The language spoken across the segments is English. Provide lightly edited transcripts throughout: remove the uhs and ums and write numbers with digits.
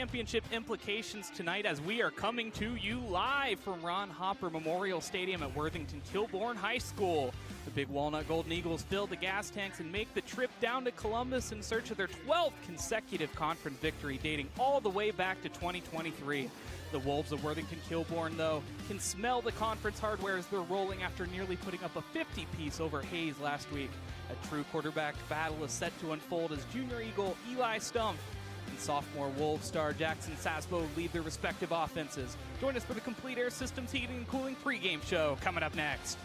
championship implications tonight as we are coming to you live from Ron Hopper Memorial Stadium at Worthington Kilbourne High School. The Big Walnut Golden Eagles fill the gas tanks and make the trip down to Columbus in search of their 12th consecutive conference victory, dating all the way back to 2023. The Wolves of Worthington Kilbourne, though, can smell the conference hardware as they're rolling after nearly putting up a 50-piece over Hayes last week. A true quarterback battle is set to unfold as junior Eagle Eli Stumpf and sophomore Wolves star Jackson Sasbo lead their respective offenses. Join us for the complete Air Systems Heating and Cooling pregame show coming up next.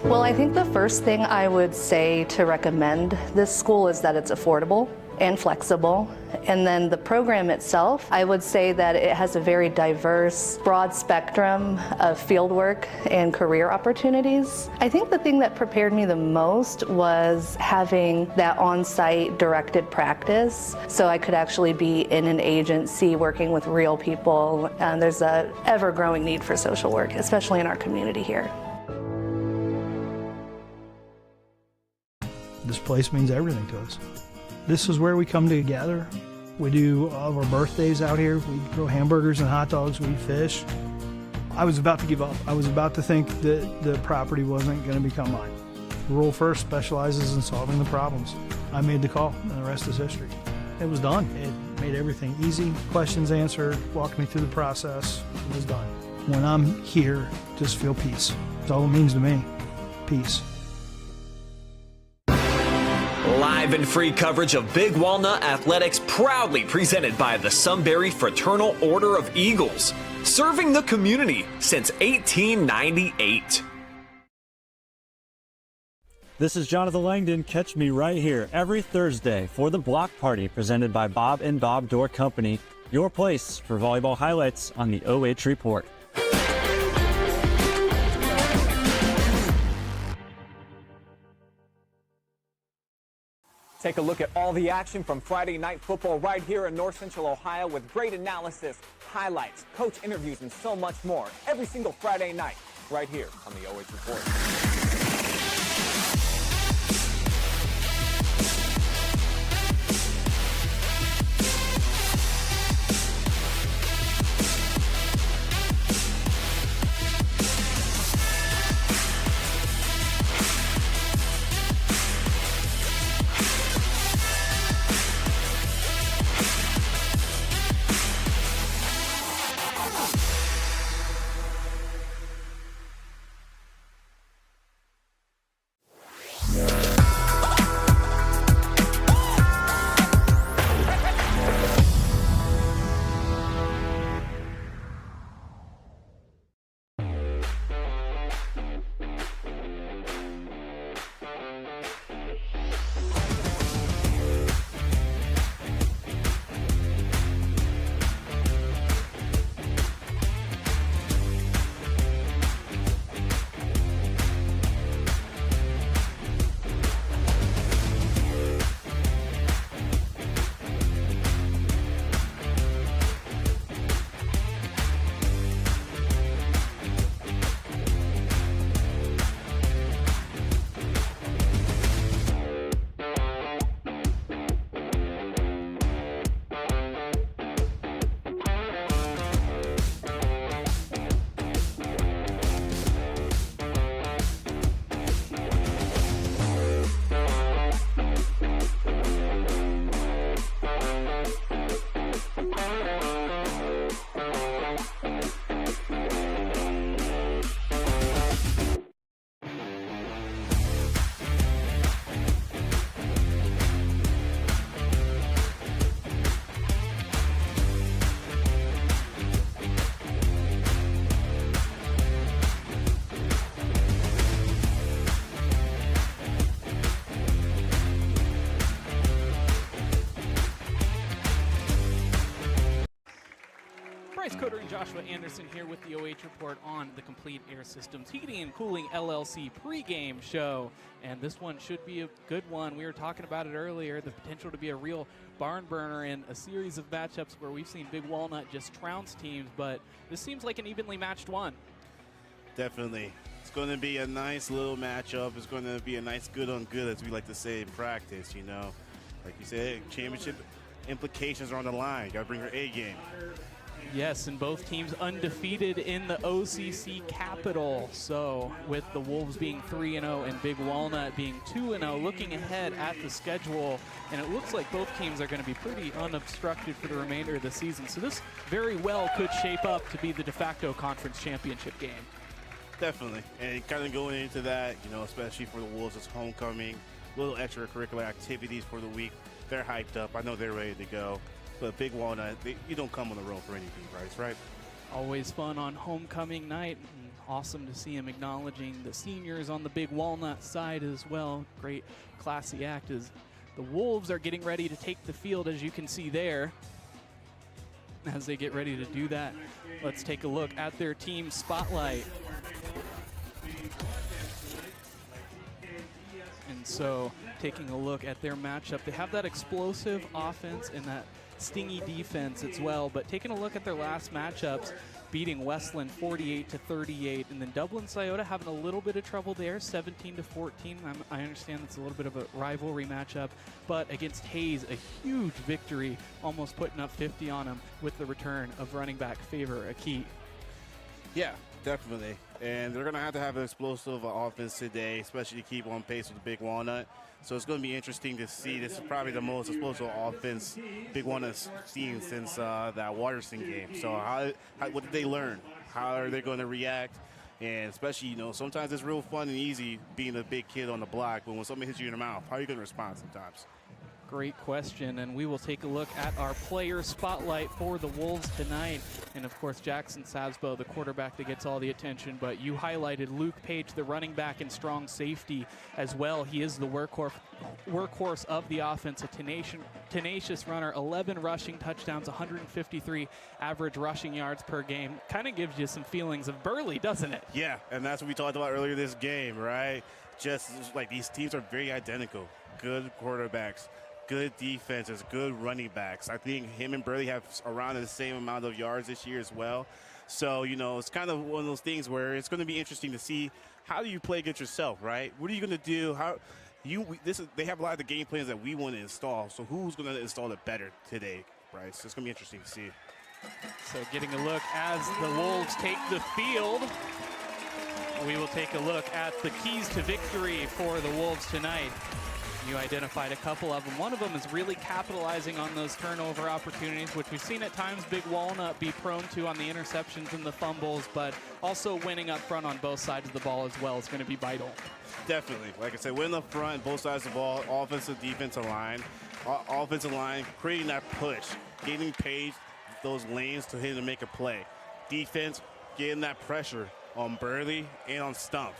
Well, I think the first thing I would say to recommend this school is that it's affordable and flexible. And then the program itself, I would say that it has a very diverse, broad spectrum of fieldwork and career opportunities. I think the thing that prepared me the most was having that on-site directed practice, so I could actually be in an agency working with real people. And there's a ever-growing need for social work, especially in our community here. This place means everything to us. This is where we come together. We do all of our birthdays out here. We grill hamburgers and hot dogs. We fish. I was about to give up. I was about to think that the property wasn't going to become mine. Rural First specializes in solving the problems. I made the call, and the rest is history. It was done. It made everything easy. Questions answered, walked me through the process. It was done. When I'm here, just feel peace. That's all it means to me. Peace. Live and free coverage of Big Walnut Athletics, proudly presented by the Sunbury Fraternal Order of Eagles, serving the community since 1898. This is Jonathan Langdon. Catch me right here every Thursday for the Block Party presented by Bob and Bob Door Company, your place for volleyball highlights on the OH Report. Take a look at all the action from Friday Night Football right here in North Central Ohio with great analysis, highlights, coach interviews, and so much more every single Friday night right here on the OH Report. Bryce Coder and Joshua Anderson here with the OH Report on the Complete Air Systems Heating and Cooling LLC pregame show. And this one should be a good one. We were talking about it earlier, the potential to be a real barn burner in a series of matchups where we've seen Big Walnut just trounce teams, but this seems like an evenly matched one. Definitely. It's going to be a nice little matchup. It's going to be a nice good on good, as we like to say in practice, you know. Like you said, championship implications are on the line. You got to bring your A game. Yes, and both teams undefeated in the OCC Capital. So with the Wolves being 3-0 and Big Walnut being 2-0, looking ahead at the schedule, and it looks like both teams are going to be pretty unobstructed for the remainder of the season. So this very well could shape up to be the de facto conference championship game. Definitely. And kind of going into that, you know, especially for the Wolves, it's homecoming, little extracurricular activities for the week. They're hyped up. I know they're ready to go. But Big Walnut, you don't come on the road for anything, Bryce, right? Always fun on homecoming night. And awesome to see him acknowledging the seniors on the Big Walnut side as well. Great, classy act as the Wolves are getting ready to take the field, as you can see there. As they get ready to do that, let's take a look at their team spotlight. And so, taking a look at their matchup, they have that explosive offense and that stingy defense as well, but taking a look at their last matchups, beating Westland 48-38, and then Dublin Scioto having a little bit of trouble there, 17-14. I understand that's a little bit of a rivalry matchup, but against Hayes, a huge victory, almost putting up 50 on them with the return of running back Favor Aki. Yeah, definitely. And they're going to have an explosive offense today, especially to keep on pace with the Big Walnut. So it's going to be interesting to see. This is probably the most explosive offense Big Walnut's seen since that Waterston game. So what did they learn? How are they going to react? And especially, you know, sometimes it's real fun and easy being a big kid on the block, but when somebody hits you in the mouth, how are you going to respond sometimes? Great question, and we will take a look at our player spotlight for the Wolves tonight. And of course, Jackson Sabsbo, the quarterback that gets all the attention, but you highlighted Luke Page, the running back and strong safety as well. He is the workhorse of the offense, a tenacious runner, 11 rushing touchdowns, 153 average rushing yards per game. Kind of gives you some feelings of Burley, doesn't it? Yeah, and that's what we talked about earlier this game, right? Just like these teams are very identical. Good quarterbacks, good defenses, good running backs. I think him and Burley have around the same amount of yards this year as well. So, you know, it's kind of one of those things where it's going to be interesting to see how do you play against yourself, right? What are you going to do? They have a lot of the game plans that we want to install. So who's going to install it better today, Bryce? It's going to be interesting to see. So getting a look as the Wolves take the field. We will take a look at the keys to victory for the Wolves tonight. You identified a couple of them. One of them is really capitalizing on those turnover opportunities, which we've seen at times Big Walnut be prone to on the interceptions and the fumbles, but also winning up front on both sides of the ball as well is going to be vital. Definitely. Like I said, winning up front, both sides of the ball, offensive, defensive line. Offensive line, creating that push, getting Page those lanes to him to make a play. Defense, getting that pressure on Burley and on Stumpf.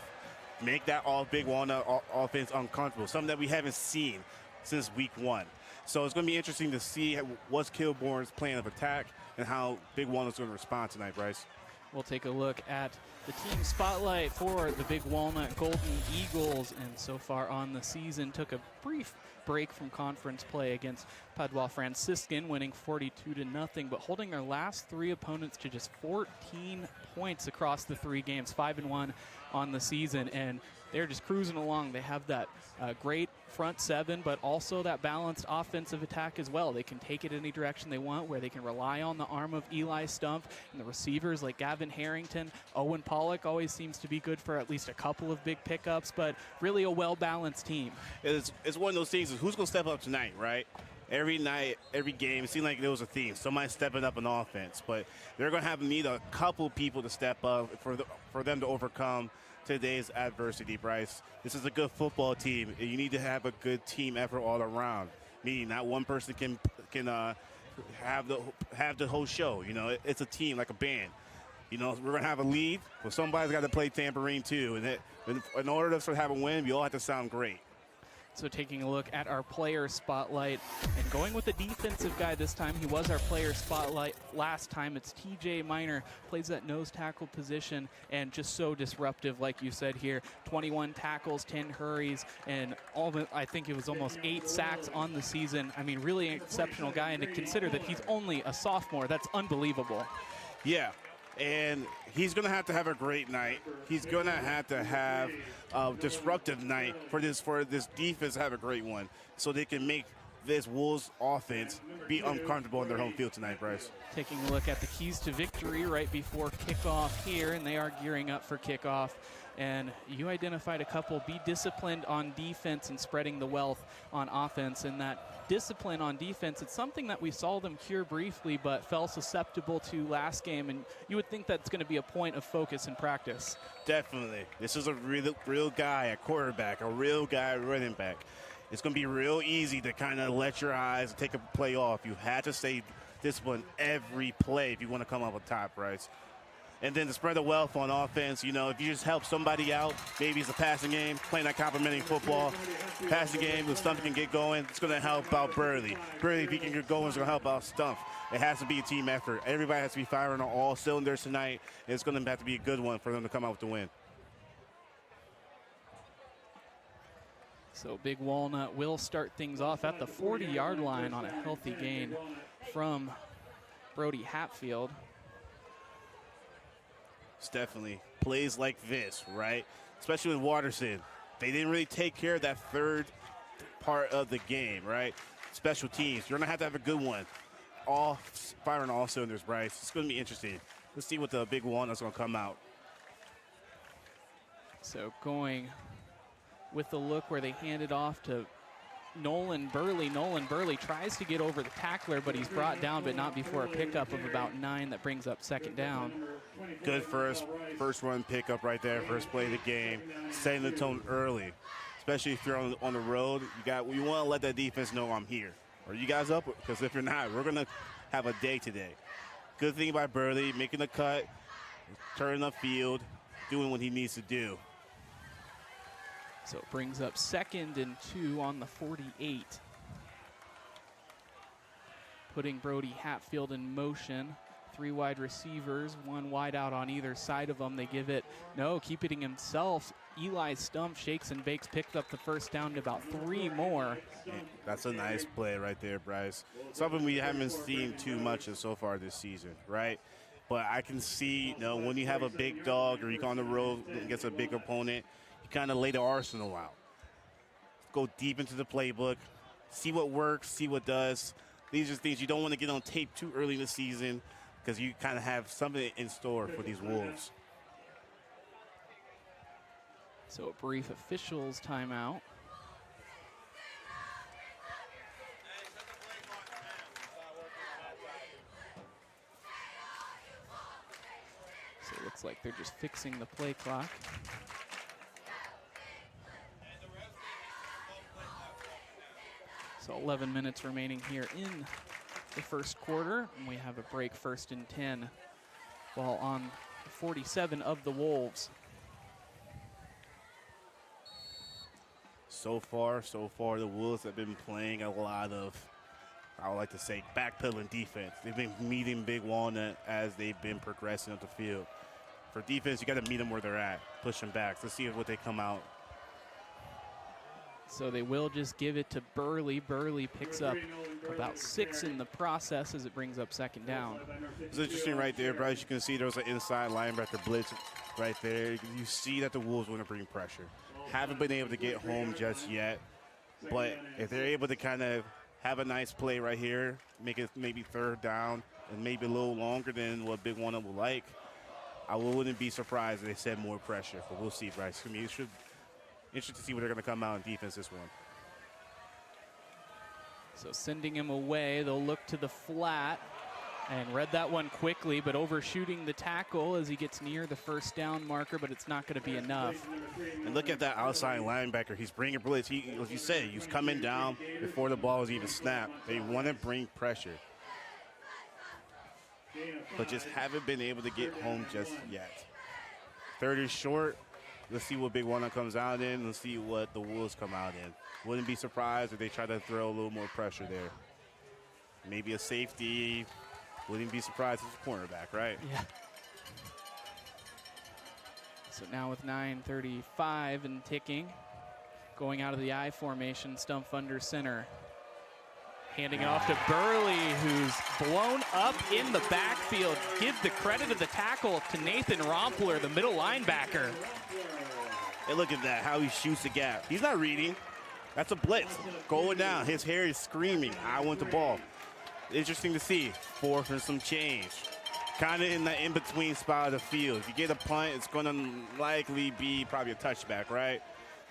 Make that all Big Walnut offense uncomfortable, something that we haven't seen since week one. So it's going to be interesting to see what's Kilbourne's plan of attack and how Big Walnut's going to respond tonight, Bryce. We'll take a look at the team spotlight for the Big Walnut Golden Eagles, and so far on the season took a brief break from conference play against Padua Franciscan, winning 42-0, but holding their last three opponents to just 14 points across the three games, 5-1 on the season, and they're just cruising along. They have that great front seven, but also that balanced offensive attack as well. They can take it any direction they want, where they can rely on the arm of Eli Stumpf, and the receivers like Gavin Harrington. Owen Pollock always seems to be good for at least a couple of big pickups, but really a well-balanced team. It's one of those things, who's going to step up tonight, right? Every night, every game, it seemed like there was a theme. Somebody stepping up on offense, but they're going to need a couple people to step up for them to overcome today's adversity, Bryce. This is a good football team, and you need to have a good team effort all around. Meaning, not one person can have the whole show. You know, it's a team like a band. You know, we're gonna have a lead, but somebody's got to play tambourine too, and in order to have a win, we all have to sound great. So taking a look at our player spotlight and going with the defensive guy this time. He was our player spotlight last time. It's TJ Miner, plays that nose tackle position and just so disruptive, like you said here. 21 tackles, 10 hurries, and I think it was almost 8 sacks on the season. I mean, really an exceptional guy, and to consider that he's only a sophomore, that's unbelievable. Yeah. And he's going to have a great night. He's going to have a disruptive night for this defense to have a great one, so they can make this Wolves offense be uncomfortable in their home field tonight, Bryce. Taking a look at the keys to victory right before kickoff here, and they are gearing up for kickoff. And you identified a couple. Be disciplined on defense and spreading the wealth on offense. And that discipline on defense, it's something that we saw them cure briefly, but fell susceptible to last game. And you would think that's going to be a point of focus in practice. Definitely. This is a real guy at quarterback, a real guy at running back. It's going to be real easy to kind of let your eyes take a play off. You had to stay disciplined every play if you want to come up on top, Bryce. And then to spread the wealth on offense, you know, if you just help somebody out, maybe it's a passing game, playing that complimenting football, passing game, if Stumpf can get going, it's going to help out Burley. Burley, if he can get going, it's going to help out Stumpf. It has to be a team effort. Everybody has to be firing on all cylinders tonight. It's going to have to be a good one for them to come out with the win. So Big Walnut will start things off at the 40-yard line on a healthy gain from Brody Hatfield. It's definitely plays like this, right? Especially with Watterson. They didn't really take care of that third part of the game, right? Special teams. You're going to have a good one. All firing all cylinders, Bryce. It's going to be interesting. Let's see what the Big Walnut's going to come out. So going with the look where they hand it off to Nolan Burley. Nolan Burley tries to get over the tackler, but he's brought down, but not before a pickup of about 9 that brings up second down. Good first run pickup right there, first play of the game, setting the tone early. Especially if you're on the road, you want to let that defense know I'm here. Are you guys up? Because if you're not, we're going to have a day today. Good thing by Burley, making the cut, turning the field, doing what he needs to do. So it brings up 2nd and 2 on the 48. Putting Brody Hatfield in motion. 3 wide receivers, 1 wide out on either side of them. They give it, no, keeping himself. Eli Stumpf shakes and bakes, picked up the first down to about 3 more. That's a nice play right there, Bryce. Something we haven't seen too much of so far this season, right? But I can see, when you have a big dog or you go on the road against a big opponent, you kind of lay the arsenal out. Go deep into the playbook, see what works, see what does. These are things you don't want to get on tape too early in the season because you kind of have something in store for these Wolves. So a brief officials timeout. So it looks like they're just fixing the play clock. So 11 minutes remaining here in the first quarter. And we have a break, 1st and 10. Ball on 47 of the Wolves. So far, the Wolves have been playing a lot of, I would like to say, backpedaling defense. They've been meeting Big Walnut as they've been progressing up the field. For defense, you got to meet them where they're at, push them back. Let's see what they come out. So they will just give it to Burley. Burley picks up about 6 in the process as it brings up 2nd down. It's interesting right there, Bryce. You can see there was an inside linebacker blitz right there. You see that the Wolves want to bring pressure. Haven't been able to get home just yet, but if they're able to kind of have a nice play right here, make it maybe 3rd down and maybe a little longer than what Big Walnut would like, I wouldn't be surprised if they set more pressure, but we'll see, Bryce. I mean, it should interesting to see where they're going to come out in defense this one. So sending him away, they'll look to the flat and read that one quickly, but overshooting the tackle as he gets near the 1st down marker, but it's not going to be enough. And look at that outside linebacker. He's bringing blitz. As you say, he's coming down before the ball is even snapped. They want to bring pressure, but just haven't been able to get home just yet. 3rd is short. Let's see what Big Walnut comes out in. Let's see what the Wolves come out in. Wouldn't be surprised if they try to throw a little more pressure there. Maybe a safety. Wouldn't be surprised if it's a cornerback, right? Yeah. So now with 9:35 and ticking, going out of the I formation, Stumpf under center. Handing it off to Burley, who's blown up in the backfield. Give the credit of the tackle to Nathan Rompler, the middle linebacker. Hey, look at that, how he shoots the gap. He's not reading. That's a blitz. Going down. His hair is screaming, I want the ball. Interesting to see. 4th and some change. Kind of in the in-between spot of the field. If you get a punt, it's going to likely be probably a touchback, right?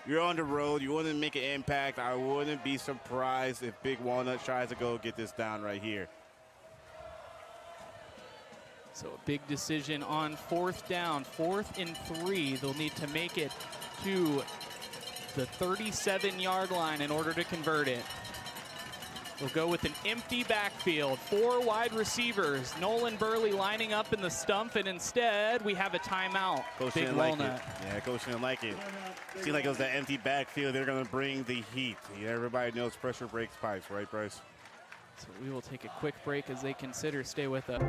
You're on the road. You want to make an impact. I wouldn't be surprised if Big Walnut tries to go get this down right here. So a big decision on 4th down. 4th and 3. They'll need to make it to the 37-yard line in order to convert it. They'll go with an empty backfield. 4 wide receivers. Nolan Burley lining up in the Stumpf, and instead we have a timeout. Coach Big didn't Walnut. like it. Yeah, Coach didn't like it. Seemed like it was that empty backfield. They're going to bring the heat. Yeah, everybody knows pressure breaks pipes, right, Bryce? So we will take a quick break as they consider. Stay with us.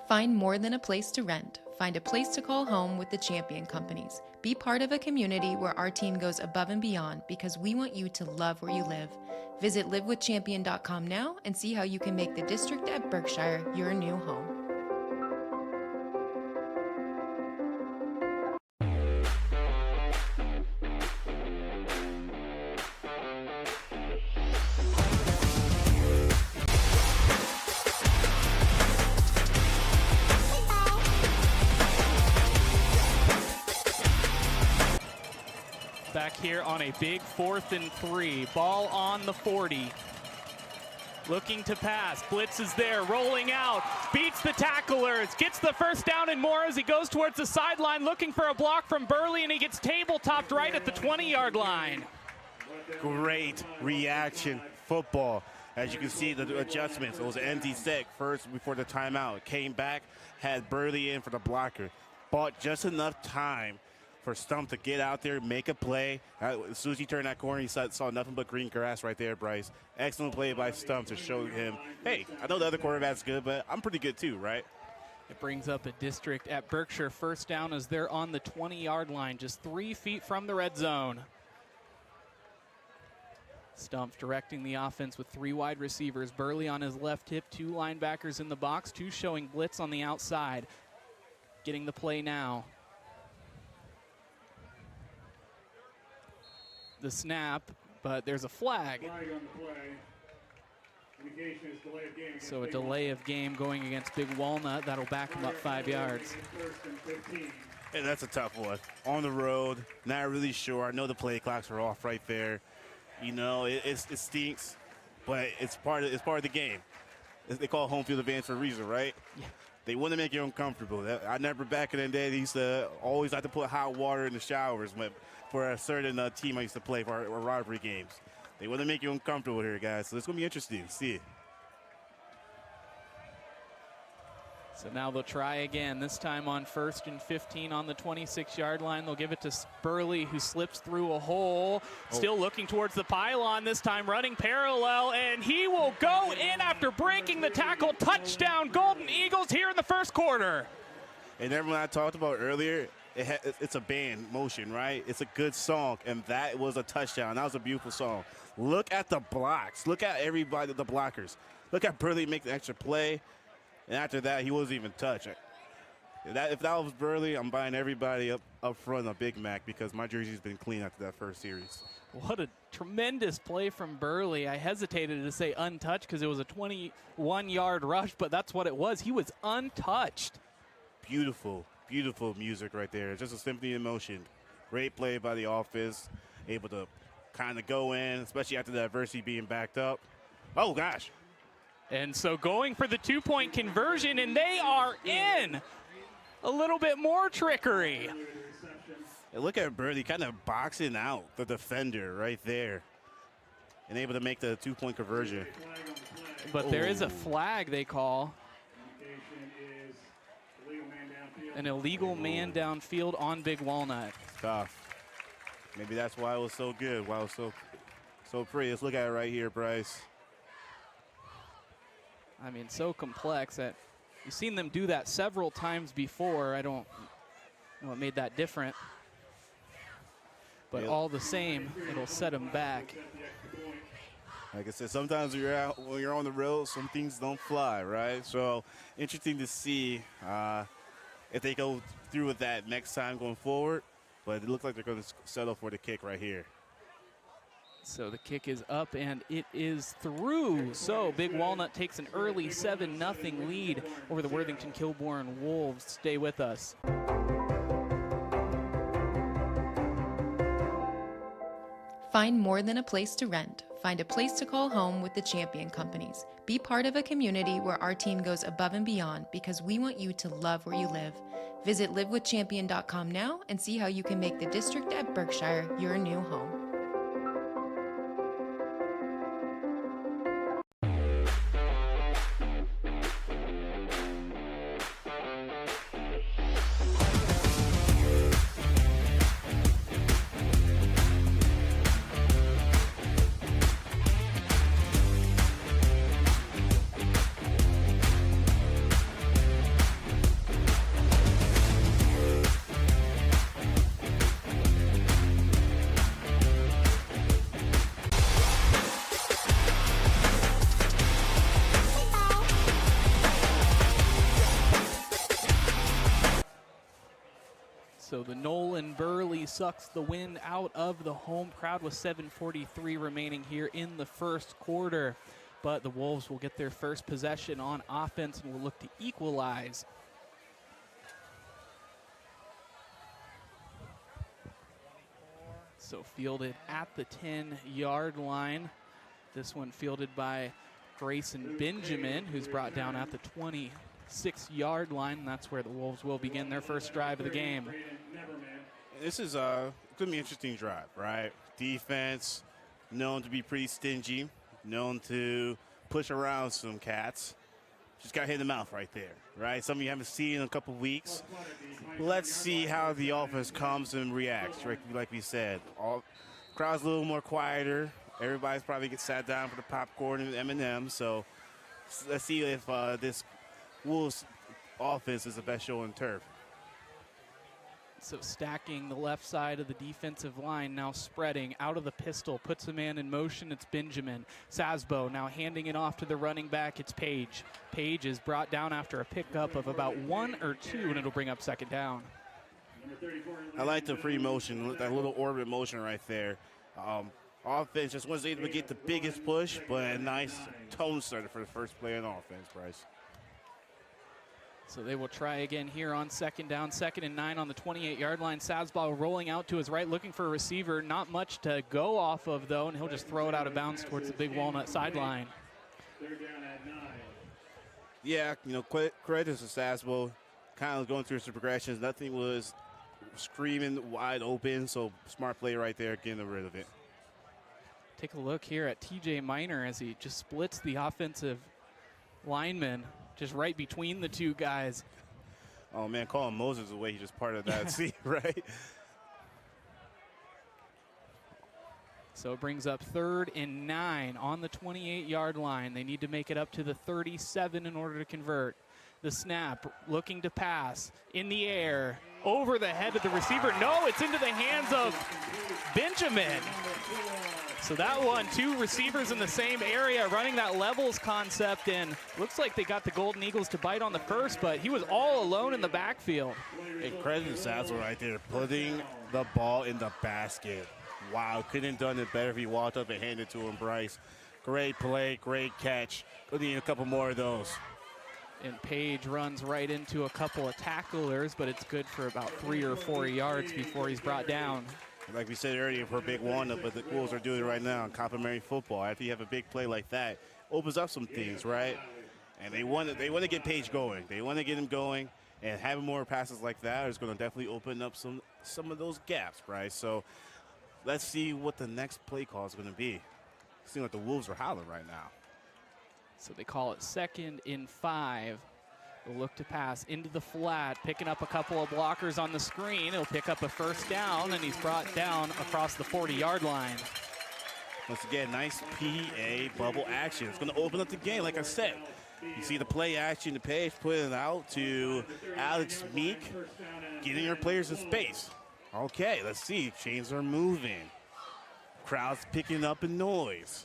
Find more than a place to rent. Find a place to call home with the Champion Companies. Be part of a community where our team goes above and beyond because we want you to love where you live. Visit livewithchampion.com now and see how you can make the district at Berkshire your new home. Back here on a big 4th and 3. Ball on the 40. Looking to pass. Blitz is there, rolling out. Beats the tacklers. Gets the first down and more as he goes towards the sideline looking for a block from Burley, and he gets table-topped right at the 20-yard line. Great reaction football. As you can see, the adjustments. It was an empty set first before the timeout. Came back, had Burley in for the blocker. Bought just enough time for Stumpf to get out there, make a play. As soon as he turned that corner, he saw nothing but green grass right there, Bryce. Excellent play by Stumpf to show him, hey, I know the other quarterback's good, but I'm pretty good too, right? It brings up a district at Berkshire first down as they're on the 20-yard line, just 3 feet from the red zone. Stumpf directing the offense with 3 wide receivers. Burley on his left hip, 2 linebackers in the box, 2 showing blitz on the outside. Getting the play now. The snap, but there's a flag. So a delay of game going against Big Walnut. That'll back him up 5 yards. And that's a tough one. On the road, not really sure. I know the play clocks are off right there. You know, it stinks, but it's part of the game. They call home field advantage for a reason, right? Yeah. They want to make you uncomfortable. I never, back in the day, they used to always have to put hot water in the showers for a certain team I used to play for our rivalry games. They want to make you uncomfortable here, guys. So it's going to be interesting to see. So now they'll try again, this time on 1st and 15 on the 26-yard line. They'll give it to Burley, who slips through a hole. Still looking towards the pylon, this time running parallel, and he will go in after breaking the tackle. Touchdown, Golden Eagles here in the first quarter. And everyone I talked about earlier, it's a band motion, right? It's a good song, and that was a touchdown. That was a beautiful song. Look at the blocks. Look at everybody, the blockers. Look at Burley make the extra play. And after that, he wasn't even touched. If that was Burley, I'm buying everybody up front a Big Mac because my jersey's been clean after that first series. What a tremendous play from Burley. I hesitated to say untouched because it was a 21-yard rush, but that's what it was. He was untouched. Beautiful, beautiful music right there. Just a symphony in motion. Great play by the offense. Able to kind of go in, especially after the adversity being backed up. Oh, gosh. And so going for the 2-point conversion, and they are in. A little bit more trickery. And look at Burley kind of boxing out the defender right there and able to make the 2-point conversion. But there is a flag they call. An illegal man downfield on Big Walnut. Tough. Maybe that's why it was so good, why it was so pretty. Let's look at it right here, Bryce. I mean, so complex that you've seen them do that several times before. I don't know what made that different. But all the same, it'll set them back. Like I said, sometimes when you're on the road, some things don't fly, right? So interesting to see if they go through with that next time going forward. But it looks like they're going to settle for the kick right here. So the kick is up and it is through. So Big Walnut takes an early 7-0 lead over the Worthington Kilbourne Wolves. Stay with us. Find more than a place to rent. Find a place to call home with the Champion Companies. Be part of a community where our team goes above and beyond because we want you to love where you live. Visit livewithchampion.com now and see how you can make the district at Berkshire your new home. So the Nolan Burley sucks the wind out of the home crowd with 7:43 remaining here in the first quarter. But the Wolves will get their first possession on offense and will look to equalize. So fielded at the 10-yard line. This one fielded by Grayson Benjamin, who's brought down at the 26-yard line. And that's where the Wolves will begin their first drive of the game. This is going to be an interesting drive, right? Defense, known to be pretty stingy, known to push around some cats. Just got hit in the mouth right there, right? Something you haven't seen in a couple weeks. Let's see how the offense comes and reacts, like we said. Crowd's a little more quieter. Everybody's probably get sat down for the popcorn and M&M. So let's see if this Wolves offense is the best show on turf. So stacking the left side of the defensive line, now spreading out of the pistol, puts a man in motion. It's Benjamin. Sasbo now handing it off to the running back. It's Page. Page is brought down after a pickup of about 1 or 2, and it'll bring up second down. I like the free motion, that little orbit motion right there. Offense just wasn't able to get the biggest push, but a nice tone starter for the first play on offense, Bryce. So they will try again here on second down, 2nd and 9 on the 28-yard line. Sasbal rolling out to his right, looking for a receiver. Not much to go off of, though, and he'll just throw it out of bounds towards the Big Walnut sideline. Yeah, you know, credit to Sasbal. Kind of going through some progressions. Nothing was screaming wide open, so smart play right there, getting rid of it. Take a look here at TJ Miner as he just splits the offensive lineman just right between the two guys. Oh, man, Colin Moses away. He's just part of that scene, right? So it brings up 3rd and 9 on the 28-yard line. They need to make it up to the 37 in order to convert. The snap, looking to pass, in the air, over the head of the receiver. No, it's into the hands of Benjamin. So that one, 2 receivers in the same area running that levels concept, and looks like they got the Golden Eagles to bite on the first, but he was all alone in the backfield. Hey, credit to Sassel right there, putting the ball in the basket. Wow, couldn't have done it better if he walked up and handed it to him, Bryce. Great play, great catch. We'll need a couple more of those. And Page runs right into a couple of tacklers, but it's good for about 3 or 4 yards before he's brought down. Like we said earlier, for Big Walnut, but the Wolves are doing it right now in complimentary football. After you have a big play like that, opens up some things, right? And they want to get Page going. They want to get him going, and having more passes like that is going to definitely open up some of those gaps, right? So let's see what the next play call is going to be. It seems like the Wolves are howling right now. So they call it 2nd and 5. He'll look to pass into the flat, picking up a couple of blockers on the screen. He'll pick up a first down, and he's brought down across the 40-yard line. Once again, nice PA bubble action. It's going to open up the game, like I said. You see the play action, the page, putting it out to Alex Meek, getting your players in space. Okay, let's see. Chains are moving. Crowd's picking up a noise.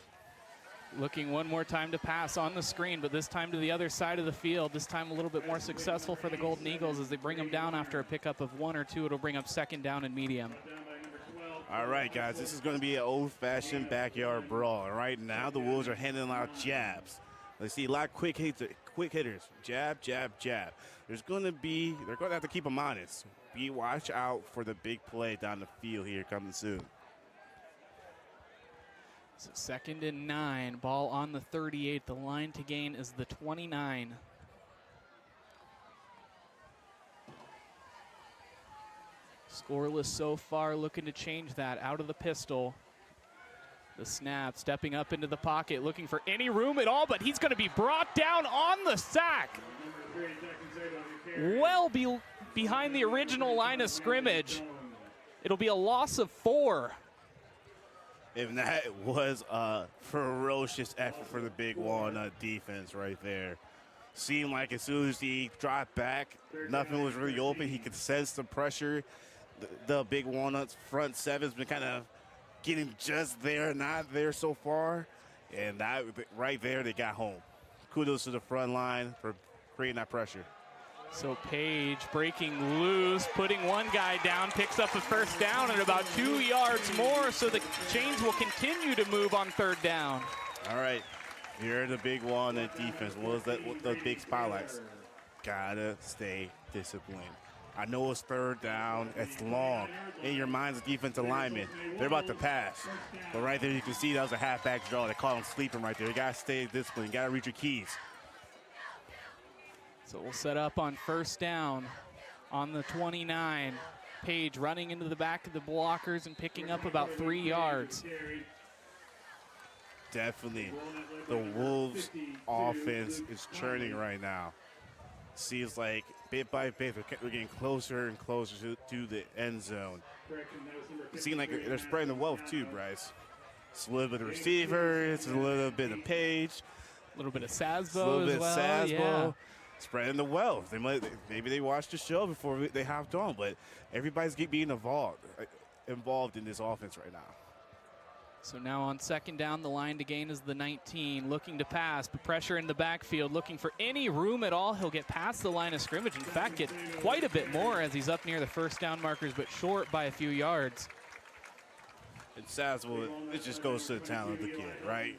Looking one more time to pass on the screen, but this time to the other side of the field. This time a little bit more successful for the Golden Eagles as they bring them down after a pickup of 1 or 2. It'll bring up second down and medium. All right, guys, this is going to be an old-fashioned backyard brawl. Right now, the Wolves are handing out jabs. Let's see a lot of quick hitters. Jab, jab, jab. They're going to have to keep them honest. Watch out for the big play down the field here coming soon. So 2nd and 9, ball on the 38. The line to gain is the 29. Scoreless so far, looking to change that. Out of the pistol. The snap, stepping up into the pocket, looking for any room at all, but he's going to be brought down on the sack. Well behind the original line of scrimmage. It'll be a loss of 4. And that was a ferocious effort for the Big Walnut defense right there. Seemed like as soon as he dropped back, nothing was really open. He could sense the pressure. The Big Walnut's front seven's been kind of getting just there, not there so far. And that right there, they got home. Kudos to the front line for creating that pressure. So Page breaking loose, putting one guy down, picks up a first down at about 2 yards more, so the chains will continue to move on 3rd down. All right, here the Big Walnut defense. What was that? What the big spotlights? Gotta stay disciplined. I know it's 3rd down. It's long. In your mind's a defensive lineman. They're about to pass. But right there you can see that was a halfback draw. They call him sleeping right there. You gotta stay disciplined. You gotta reach your keys. So we'll set up on 1st down on the 29. Page running into the back of the blockers and picking up about 3 yards. Definitely. The Wolves offense is churning right now. Seems like bit by bit we're getting closer and closer to the end zone. It seems like they're spreading the wealth too, Bryce. It's a little bit of receiver, it's a little bit of Page. A little bit of Sasbo as well. A little bit of Sasbo. Yeah. Spreading the wealth. Maybe they watched the show before they hopped on, but everybody's being involved in this offense right now. So now on 2nd down, the line to gain is the 19. Looking to pass, but pressure in the backfield. Looking for any room at all. He'll get past the line of scrimmage. In fact, get quite a bit more as he's up near the 1st down markers, but short by a few yards. And Sasbo, it just goes to the talent of the kid, right?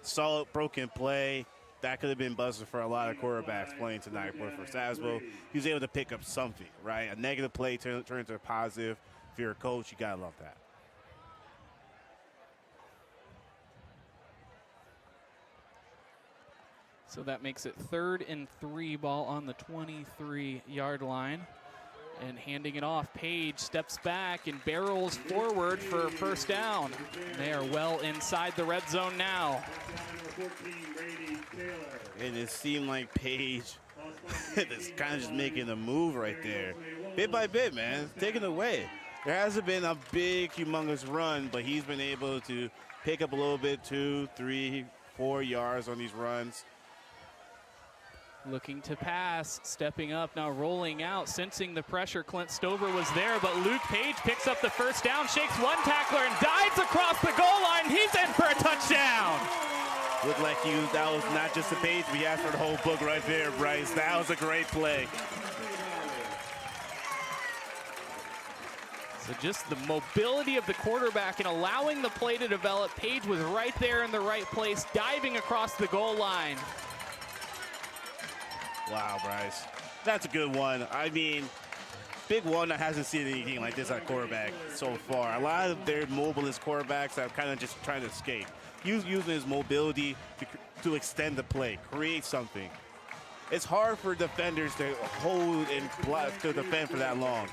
Solid broken play. That could have been buzzing for a lot of quarterbacks playing tonight. But for Sasbo, he was able to pick up something, right? A negative play turns into a positive. If you're a coach, you got to love that. So that makes it 3rd and 3, ball on the 23-yard line. And handing it off, Page steps back and barrels forward for 1st down. They are well inside the red zone now. And it seemed like Page is kind of just making a move right there. Bit by bit, man, taking it away. There hasn't been a big, humongous run, but he's been able to pick up a little bit, 2, 3, 4 yards on these runs. Looking to pass, stepping up, now rolling out, sensing the pressure. Clint Stover was there, but Luke Page picks up the 1st down, shakes one tackler, and dives across the goal line. He's in for a touchdown. Looked like that was not just a page, we asked for the whole book right there, Bryce. That was a great play. So just the mobility of the quarterback and allowing the play to develop. Page was right there in the right place, diving across the goal line. Wow, Bryce. That's a good one. I mean, Big Walnut hasn't seen anything like this at quarterback so far. A lot of their mobilist quarterbacks are kind of just trying to escape. Using his mobility to extend the play, create something. It's hard for defenders to hold and block to defend for that long.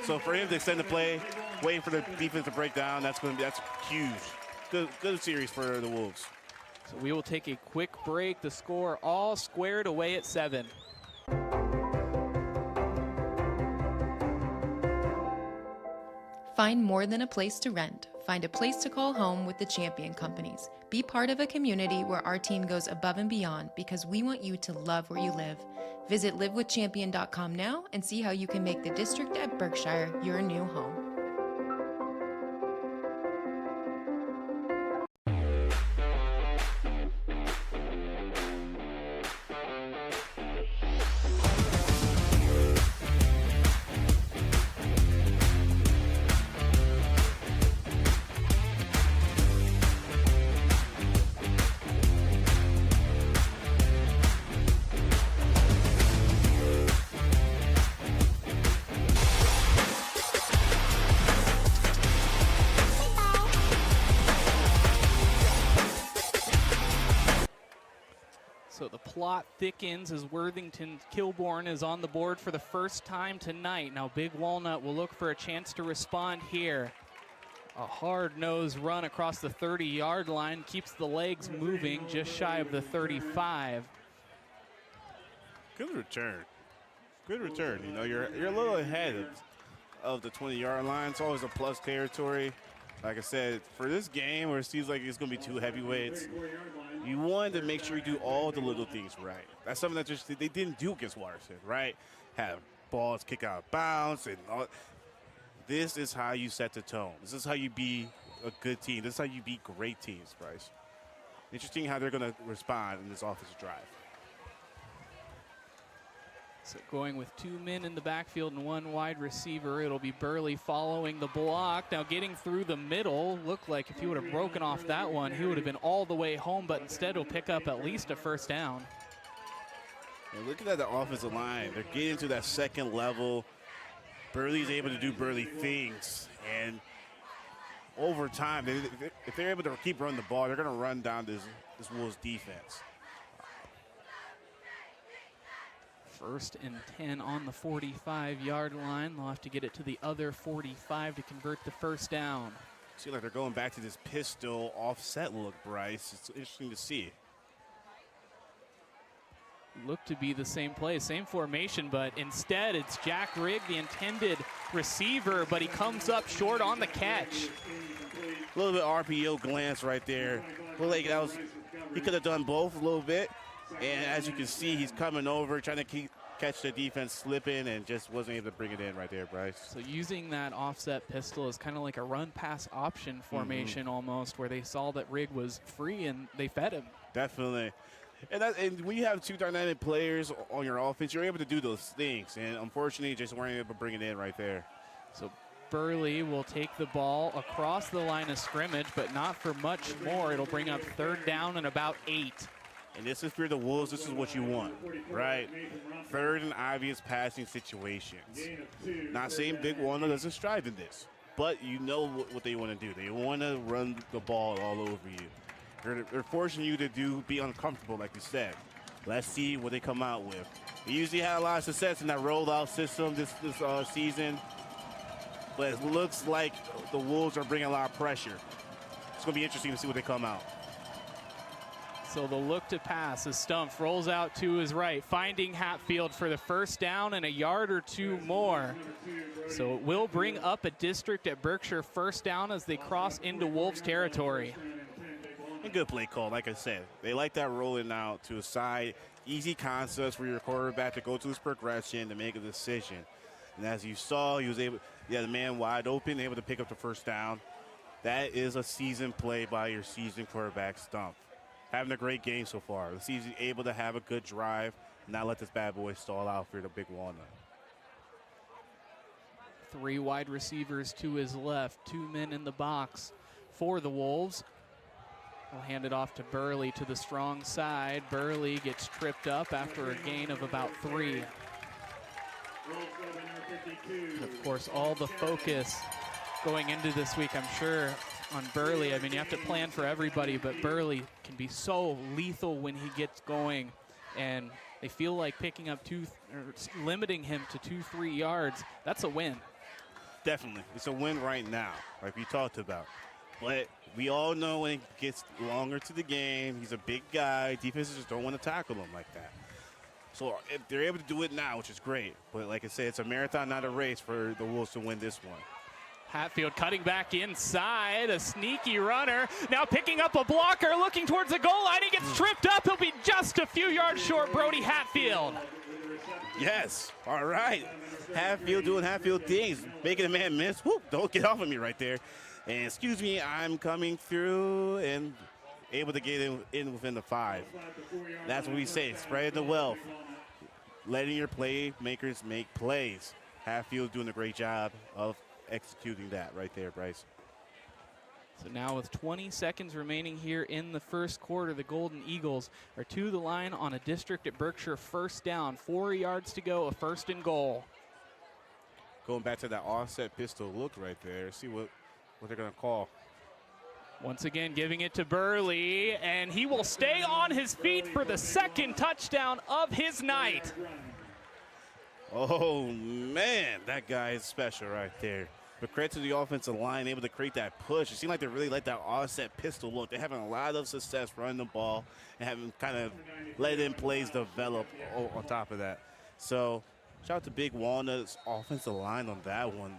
So for him to extend the play, waiting for the defense to break down, that's huge. Good series for the Wolves. So we will take a quick break. The score all squared away at 7. Find more than a place to rent. Find a place to call home with the Champion Companies. Be part of a community where our team goes above and beyond because we want you to love where you live. Visit livewithchampion.com now and see how you can make the district at Berkshire your new home. So the plot thickens as Worthington Kilbourne is on the board for the first time tonight. Now Big Walnut will look for a chance to respond here. A hard-nosed run across the 30-yard line keeps the legs moving just shy of the 35. Good return. Good return. You know, you're a little ahead of the 20-yard line. It's always a plus territory. Like I said, for this game where it seems like it's going to be two heavyweights, you wanted to make sure you do all the little things right. That's something that just they didn't do against Waterston, right? Have balls kick out of bounds and all. This is how you set the tone. This is how you be a good team. This is how you beat great teams, Bryce. Interesting how they're going to respond in this offensive drive. So going with 2 men in the backfield and 1 wide receiver, it'll be Burley following the block. Now getting through the middle, looked like if he would have broken off that one, he would have been all the way home, but instead he'll pick up at least a first down. And looking at the offensive line, they're getting to that second level. Burley's able to do Burley things, and over time, if they're able to keep running the ball, they're going to run down this Wolves defense. 1st and 10 on the 45-yard line. They'll have to get it to the other 45 to convert the first down. See, like they're going back to this pistol offset look, Bryce. It's interesting to see. Look to be the same play, same formation, but instead it's Jack Rigg, the intended receiver, but he comes up short on the catch. A little bit RPO glance right there. Like he could have done both a little bit. And as you can see, he's coming over, trying to catch the defense slipping, and just wasn't able to bring it in right there, Bryce. So using that offset pistol is kind of like a run-pass option formation almost, where they saw that Rigg was free and they fed him. Definitely. And when you have 2 dynamic players on your offense, you're able to do those things. And unfortunately, just weren't able to bring it in right there. So Burley will take the ball across the line of scrimmage, but not for much more. It'll bring up 3rd down and about 8. And this is for the Wolves. This is what you want, right? 3rd and obvious passing situations. Not saying Big Walnut doesn't strive in this, but you know what they want to do. They want to run the ball all over you. They're forcing you to be uncomfortable, like you said. Let's see what they come out with. They usually had a lot of success in that rollout system this season, but it looks like the Wolves are bringing a lot of pressure. It's going to be interesting to see what they come out. So the look to pass as Stumpf rolls out to his right, finding Hatfield for the first down and a yard or 2 more. So it will bring up a district at Berkshire first down as they cross into Wolves territory. And good play call, like I said. They like that rolling out to a side. Easy concepts for your quarterback to go to his progression to make a decision. And as you saw, he had the man wide open, able to pick up the first down. That is a seasoned play by your seasoned quarterback, Stumpf. Having a great game so far. The season able to have a good drive, not let this bad boy stall out for the Big Walnut. 3 wide receivers to his left, 2 men in the box for the Wolves. He'll hand it off to Burley to the strong side. Burley gets tripped up after a gain of about 3. And of course, all the focus going into this week, I'm sure, on Burley. I mean, you have to plan for everybody, but Burley can be so lethal when he gets going, and they feel like picking up limiting him to 2-3 yards. That's a win. Definitely. It's a win right now, like we talked about. But we all know when it gets longer to the game, he's a big guy. Defenses just don't want to tackle him like that. So if they're able to do it now, which is great. But like I said, it's a marathon, not a race for the Wolves to win this one. Hatfield cutting back inside, a sneaky runner. Now picking up a blocker, looking towards the goal line. He gets tripped up. He'll be just a few yards short, Brody Hatfield. Yes, all right. Hatfield doing Hatfield things, making a man miss. Whoop, don't get off of me right there. And excuse me, I'm coming through and able to get in within the 5. That's what we say, spread the wealth. Letting your playmakers make plays. Hatfield doing a great job of executing that right there, Bryce. So now with 20 seconds remaining here in the first quarter, the Golden Eagles are to the line on a District at Berkshire first down. 4 yards to go, a first and goal. Going back to that offset pistol look right there, see what they're going to call. Once again, giving it to Burley, and he will stay on his feet for the second touchdown of his night. Oh, man, that guy is special right there. But credit to the offensive line, able to create that push. It seemed like they really like that offset pistol look. They're having a lot of success running the ball and having kind of let in plays develop on top of that. So shout out to Big Walnut's offensive line on that one.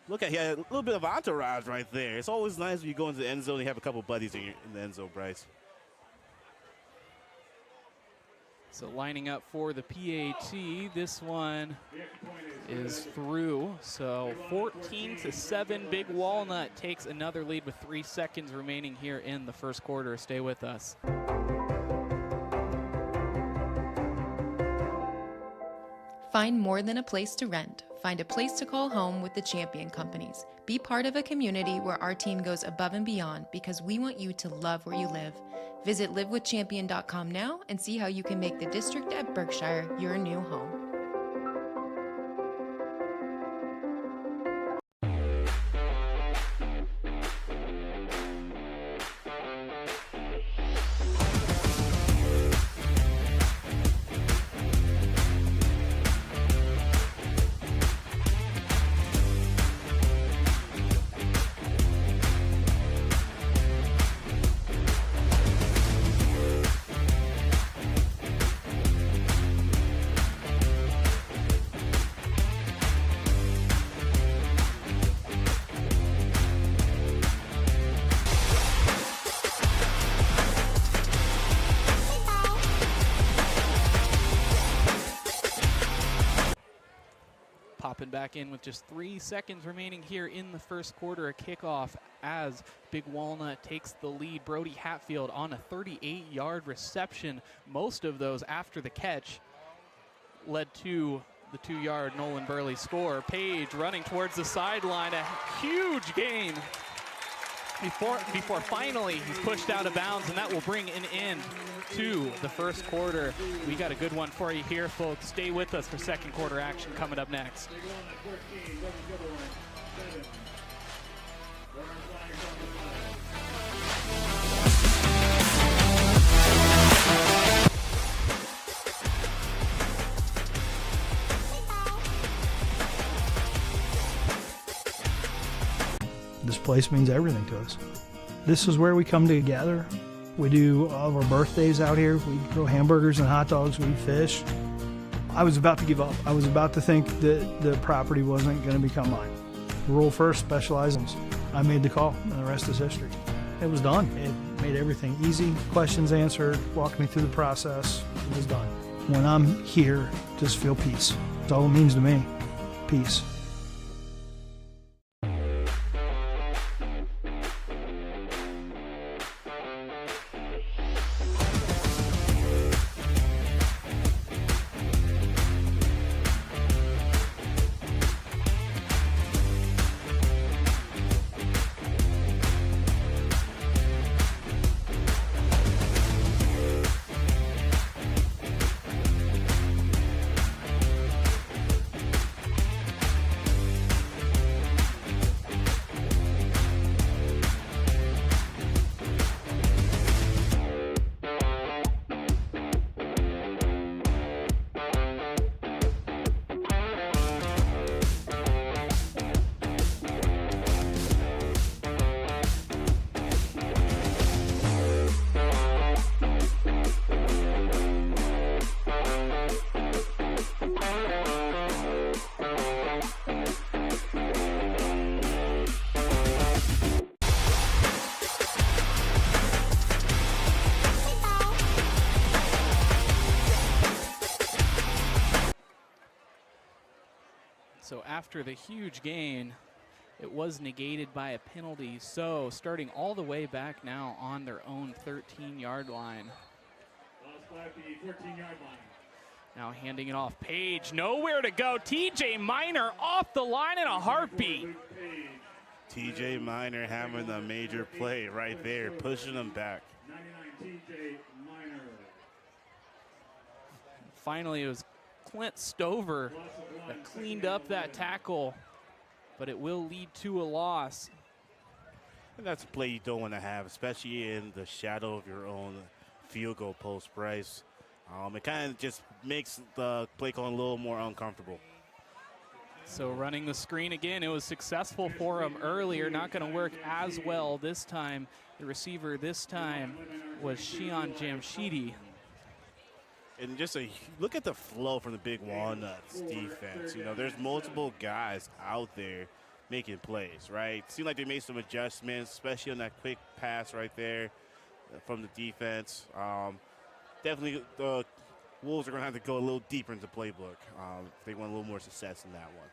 Look at, he had a little bit of entourage right there. It's always nice when you go into the end zone and you have a couple buddies in the end zone, Bryce. So lining up for the PAT, this one is through. So 14-7, Big Walnut takes another lead with 3 seconds remaining here in the first quarter. Stay with us. Find more than a place to rent. Find a place to call home with the Champion Companies. Be part of a community where our team goes above and beyond because we want you to love where you live. Visit livewithchampion.com now and see how you can make the District at Berkshire your new home. Popping back in with just 3 seconds remaining here in the first quarter, a kickoff as Big Walnut takes the lead. Brody Hatfield on a 38-yard reception. Most of those after the catch led to the 2-yard Nolan Burley score. Page running towards the sideline, a huge gain before finally he's pushed out of bounds, and that will bring an end to the first quarter. We got a good one for you here, folks. Stay with us for second quarter action coming up next. This place means everything to us. This is where we come together. We do all of our birthdays out here. We grill hamburgers and hot dogs. We fish. I was about to give up. I was about to think that the property wasn't going to become mine. Rural First specializes. I made the call, and the rest is history. It was done. It made everything easy. Questions answered. Walked me through the process. It was done. When I'm here, just feel peace. That's all it means to me. Peace. after the huge gain, it was negated by a penalty. So starting all the way back now on their own 13-yard line. Lost flag, the 14-yard line. Now handing it off. Page, nowhere to go. TJ Miner off the line in a heartbeat. TJ Miner hammering the major play right there, pushing them back. 99 TJ Miner. Finally, it was Clint Stover that cleaned up that tackle, but it will lead to a loss. And that's a play you don't want to have, especially in the shadow of your own field goal post, Bryce. It kind of just makes the play calling a little more uncomfortable. So running the screen again, it was successful for him earlier, not going to work as well this time. The receiver this time was Shion Jamshidi. And just look at the flow from the Big Walnuts defense. You know, there's multiple guys out there making plays, right? Seemed like they made some adjustments, especially on that quick pass right there from the defense. Definitely the Wolves are going to have to go a little deeper into the playbook if they want a little more success in that one.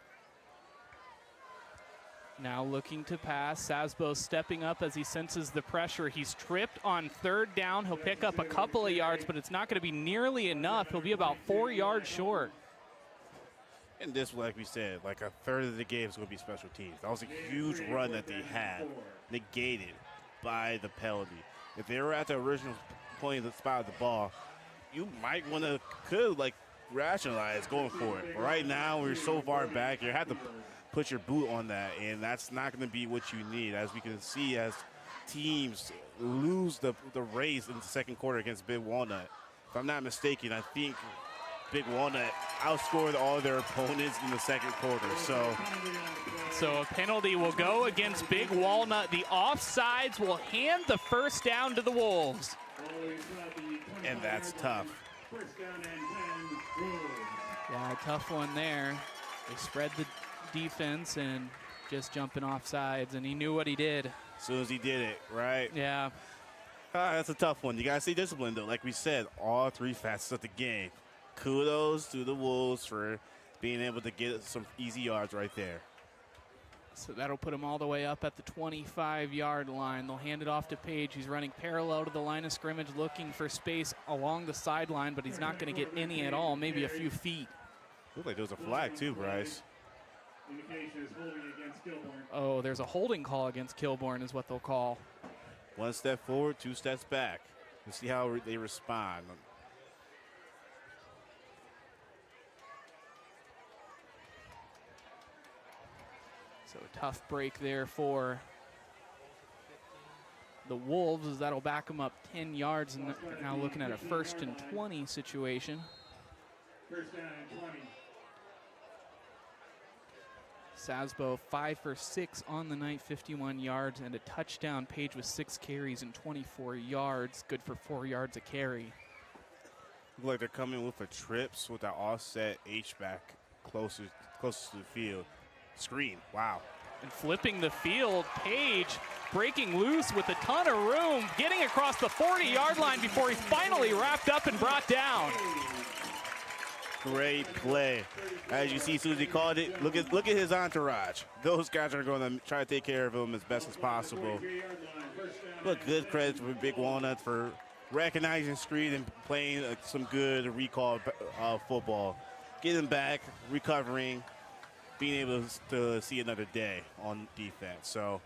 Now looking to pass. Sasbo stepping up as he senses the pressure. He's tripped on third down. He'll pick up a couple of yards, but it's not going to be nearly enough. He'll be about 4 yards short. And this, like we said, like a third of the game is going to be special teams. That was a huge run that they had, negated by the penalty. If they were at the original point of the spot of the ball, you might want to rationalize going for it. But right now, we're so far back, you have to put your boot on that, and that's not going to be what you need. As we can see, as teams lose the race in the second quarter against Big Walnut. If I'm not mistaken, I think Big Walnut outscored all their opponents in the second quarter. So a penalty will go against Big Walnut. The offsides will hand the first down to the Wolves. And that's tough. Yeah, tough one there. They spread the defense and just jumping off sides, and he knew what he did. As soon as he did it, right? Yeah. That's a tough one. You got to stay disciplined, though. Like we said, all three facets of the game. Kudos to the Wolves for being able to get some easy yards right there. So that'll put him all the way up at the 25-yard line. They'll hand it off to Page. He's running parallel to the line of scrimmage, looking for space along the sideline, but he's not going to get any at all, maybe a few feet. Looked like there was a flag, too, Bryce. Oh, there's a holding call against Kilbourne is what they'll call. 1 step forward, 2 steps back. We'll see how they respond. So a tough break there for the Wolves, as that'll back them up 10 yards, and they're now looking at a 1st and 20 situation. First down and 20. Sasbo 5 for 6 on the night, 51 yards and a touchdown. Page with 6 carries and 24 yards, good for 4 yards a carry. Look like they're coming with a trips with that offset H-back closest to the field. Screen, wow. And flipping the field, Page breaking loose with a ton of room, getting across the 40-yard line before he's finally wrapped up and brought down. Great play. As you see, as soon as he called it, look at his entourage. Those guys are going to try to take care of him as best as possible. But good credit for Big Walnut for recognizing screen and playing some good recall football. Getting back, recovering, being able to see another day on defense. So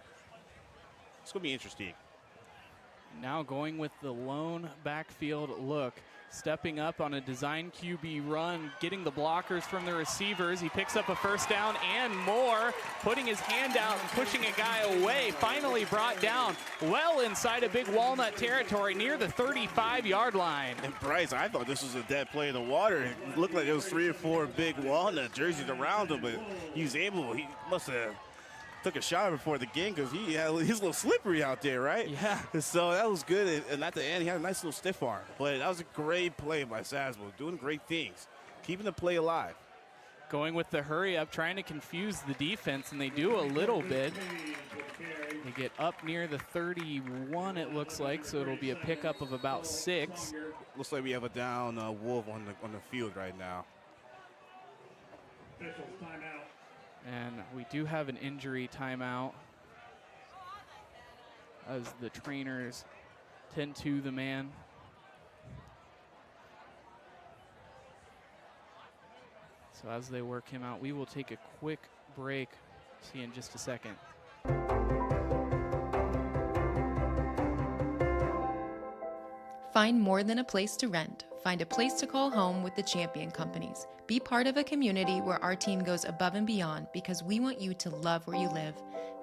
it's going to be interesting. Now going with the lone backfield look. Stepping up on a design QB run, getting the blockers from the receivers. He picks up a first down and more, putting his hand out and pushing a guy away. Finally brought down well inside of Big Walnut territory near the 35-yard line. And Bryce, I thought this was a dead play in the water. It looked like it was 3 or 4 Big Walnut jerseys around him, but he must have took a shot before the game because he's a little slippery out there, right? Yeah. So that was good, and at the end, he had a nice little stiff arm. But that was a great play by Sasbo, doing great things, keeping the play alive. Going with the hurry up, trying to confuse the defense, and they do a little bit. They get up near the 31, it looks like, so it'll be a pickup of about 6. Looks like we have a down Wolf on the field right now. Officials timeout. And we do have an injury timeout as the trainers tend to the man. So as they work him out, we will take a quick break. See you in just a second. Find more than a place to rent. Find a place to call home with the Champion Companies. Be part of a community where our team goes above and beyond because we want you to love where you live.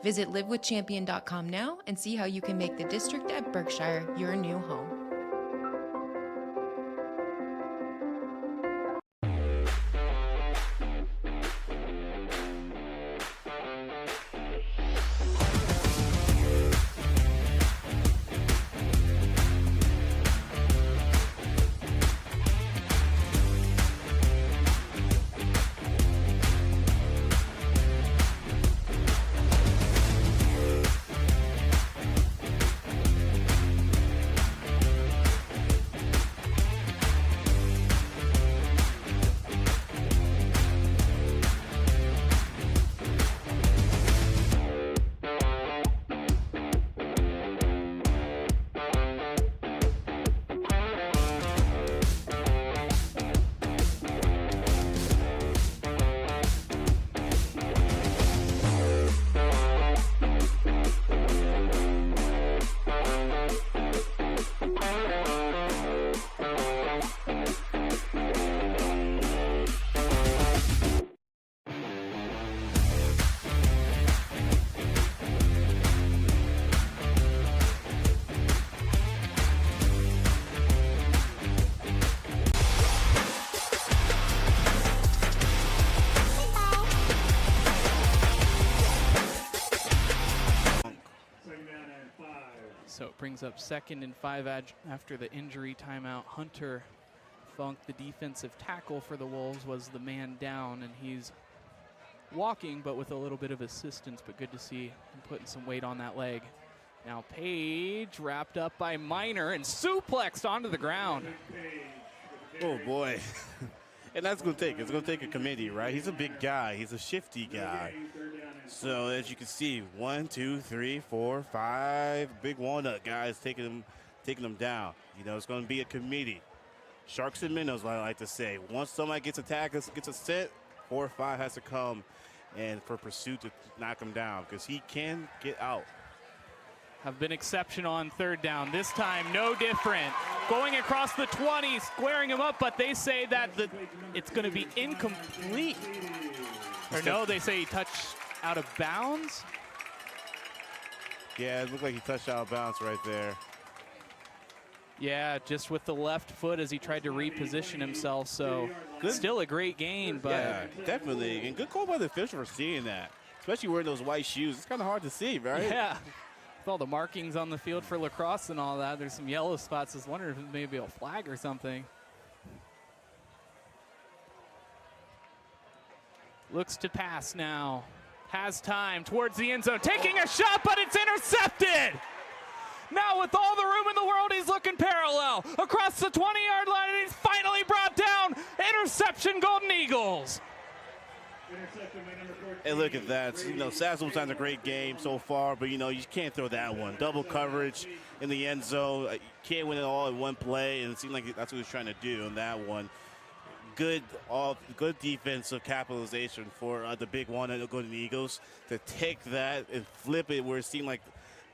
Visit livewithchampion.com now and see how you can make the district at Berkshire your new home. So it brings up 2nd and 5 after the injury timeout. Hunter Funk, the defensive tackle for the Wolves, was the man down, and he's walking, but with a little bit of assistance, but good to see him putting some weight on that leg. Now Page wrapped up by Minor and suplexed onto the ground. Oh boy. And that's going to take, it's going to take a committee, right? He's a big guy. He's a shifty guy. So as you can see, 1, 2, 3, 4, 5 Big Walnut guys taking them down. You know, it's going to be a committee. Sharks and minnows, I like to say. Once somebody gets attacked, gets a set, 4 or 5 has to come and for pursuit to knock him down because he can get out. Have been exceptional on 3rd down. This time, no different. Going across the 20, squaring him up, but they say that it's going to be incomplete. Or no, they say he touched out of bounds. Yeah, it looked like he touched out of bounds right there. Yeah, just with the left foot as he tried to reposition himself. So good. Still a great gain, but yeah, definitely. And good call by the official for seeing that, especially wearing those white shoes. It's kind of hard to see, right? Yeah. With all the markings on the field for lacrosse and all that, there's some yellow spots. I was wondering if it may be a flag or something. Looks to pass now. Has time towards the end zone. Taking a shot, but it's intercepted. Now with all the room in the world, he's looking parallel. Across the 20-yard line, and he's finally brought down. Interception, Golden Eagles. Hey, look at that. You know, Sazzle's had a great game so far, but, you know, you can't throw that one. Double coverage in the end zone. You can't win it all in one play, and it seemed like that's what he was trying to do on that one. Good defensive capitalization for the Big Walnut Golden Eagles to take that and flip it where it seemed like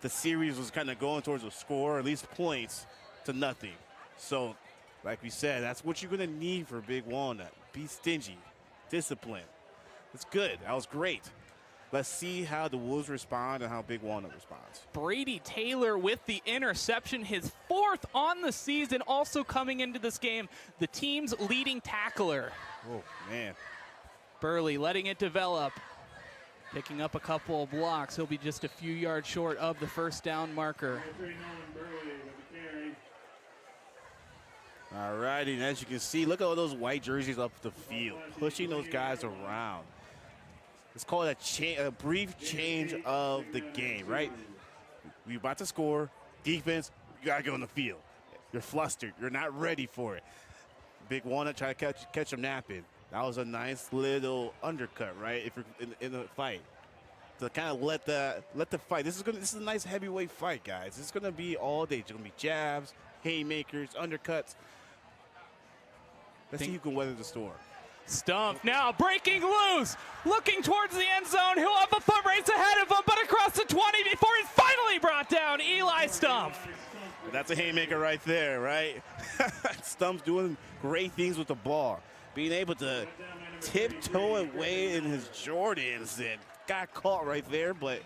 the series was kind of going towards a score, or at least points, to nothing. So, like we said, that's what you're going to need for Big Walnut. Be stingy, discipline. It's good. That was great. Let's see how the Wolves respond and how Big Walnut responds. Brady Taylor with the interception, his 4th on the season, also coming into this game, the team's leading tackler. Oh, man. Burley letting it develop, picking up a couple of blocks. He'll be just a few yards short of the 1st down marker. All righty, and as you can see, look at all those white jerseys up the field, pushing those guys around. Let's call it a brief change of the game, right? We're about to score. Defense, you got to go on the field. You're flustered. You're not ready for it. Big Walnut try to catch them napping. That was a nice little undercut, right? If you're in a fight, to kind of let the fight. This is a nice heavyweight fight, guys. This is gonna be all day. It's gonna be jabs, haymakers, undercuts. Let's see who can weather the storm. Stumpf now breaking loose, looking towards the end zone. He'll have a foot race ahead of him, but across the 20 before he's finally brought down. Eli Stumpf. That's a haymaker right there, right? Stumpf doing great things with the ball. Being able to tiptoe away in his Jordans and got caught right there, but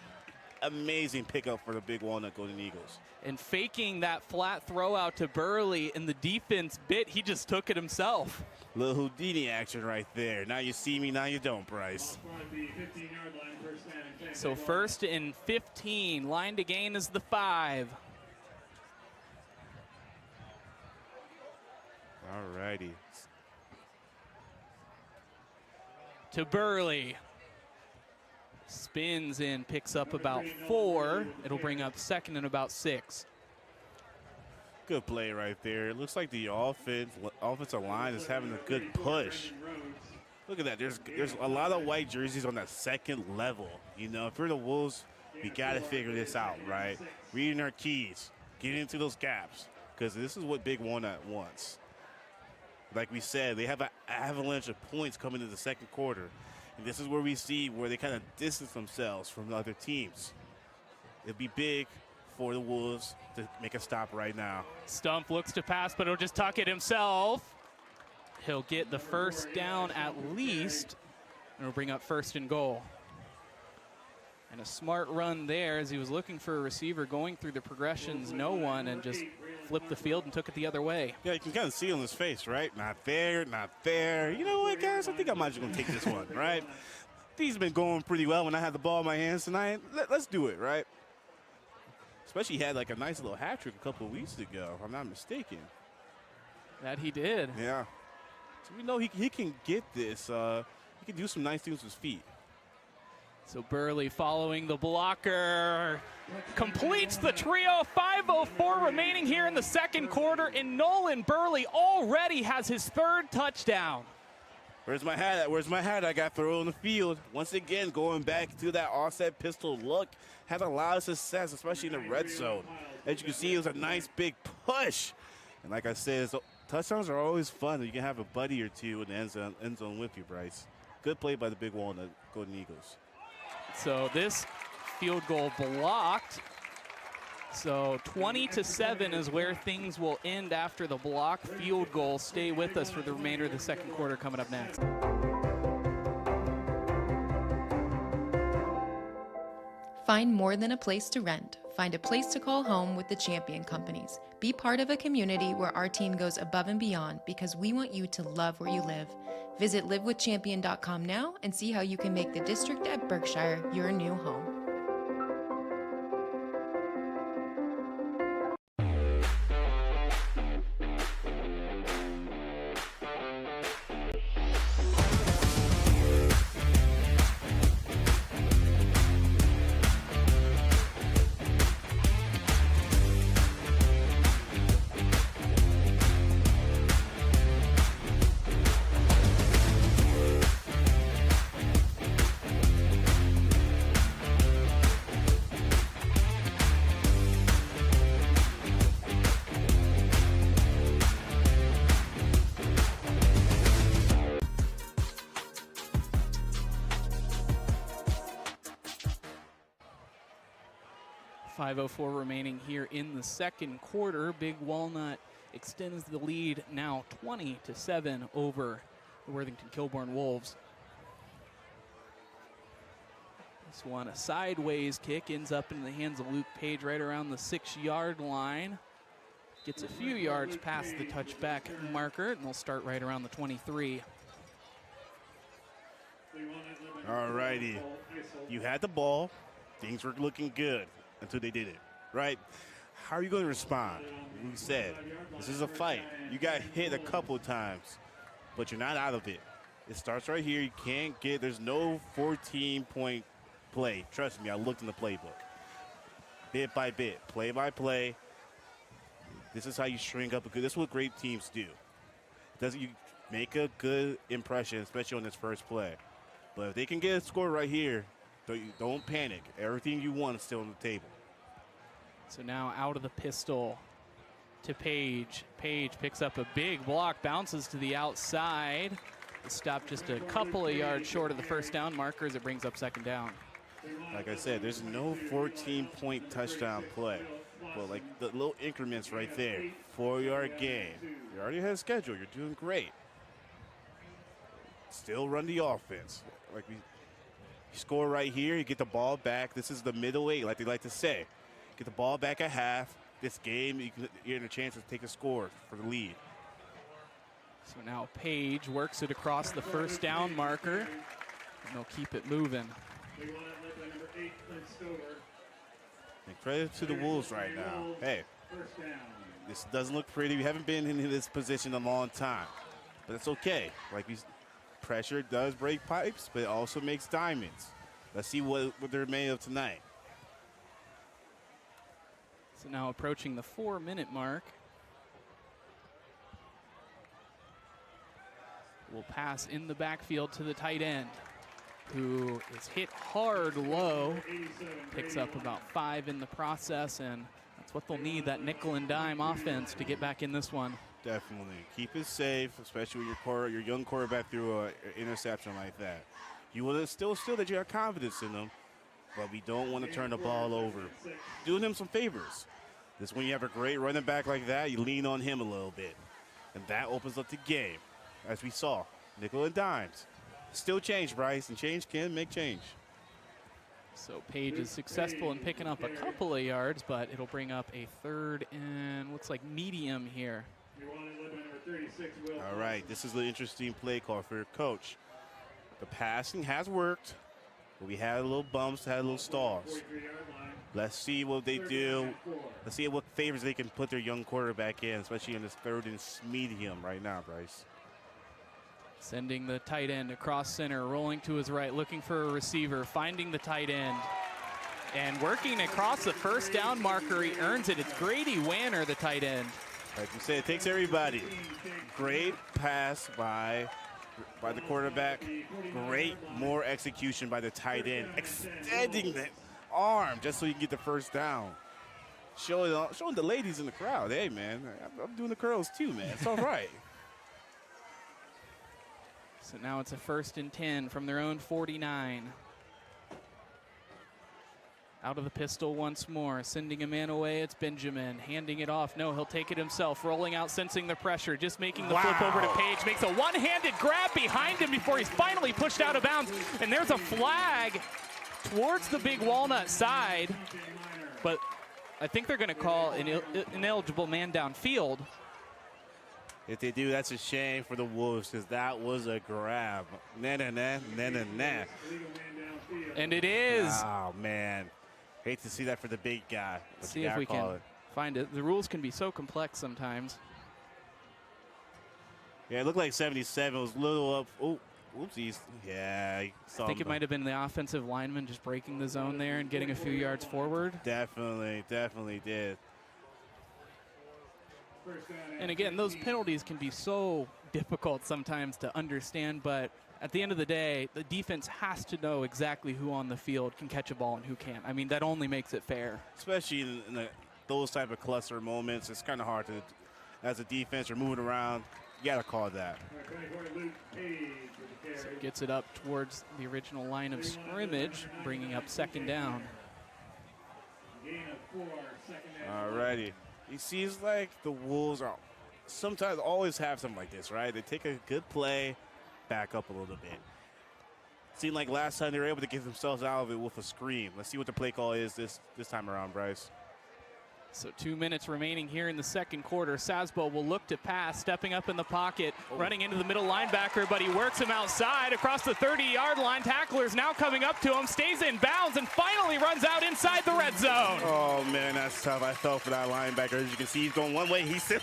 amazing pickup for the Big Walnut Golden Eagles. And faking that flat throw out to Burley, and the defense bit, he just took it himself. Little Houdini action right there. Now you see me, now you don't, Bryce. So 1st and 15, line to gain is the 5. All righty. To Burley. Spins in, picks up about 4. It'll bring up 2nd and about 6. Good play right there. It looks like the offensive line is having a good push. Look at that. There's a lot of white jerseys on that second level. You know, if you're the Wolves, we got to figure this out, right? Reading our keys, getting into those gaps, because this is what Big Walnut wants. Like we said, they have an avalanche of points coming into the second quarter. And this is where we see where they kind of distance themselves from the other teams. It'll be big for the Wolves to make a stop right now. Stumpf looks to pass, but he'll just tuck it himself. He'll get the first down at least, and it'll bring up 1st and goal. And a smart run there as he was looking for a receiver, going through the progressions, no one, and just flipped the field and took it the other way. Yeah, you can kind of see on his face, right? Not there, not there. You know what, guys? I think I might just gonna take this one, right? These have been going pretty well when I had the ball in my hands tonight. Let's do it, right? Especially he had like a nice little hat trick a couple of weeks ago, if I'm not mistaken. That he did. Yeah. So we know he can get this. He can do some nice things with his feet. So Burley following the blocker, completes the trio. 5:04 remaining here in the second quarter, and Nolan Burley already has his 3rd touchdown. Where's my hat at? Where's my hat? I got thrown on the field. Once again, going back to that offset pistol look, had a lot of success, especially in the red zone. As you can see, it was a nice big push. And like I said, touchdowns are always fun. You can have a buddy or two in the end zone with you, Bryce. Good play by the Big Walnut Golden Eagles. So this field goal blocked. So 20-7 is where things will end after the block field goal. Stay with us for the remainder of the second quarter coming up next. Find more than a place to rent. Find a place to call home with the Champion Companies. Be part of a community where our team goes above and beyond because we want you to love where you live. Visit livewithchampion.com now and see how you can make the district at Berkshire your new home. .504 remaining here in the second quarter. Big Walnut extends the lead now 20-7 over the Worthington Kilbourne Wolves. This one, a sideways kick, ends up in the hands of Luke Page right around the 6-yard line. Gets a few yards past the touchback marker, and they'll start right around the 23. All righty. You had the ball. Things were looking good until they did it, right? How are you going to respond? We said, this is a fight. You got hit a couple times, but you're not out of it. It starts right here. You can't get, there's no 14-point play. Trust me, I looked in the playbook. Bit by bit, play by play. This is how you shrink up a good, this is what great teams do. make a good impression, especially on this first play. But if they can get a score right here, don't panic. Everything you want is still on the table. So now out of the pistol to Page. Page picks up a big block, bounces to the outside. The stop just a couple of yards short of the first down marker as it brings up second down. Like I said, there's no 14-point touchdown play. But like the little increments right there, 4-yard gain. You're already ahead of schedule. You're doing great. Still run the offense. Like you score right here, you get the ball back. This is the middle eight, like they like to say. Get the ball back at half. This game, you're in a chance to take a score for the lead. So now Page works it across the first down marker, and they'll keep it moving. And credit to the Wolves right now. Hey, this doesn't look pretty. We haven't been in this position a long time, but it's okay. Like pressure does break pipes, but it also makes diamonds. Let's see what they're made of tonight. So now approaching the 4-minute mark. Will pass in the backfield to the tight end, who is hit hard low, picks up about 5 in the process, and that's what they'll need, that nickel and dime offense to get back in this one. Definitely. Keep it safe, especially with your young quarterback through an interception like that. You want to still that you have confidence in them, but we don't want to turn the ball over. Doing them some favors. This when you have a great running back like that, you lean on him a little bit, and that opens up the game, as we saw. Nickel and dimes. Still change, Bryce, and change can make change. So Page is successful in picking up a couple of yards, but it'll bring up a 3rd and looks like medium here. All right, this is an interesting play call for your coach. The passing has worked, but we had a little bumps, had a little stalls. Let's see what they do. Let's see what favors they can put their young quarterback in, especially in this 3rd and medium right now, Bryce. Sending the tight end across center, rolling to his right, looking for a receiver, finding the tight end, and working across the first down marker. He earns it. It's Grady Wanner, the tight end. Like you said, it takes everybody. Great pass by the quarterback. Great more execution by the tight end, extending the arm just so you can get the first down. Showing the ladies in the crowd, hey man, I'm doing the curls too, man. It's all right. So now it's a 1st and 10 from their own 49. Out of the pistol once more, sending a man away. It's Benjamin, handing it off. No, he'll take it himself, rolling out, sensing the pressure, just making the flip over to Page. Makes a one-handed grab behind him before he's finally pushed out of bounds. And there's a flag towards the Big Walnut side. But I think they're going to call an ineligible man downfield. If they do, that's a shame for the Wolves because that was a grab. Nah. And it is. Oh, man. Hate to see that for the big guy. Let's see if we can find it. The rules can be so complex sometimes. Yeah, it looked like 77 was a little up. Oh, whoopsies. Yeah. I think it might have been the offensive lineman just breaking the zone there and getting a few yards forward. Definitely did. And again, those penalties can be so difficult sometimes to understand, but at the end of the day, the defense has to know exactly who on the field can catch a ball and who can't. I mean, that only makes it fair. Especially in those type of cluster moments, it's kind of hard to, as a defense, you're moving around, you got to call that. So gets it up towards the original line of scrimmage, bringing up 2nd down. All righty. It seems like the Wolves are sometimes always have something like this, right? They take a good play, back up a little bit. Seemed like last time they were able to get themselves out of it with a screen. Let's see what the play call is this time around, Bryce. So 2 minutes remaining here in the second quarter. Sasbo will look to pass, stepping up in the pocket, running into the middle linebacker, but he works him outside across the 30-yard line. Tackler's now coming up to him, stays in bounds, and finally runs out inside the red zone. Oh, man, that's tough. I felt for that linebacker. As you can see, he's going one way. He's still,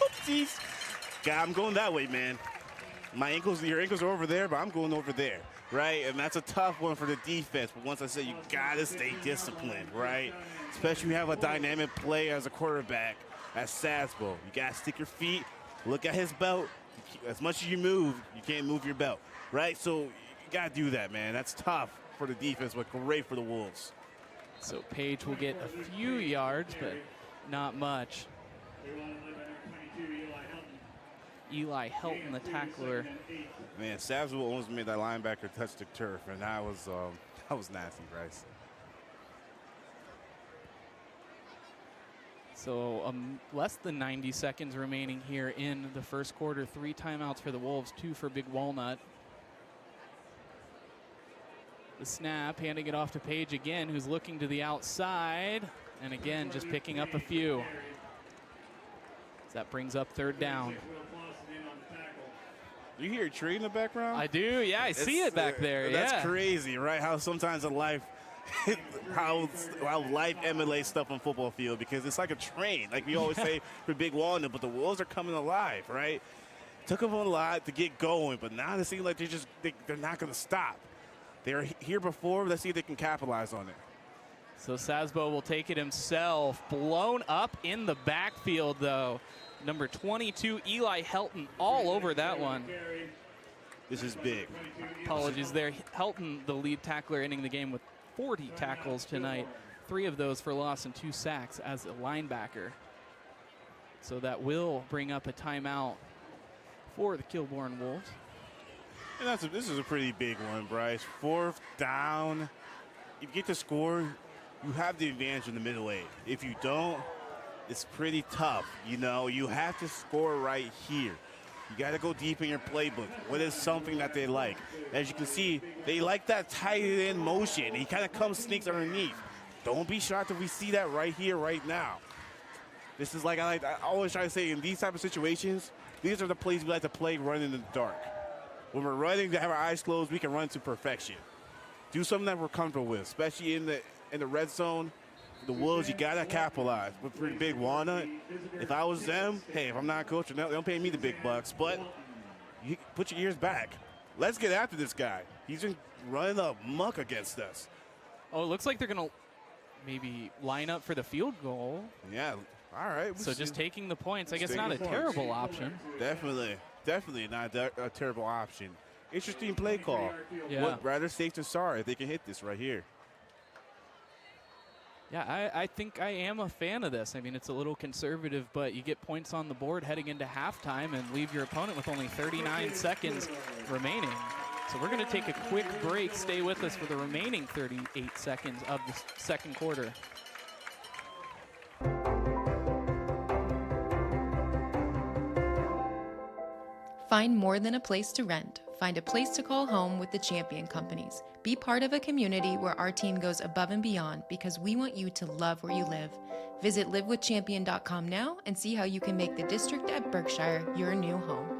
God, I'm going that way, man. Your ankles are over there, but I'm going over there, right? And that's a tough one for the defense. But once I said you got to stay disciplined, right? Especially when you have a dynamic player as a quarterback as Sasbo. You got to stick your feet, look at his belt, As much as you move, you can't move your belt, right? So you got to do that, man. That's tough for the defense, but great for the Wolves. So Page will get a few yards, but not much. Eli Helton, the tackler. Man, Savsville almost made that linebacker touch the turf, and that was nasty, Bryce. So less than 90 seconds remaining here in the first quarter. 3 timeouts for the Wolves, 2 for Big Walnut. The snap, handing it off to Page again, who's looking to the outside. And again, just picking up a few. So that brings up 3rd down. You hear a tree in the background? I do, yeah, I see it back there. That's crazy, right? How sometimes in life, how life emulates stuff on football field, because it's like a train, like we always say for Big Walnut, but the Wolves are coming alive, right? Took them a lot to get going, but now it seems like they're not going to stop. They were here before. Let's see if they can capitalize on it. So Sasbo will take it himself. Blown up in the backfield, though. Number 22, Eli Helton, all over that one. This is big. Apologies there. Helton, the lead tackler, ending the game with 40 tackles tonight. 3 of those for loss and 2 sacks as a linebacker. So that will bring up a timeout for the Kilbourne Wolves. And this is a pretty big one, Bryce. 4th down. If you get to score, you have the advantage in the middle 8. If you don't, it's pretty tough. You know, you have to score right here. You got to go deep in your playbook. What is something that they like? As you can see, they like that tight end motion. He kind of sneaks underneath. Don't be shocked if we see that right here, right now. This is like I always try to say, in these type of situations, these are the plays we like to play running in the dark. When we're running, to have our eyes closed, we can run to perfection. Do something that we're comfortable with, especially in the red zone. The Wolves, you got to capitalize. But for Big Walnut, if I was them, hey, if I'm not a coach, they don't pay me the big bucks. But you put your ears back. Let's get after this guy. He's been running up muck against us. Oh, it looks like they're going to maybe line up for the field goal. Yeah, all right. So just taking the points, I guess not a terrible option. Definitely not a terrible option. Interesting play call. Yeah. What, rather safe than sorry if they can hit this right here. Yeah, I think I am a fan of this. I mean, it's a little conservative, but you get points on the board heading into halftime and leave your opponent with only 39 seconds remaining. So we're going to take a quick break. Stay with us for the remaining 38 seconds of the second quarter. Find more than a place to rent. Find a place to call home with the Champion Companies. Be part of a community where our team goes above and beyond because we want you to love where you live. Visit livewithchampion.com now and see how you can make the district at Berkshire your new home.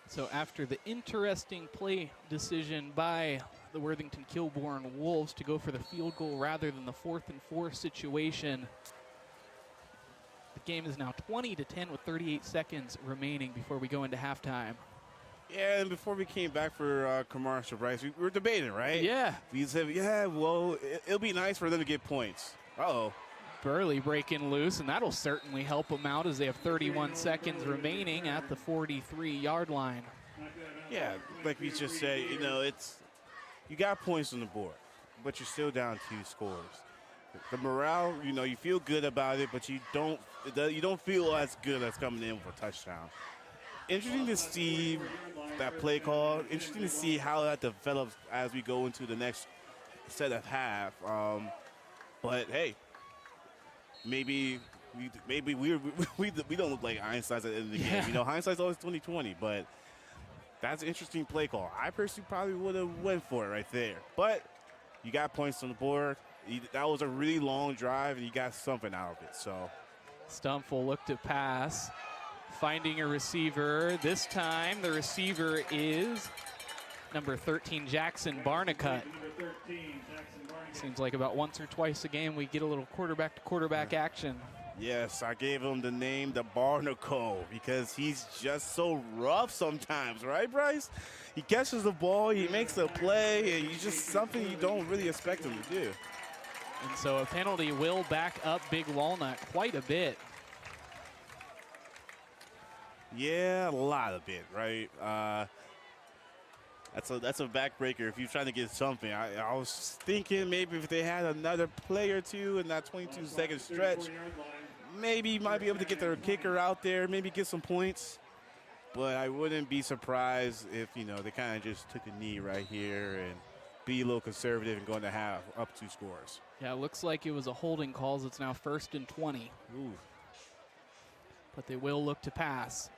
So after the interesting play decision by the Worthington Kilbourne Wolves to go for the field goal rather than the 4th and 4 situation, the game is now 20-10 with 38 seconds remaining before we go into halftime. Yeah, and before we came back for commercial, Bryce, we were debating, right? Yeah. We said, yeah, well, it'll be nice for them to get points. Uh-oh. Burley breaking loose, and that'll certainly help them out as they have 31 seconds remaining at the 43-yard line. Yeah, like we just said, you know, you got points on the board, but you're still down 2 scores. The morale, you know, you feel good about it, but you don't feel as good as coming in with a touchdown. Interesting to see that play call. Interesting to see how that develops as we go into the next set of half. But hey, maybe maybe we don't look like Einsteins at the end of the game. You know, hindsight's always 20/20, but that's an interesting play call. I personally probably would have went for it right there, but you got points on the board. That was a really long drive, and you got something out of it. So Stumpf will look to pass, finding a receiver. This time the receiver is number 13, Jackson Barnicut. Seems like about once or twice a game we get a little quarterback-to-quarterback action. Yes, I gave him the name the Barnacle because he's just so rough sometimes, right, Bryce? He catches the ball, he makes a play, and he's just something you don't really expect him to do. And so a penalty will back up Big Walnut quite a bit. Yeah, a lot of it, right? That's a backbreaker if you're trying to get something. I was thinking maybe if they had another play or two in that 22-second stretch, maybe you might be able to get their kicker out there, maybe get some points. But I wouldn't be surprised if, you know, they kind of just took a knee right here and be a little conservative and going to have up 2 scores. Yeah, it looks like it was a holding call. It's now 1st and 20. Ooh. But they will look to pass.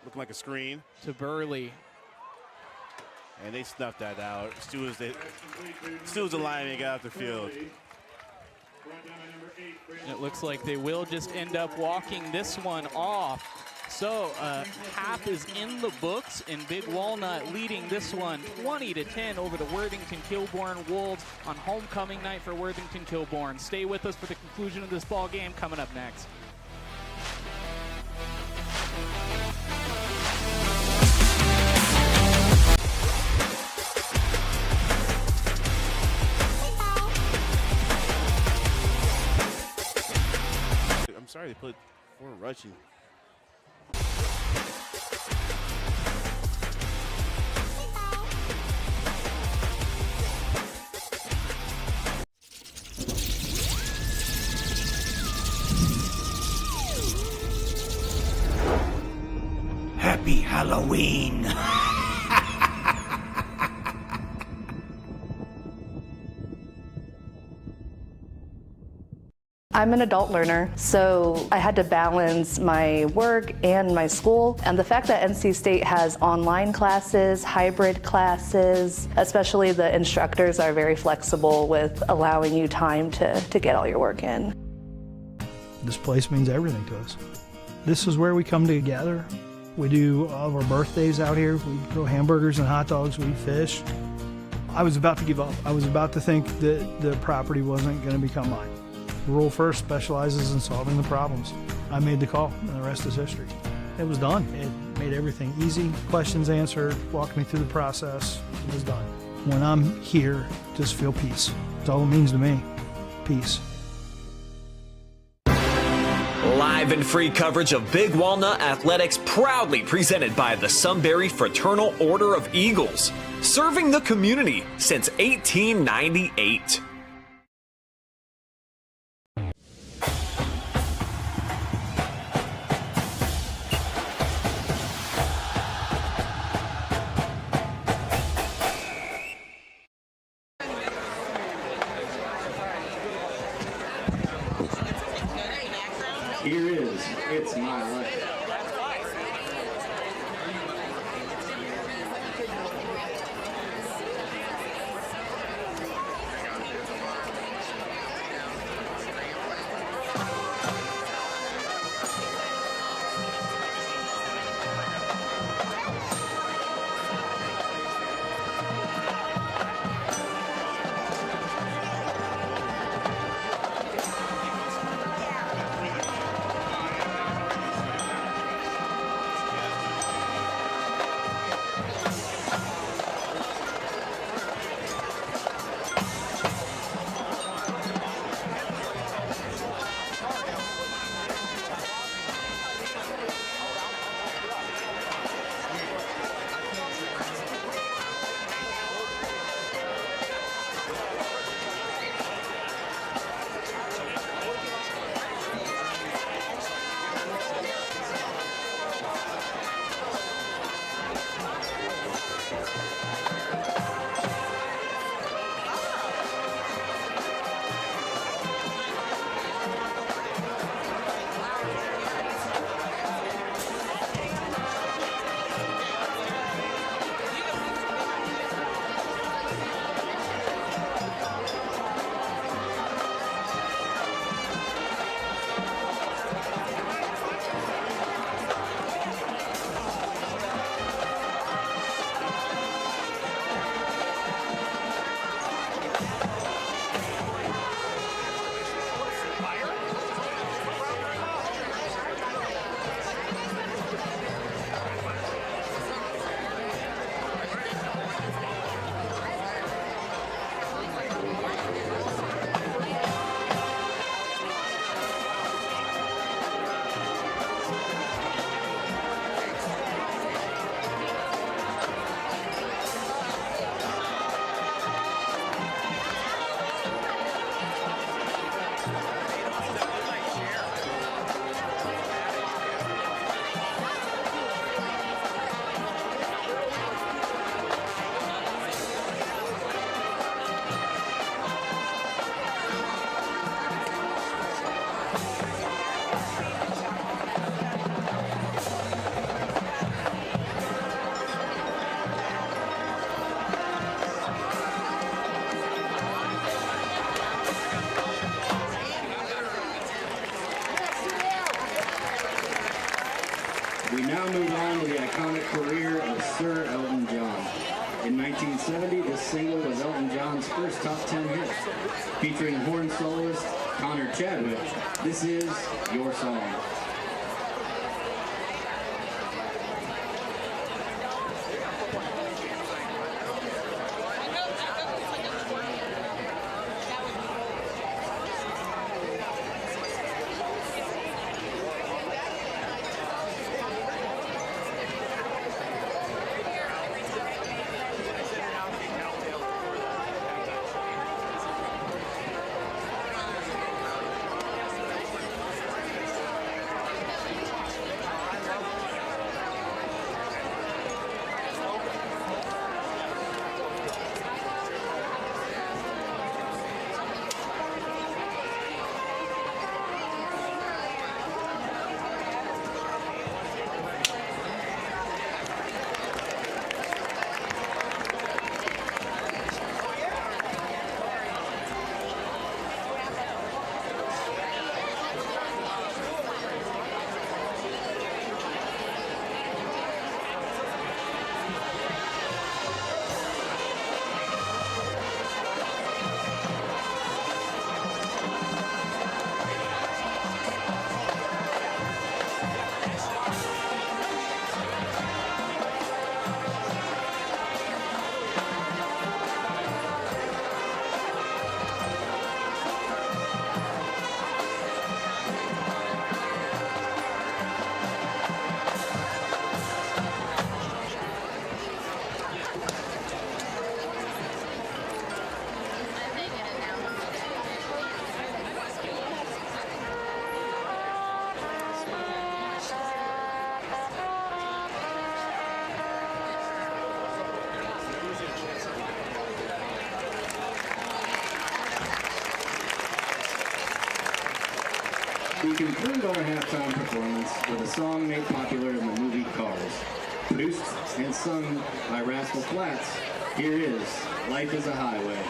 Looking like a screen. To Burley. And they snuffed that out. Stu was the lineman got off the field. And it looks like they will just end up walking this one off. So half is in the books, and Big Walnut leading this one 20-10 over the Worthington Kilbourne Wolves on homecoming night for Worthington Kilbourne. Stay with us for the conclusion of this ball game coming up next. I'm sorry they put 4 rushing. Happy Halloween! I'm an adult learner, so I had to balance my work and my school. And the fact that NC State has online classes, hybrid classes, especially the instructors are very flexible with allowing you time to get all your work in. This place means everything to us. This is where we come together. We do all of our birthdays out here. We grill hamburgers and hot dogs. We fish. I was about to give up. I was about to think that the property wasn't going to become mine. Rural First specializes in solving the problems. I made the call, and the rest is history. It was done. It made everything easy. Questions answered, walked me through the process. It was done. When I'm here, just feel peace. That's all it means to me. Peace. Live and free coverage of Big Walnut Athletics proudly presented by the Sunbury Fraternal Order of Eagles, serving the community since 1898. Here is It's My Life. We now move on to the iconic career of Sir Elton John. In 1970, this single was Elton John's first top 10 hit. Featuring horn soloist Connor Chadwick, this is Your Song. We conclude our halftime performance with a song made popular in the movie Cars. Produced and sung by Rascal Flatts, here is Life is a Highway.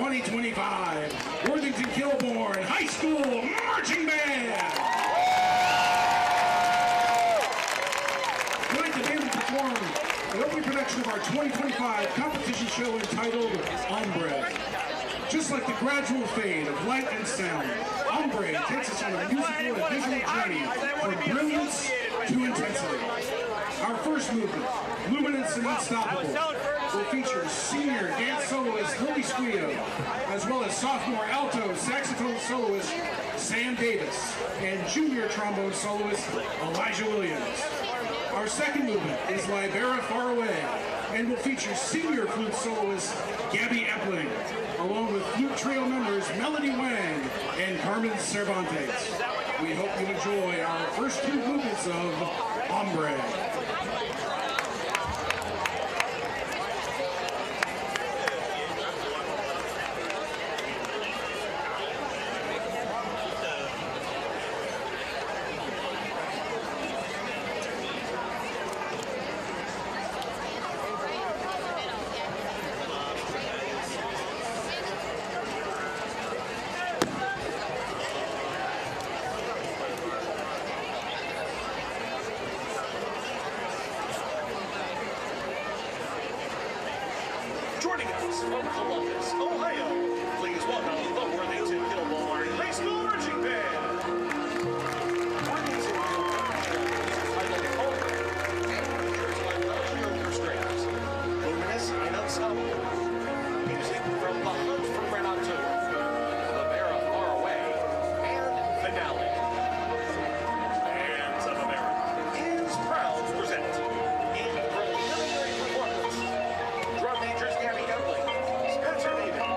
2025 Worthington Kilbourne High School Marching Band. Tonight the band will perform the opening production of our 2025 competition show entitled Ombre. Just like the gradual fade of light and sound, Ombre takes us on a musical and visual journey from brilliance to intensity. Our first movement, Luminance and Unstoppable, will feature senior dance soloist Lily Squio, as well as sophomore alto saxophone soloist Sam Davis, and junior trombone soloist Elijah Williams. Our second movement is Libera Far Away, and will feature senior flute soloist Gabby Epling, along with flute trio members Melody Wang and Carmen Cervantes. We hope you enjoy our first two movements of Ombre. Joining us from Columbus, Ohio, please welcome the Worthington Kilbourne High School Marching Band. Worthington Kilbourne is titled Ombre, and features by orchestras, Luminous and Unstoppable. Music from The Hunt for Red October, Libera Far Away, and Finale. Bands of America is proud to present in preliminary performance, drum majors Gabby Epling, Spencer Davis,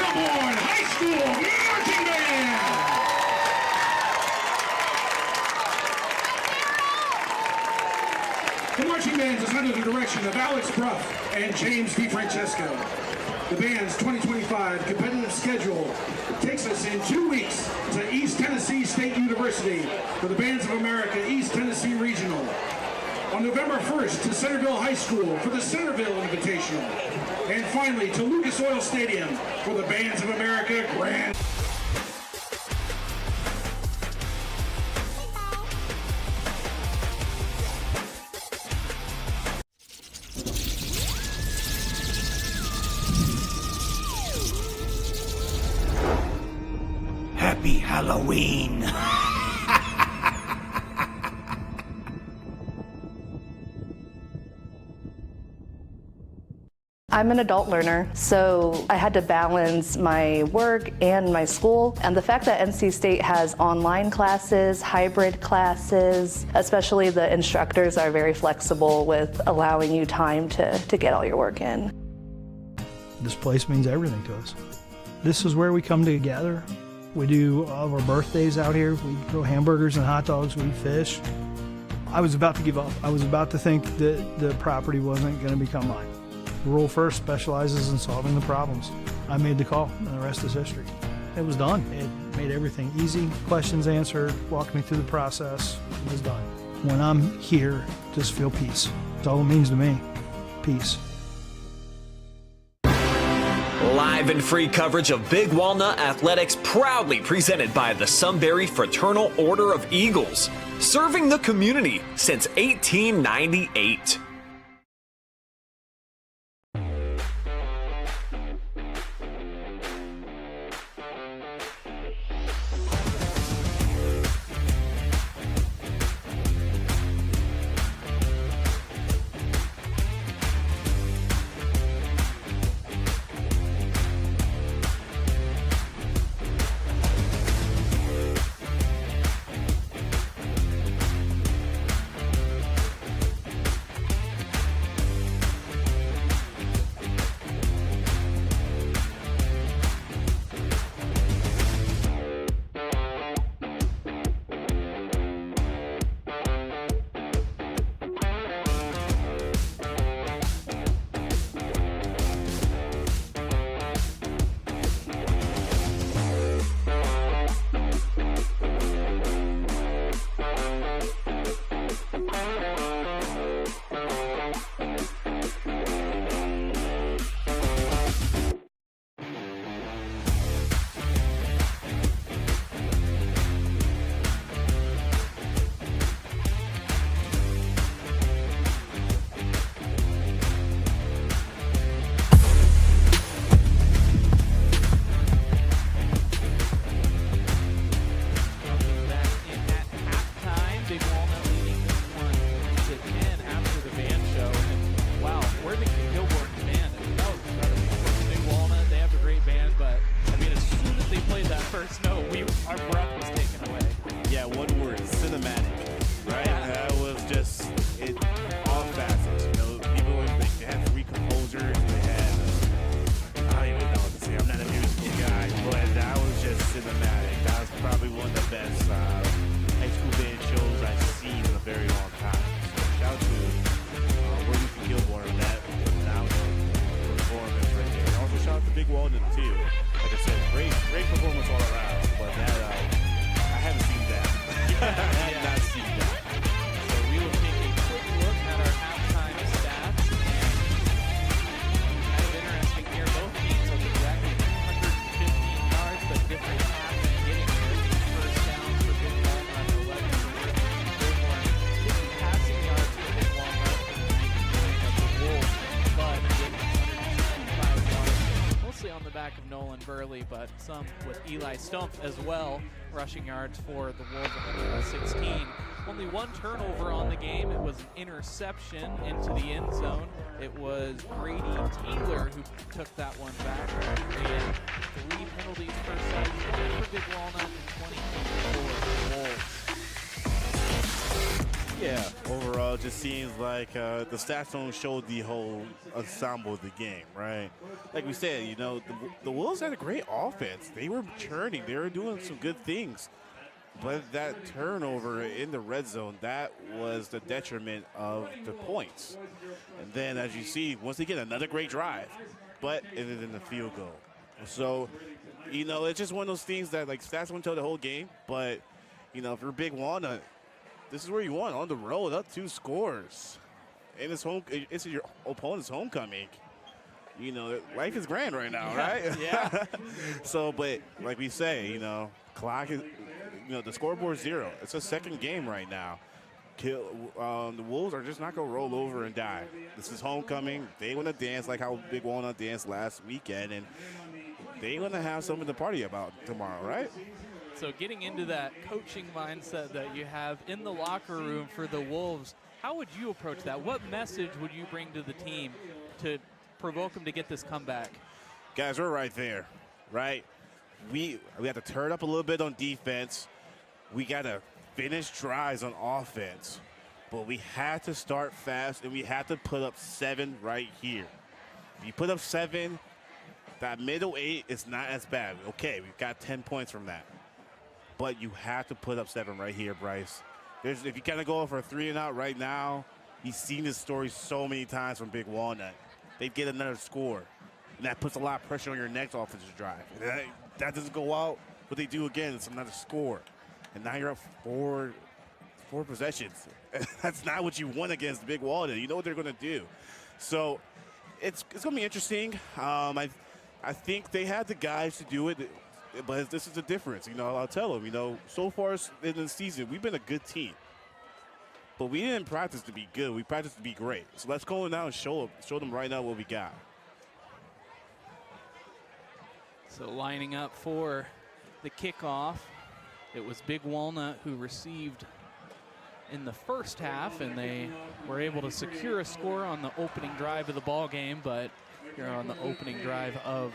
Kilbourne High School Marching Band. The marching band is under the direction of Alex Bruff and James DeFrancesco. The band's 2025 competitive schedule takes us in 2 weeks to East Tennessee State University for the Bands of America East Tennessee Regional. On November 1st to Centerville High School for the Centerville Invitational. And finally to Lucas Oil Stadium for the Bands of America Grand. Happy Halloween! I'm an adult learner, so I had to balance my work and my school. And the fact that NC State has online classes, hybrid classes, especially the instructors are very flexible with allowing you time to get all your work in. This place means everything to us. This is where we come together. We do all of our birthdays out here. We grill hamburgers and hot dogs. We fish. I was about to give up. I was about to think that the property wasn't going to become mine. Rural First specializes in solving the problems. I made the call, and the rest is history. It was done. It made everything easy. Questions answered, walked me through the process. It was done. When I'm here, just feel peace. That's all it means to me. Peace. Live and free coverage of Big Walnut Athletics, proudly presented by the Sunbury Fraternal Order of Eagles, serving the community since 1898. Big Walnut too. Like I said, great performance all around. But that I haven't seen that. I have not seen that. So we will take a quick look at our halftime stats. Kind of interesting here. Both teams have exactly 115 yards, but different paths in getting there. First down for Big Walnut, 11 for Kilbourne. 50 passing yards for Big Walnut. Of the Wolves, but getting 165 yards. Mostly on the back of Nolan Burley, but some with Eli Stumpf as well. Rushing yards for the Wolves, 116. Only one turnover on the game. It was an interception into the end zone. It was Brady Taylor who took that one back. And 3 penalties per session for Big Walnut and 20 for the Wolves. Yeah, overall, it just seems like the stats don't show the whole ensemble of the game, right? Like we said, you know, the Wolves had a great offense. They were churning. They were doing some good things. But that turnover in the red zone, that was the detriment of the points. And then, as you see, once again, another great drive, but it ended in the field goal. So, you know, it's just one of those things that, like, stats won't tell the whole game. But, you know, if you're Big Walnut, this is where you want, on the road, up 2 scores. And it's your opponent's homecoming. You know, life is grand right now, right? Yeah. So, but like we say, you know, clock is, you know, the scoreboard's 0. It's a second game right now. The Wolves are just not going to roll over and die. This is homecoming. They want to dance like how Big Walnut danced last weekend, and they want to have something to party about tomorrow, right? So getting into that coaching mindset that you have in the locker room for the Wolves, how would you approach that? What message would you bring to the team to provoke them to get this comeback? Guys, we're right there, right? We have to turn up a little bit on defense. We got to finish drives on offense. But we had to start fast, and we had to put up 7 right here. If you put up 7, that middle 8 is not as bad. Okay, we've got 10 points from that. But you have to put up 7 right here, Bryce. If you kind of go for a 3-and-out right now, you've seen this story so many times from Big Walnut. They get another score, and that puts a lot of pressure on your next offensive drive. And that doesn't go out. What they do again is another score. And now you're up 4 possessions. That's not what you want against Big Walnut. You know what they're going to do. So it's going to be interesting. I think they had the guys to do it, but this is the difference. You know, I'll tell them, you know, so far in the season, we've been a good team. But we didn't practice to be good. We practiced to be great. So let's go now and show them right now what we got. So lining up for the kickoff, it was Big Walnut who received in the first half, and they were able to secure a score on the opening drive of the ball game. But here on the opening drive of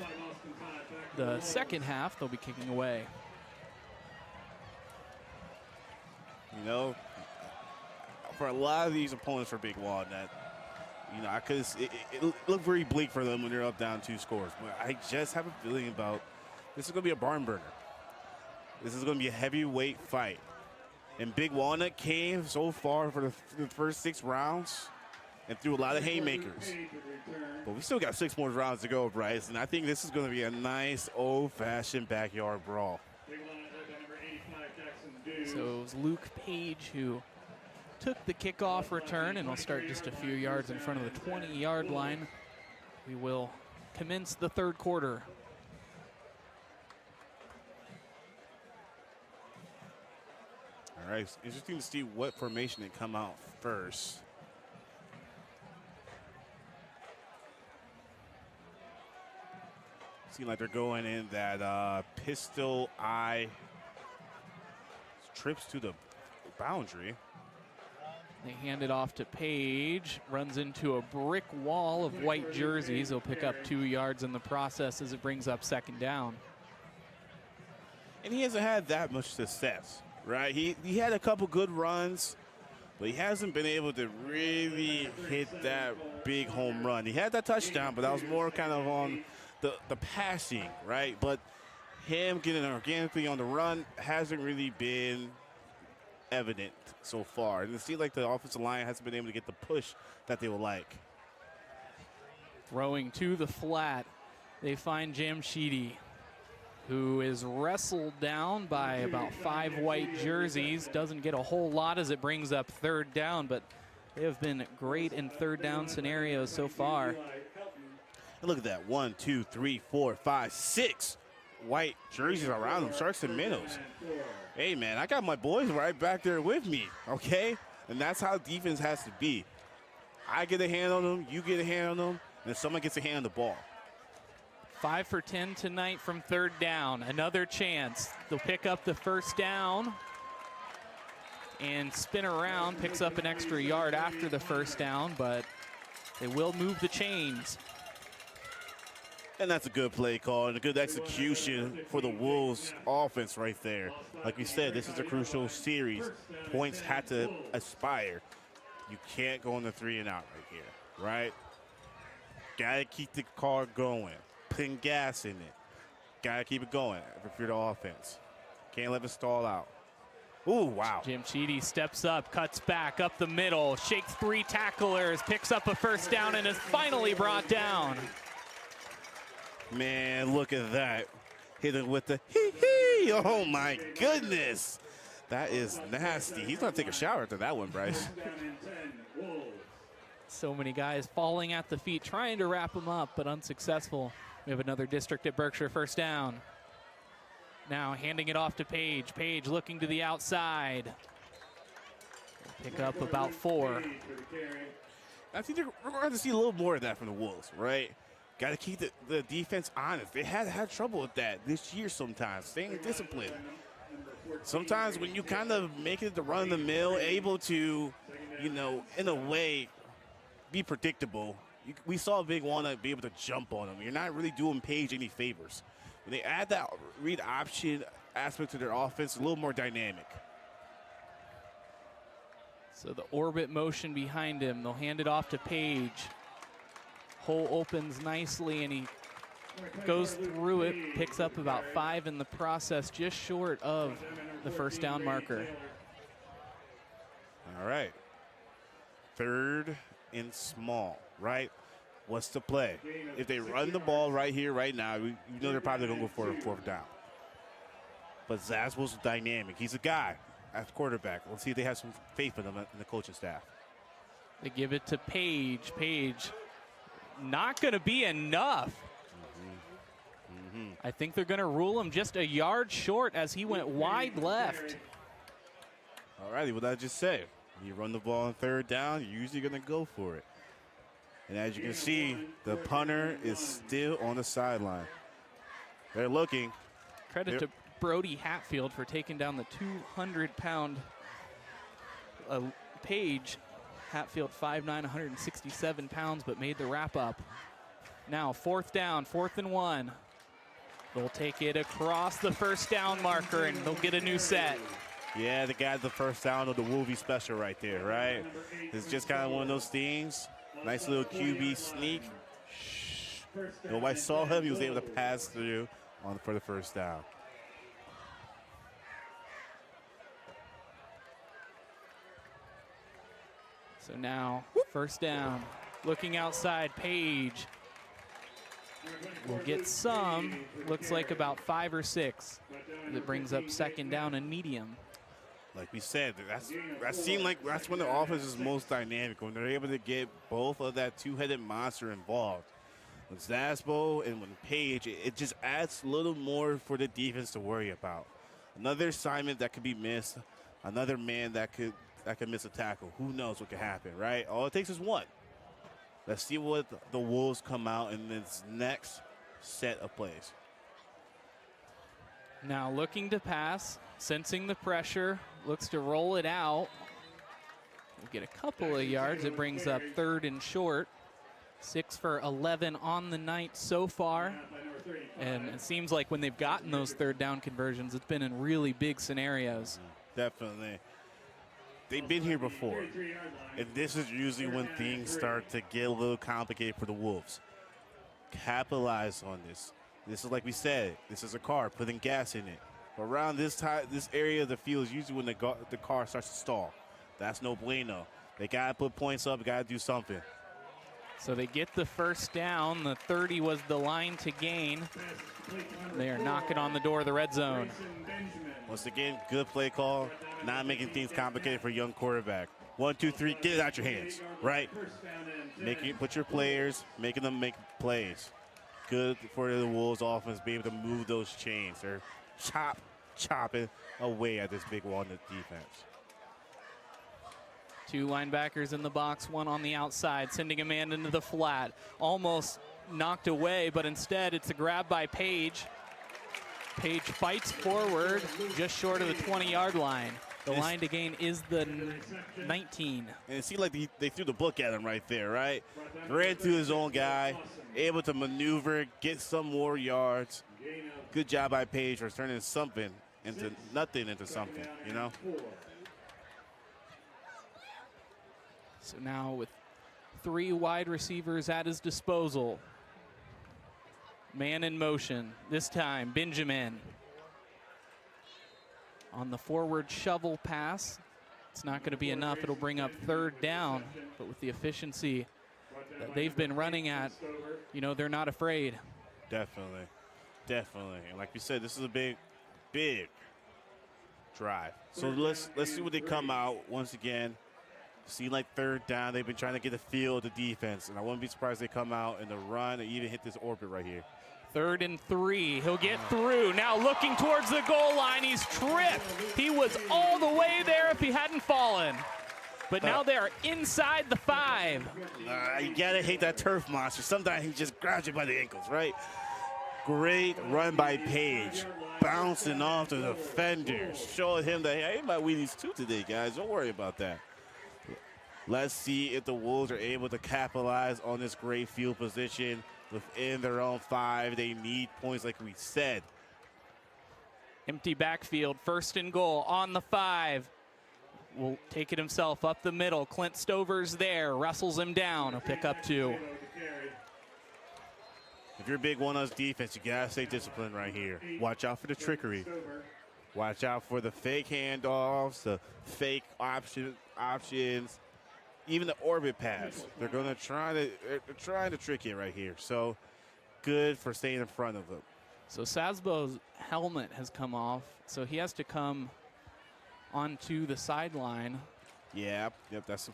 the second half, they'll be kicking away. You know, for a lot of these opponents for Big Walnut, you know, it looked very bleak for them when they're up down 2 scores. But I just have a feeling about this is going to be a barn burner. This is going to be a heavyweight fight. And Big Walnut came so far for the first 6 rounds and threw a lot of haymakers. But we still got 6 more rounds to go, Bryce. And I think this is going to be a nice old-fashioned backyard brawl. So it was Luke Page who took the kickoff return, and will start just a few yards in front of the 20-yard line. We will commence the third quarter. All right, interesting to see what formation they come out first. Seems like they're going in that pistol eye trips to the boundary. They hand it off to Page, runs into a brick wall of white jerseys. He'll pick up 2 yards in the process as it brings up second down. And he hasn't had that much success, right? He had a couple good runs, but he hasn't been able to really hit that big home run. He had that touchdown, but that was more kind of on the passing, right? But him getting organically on the run hasn't really been evident so far. And it seems like the offensive line hasn't been able to get the push that they would like. Throwing to the flat, they find Jamshidi, who is wrestled down by about 5 white jerseys. Doesn't get a whole lot as it brings up third down, but they have been great in third down scenarios so far. And look at that, 1, 2, 3, 4, 5, 6 white jerseys around them, Sharks and Minnows. Hey, man, I got my boys right back there with me, okay? And that's how defense has to be. I get a hand on them, you get a hand on them, and someone gets a hand on the ball. 5 for 10 tonight from third down. Another chance. They'll pick up the first down and spin around, picks up an extra yard after the first down, but they will move the chains. And that's a good play call and a good execution for the Wolves offense right there. Like we said, this is a crucial series. Points had to aspire. You can't go on the 3 and out right here, right? Gotta keep the car going, putting gas in it. Gotta keep it going if you're the offense. Can't let it stall out. Ooh, wow. Jim Sheedy steps up, cuts back up the middle, shakes 3 tacklers, picks up a first down, and is finally brought down. Man, look at that. Hit it with the hee-hee. Oh, my goodness. That is nasty. He's going to take a shower after that one, Bryce. So many guys falling at the feet, trying to wrap him up, but unsuccessful. We have another district at Berkshire first down. Now handing it off to Page. Page looking to the outside. Pick up about 4. I think we're going to see a little more of that from the Wolves, right? Got to keep the defense honest. They had trouble with that this year sometimes, staying disciplined. Sometimes when you kind of make it the run-of-the-mill, able to, you know, in a way, be predictable, we saw Big Walnut be able to jump on them. You're not really doing Page any favors. When they add that read option aspect to their offense, a little more dynamic. So the orbit motion behind him. They'll hand it off to Page. Hole opens nicely, and he goes through it, picks up about 5 in the process, just short of the first down marker. All right. 3rd and small, right? What's the play? If they run the ball right here, right now, you know they're probably going to go for a 4th down. But Zaswell's dynamic. He's a guy at quarterback. Let's see if they have some faith in him in the coaching staff. They give it to Page. Page, not going to be enough. I think they're going to rule him just a yard short as he went wide left. All righty, what did I just say? You run the ball on 3rd down, you're usually going to go for it. And as you can see, the punter is still on the sideline. They're looking. Credit to Brody Hatfield for taking down the 200-pound Page. Hatfield 5'9", 167 pounds, but made the wrap up. Now 4th down, 4th and 1. They'll take it across the first down marker, and they'll get a new set. Yeah, the guy's the first down of the Wolvie special right there, right? It's just kind of one of those things. Nice little QB sneak. Nobody saw him. He was able to pass through for the first down. So now, first down. Looking outside, Page will get some. Looks like about 5 or 6. That brings up 2nd down and medium. Like we said, that seemed like that's when the offense is most dynamic, when they're able to get both of that 2-headed monster involved. With Zasbo and with Page, it just adds a little more for the defense to worry about. Another assignment that could be missed, another man that could miss a tackle. Who knows what could happen, right? All it takes is one. Let's see what the Wolves come out in this next set of plays. Now looking to pass, sensing the pressure, looks to roll it out. We'll get a couple of yards. It brings up 3rd and short. 6 for 11 on the night so far. And it seems like when they've gotten those 3rd down conversions, it's been in really big scenarios. Definitely. They've been here before. And this is usually when things start to get a little complicated for the Wolves. Capitalize on this. This is like we said, this is a car, putting gas in it. Around this area of the field is usually when the car starts to stall. That's no bueno. They got to put points up, got to do something. So they get the first down. The 30 was the line to gain. They are knocking on the door of the red zone. Once again, good play call, not making things complicated for a young quarterback. 1, 2, 3, get it out your hands, right? Put your players, making them make plays. Good for the Wolves offense, be able to move those chains. They're chopping away at this Big Walnut defense. 2 linebackers in the box, 1 on the outside, sending a man into the flat. Almost knocked away, but instead it's a grab by Page. Page fights forward, just short of the 20-yard line. The line to gain is the 19. And it seemed like they threw the book at him right there, right? Ran through his own guy, able to maneuver, get some more yards. Good job by Page for turning something into nothing into something, you know? So now with 3 wide receivers at his disposal. Man in motion. This time, Benjamin. On the forward shovel pass. It's not going to be enough. It'll bring up 3rd down. But with the efficiency that they've been running at, you know, they're not afraid. Definitely. Definitely. And like you said, this is a big drive. So let's see what they come out once again. See, like 3rd down, they've been trying to get a feel of the defense, and I wouldn't be surprised if they come out in the run and even hit this orbit right here. 3rd and 3. He'll get through. Now looking towards the goal line. He's tripped. He was all the way there if he hadn't fallen. But now they're inside the 5. You gotta hate that turf monster. Sometimes he just grabs you by the ankles, right? Great run by Page. Bouncing off the defenders. Showing him that, hey, I ate my Wheaties too today, guys. Don't worry about that. Let's see if the Wolves are able to capitalize on this great field position within their own 5. They need points like we said. Empty backfield, 1st and goal on the 5. Will take it himself up the middle. Clint Stover's there, wrestles him down. He'll pick up 2. If you're Big Walnut's defense, you gotta stay disciplined right here. Watch out for the trickery. Watch out for the fake handoffs, the fake options, even the orbit pass. They're trying to trick you right here. So good for staying in front of them. So Sasbo's helmet has come off, so he has to come onto the sideline. Yep, that's the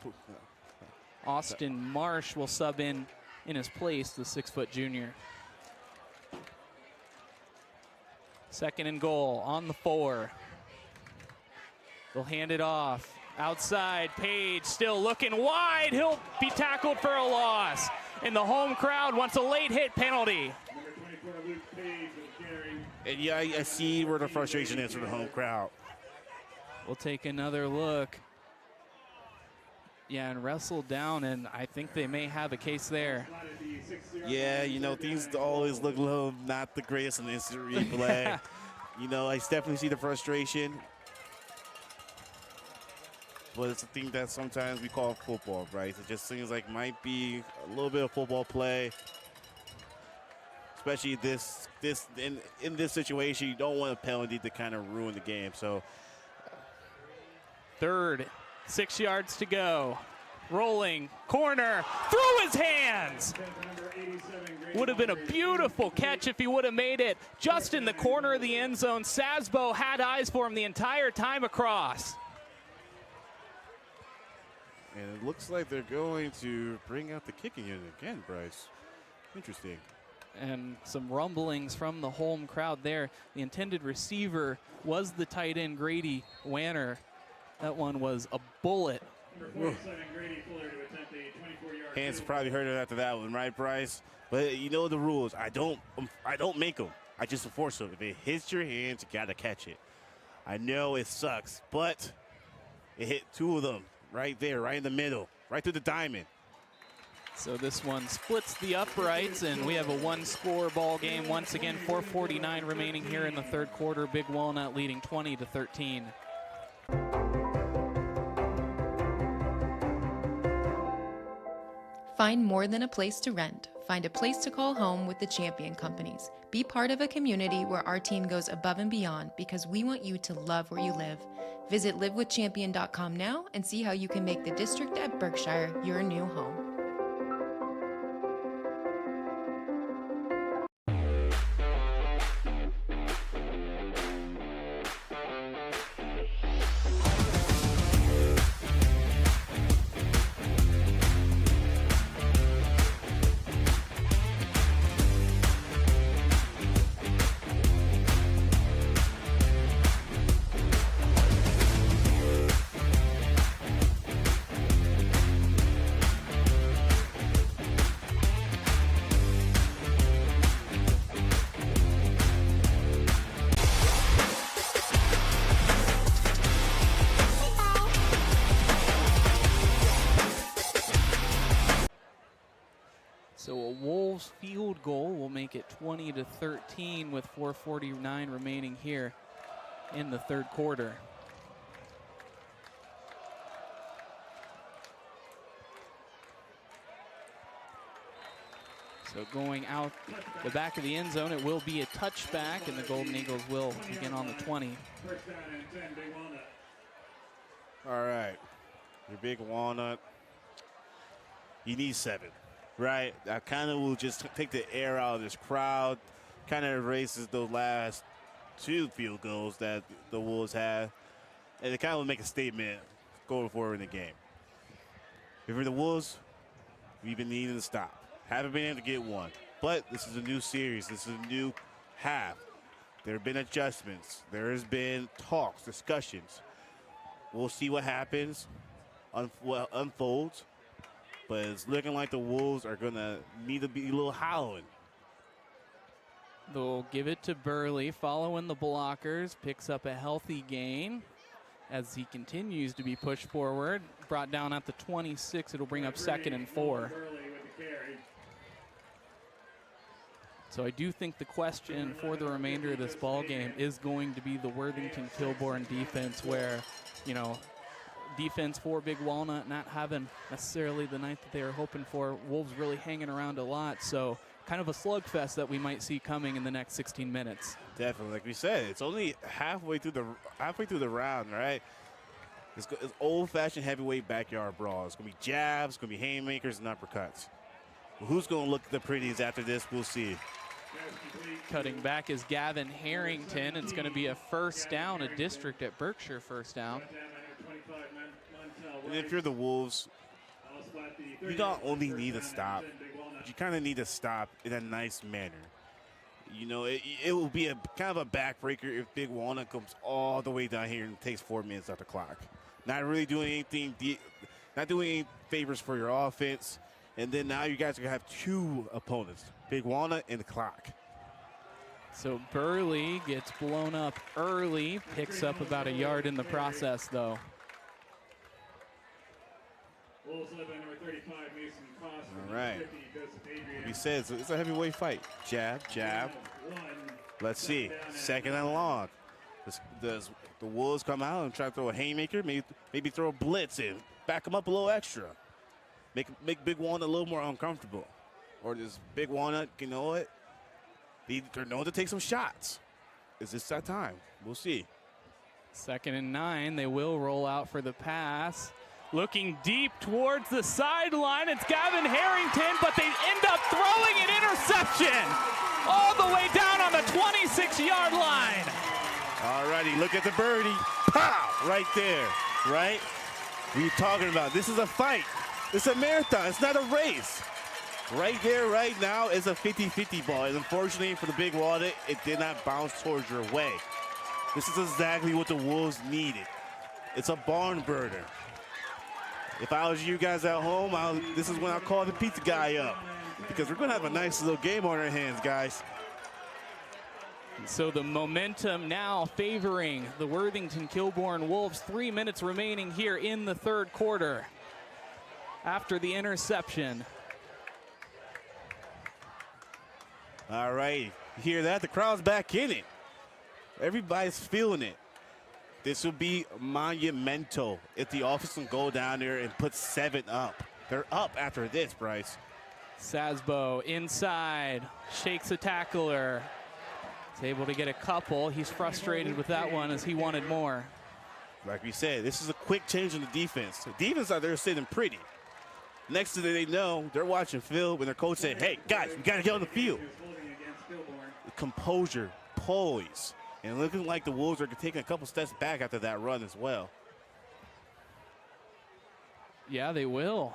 Austin Marsh will sub in his place, the 6-foot junior. 2nd and goal on the 4. They'll hand it off. Outside, Page still looking wide. He'll be tackled for a loss. And the home crowd wants a late hit penalty. And yeah, I see where the frustration is for the home crowd. We'll take another look. Yeah, and wrestled down, and I think they may have a case there. Yeah, you know, things always look a little not the greatest in the instant replay. You know, I definitely see the frustration. But it's a thing that sometimes we call football, right? It just seems like might be a little bit of football play. Especially in this situation, you don't want a penalty to kind of ruin the game. So 3rd, 6 yards to go. Rolling, corner, through his hands. Would have been a beautiful catch if he would have made it just in the corner of the end zone. Sasbo had eyes for him the entire time across. And it looks like they're going to bring out the kicking unit again, Bryce. Interesting. And some rumblings from the home crowd there. The intended receiver was the tight end, Grady Wanner. That one was a bullet. Hands probably heard it after that one, right, Bryce? But you know the rules. I don't make them. I just enforce them. If it hits your hands, you gotta catch it. I know it sucks, but it hit 2 of them right there, right in the middle, right through the diamond. So this one splits the uprights, and we have a 1-score ball game. Once again, 4:49 remaining here in the 3rd quarter. Big Walnut leading 20-13. Find more than a place to rent. Find a place to call home with the Champion Companies. Be part of a community where our team goes above and beyond because we want you to love where you live. Visit livewithchampion.com now and see how you can make the district at Berkshire your new home. So a Wolves field goal will make it 20-13 with 4:49 remaining here in the third quarter. So going out the back of the end zone, it will be a touchback, and the Golden Eagles will begin on the 20. First down and 10, Big Walnut. All right, your Big Walnut, you need 7, right? That kind of will just take the air out of this crowd, kind of erases the last 2 field goals that the Wolves had, and it kind of will make a statement going forward in the game. If you're the Wolves, we've been needing to stop. Haven't been able to get one, but this is a new series. This is a new half. There have been adjustments. There has been talks, discussions. We'll see what happens, what unfolds, but it's looking like the Wolves are going to need to be a little howling. They'll give it to Burley, following the blockers, picks up a healthy gain as he continues to be pushed forward. Brought down at the 26, it'll bring up 2nd and 4. So I do think the question for the remainder of this ball game is going to be the Worthington Kilbourne defense, where, you know, defense for Big Walnut not having necessarily the night that they were hoping for. Wolves really hanging around a lot, so kind of a slugfest that we might see coming in the next 16 minutes. Definitely, like we said, it's only halfway through the round, right? It's old-fashioned heavyweight backyard brawl. It's gonna be jabs, it's gonna be haymakers and uppercuts. Who's gonna look the prettiest after this? We'll see. Cutting back is Gavin Harrington. It's going to be a first down, a district at Berkshire first down. And if you're the Wolves, you don't only need to stop. You kind of need to stop in a nice manner. You know, it will be a kind of a backbreaker if Big Walnut comes all the way down here and takes 4 minutes off the clock. Not really doing anything, not doing any favors for your offense. And then now you guys are going to have 2 opponents, Big Walnut and the clock. So Burley gets blown up early, picks up about a yard in the process, though. Wolves led by number 35, Mason Cross. All right. Like we said, it's a heavyweight fight. Jab, jab. Let's see. 2nd and long. Does the Wolves come out and try to throw a haymaker? Maybe throw a blitz in. Back them up a little extra. Make Big Walnut a little more uncomfortable. Or does Big Walnut, you know what? They're known to take some shots. Is this that time? We'll see. 2nd and 9. They will roll out for the pass. Looking deep towards the sideline. It's Gavin Harrington, but they end up throwing an interception all the way down on the 26-yard line. All righty, look at the birdie. Pow! Right there, right? What are you talking about? This is a fight. It's a marathon. It's not a race. Right there, right now, is a 50-50 ball. And unfortunately for the Big Walnut, it did not bounce towards your way. This is exactly what the Wolves needed. It's a barn burner. If I was you guys at home, this is when I'll call the pizza guy up, because we're going to have a nice little game on our hands, guys. So the momentum now favoring the Worthington Kilbourne Wolves. 3 minutes remaining here in the third quarter after the interception. All right, you hear that? The crowd's back in it. Everybody's feeling it. This will be monumental if the offense can go down there and put 7 up. They're up after this, Bryce. Sasbo inside, shakes a tackler. He's able to get a couple. He's frustrated with that one as he wanted more. Like we said, this is a quick change in the defense. The defense out there is sitting pretty. Next thing they know, they're watching film when their coach said, hey, guys, we got to get on the field. Composure, poise. And looking like the Wolves are taking a couple steps back after that run as well. Yeah, they will.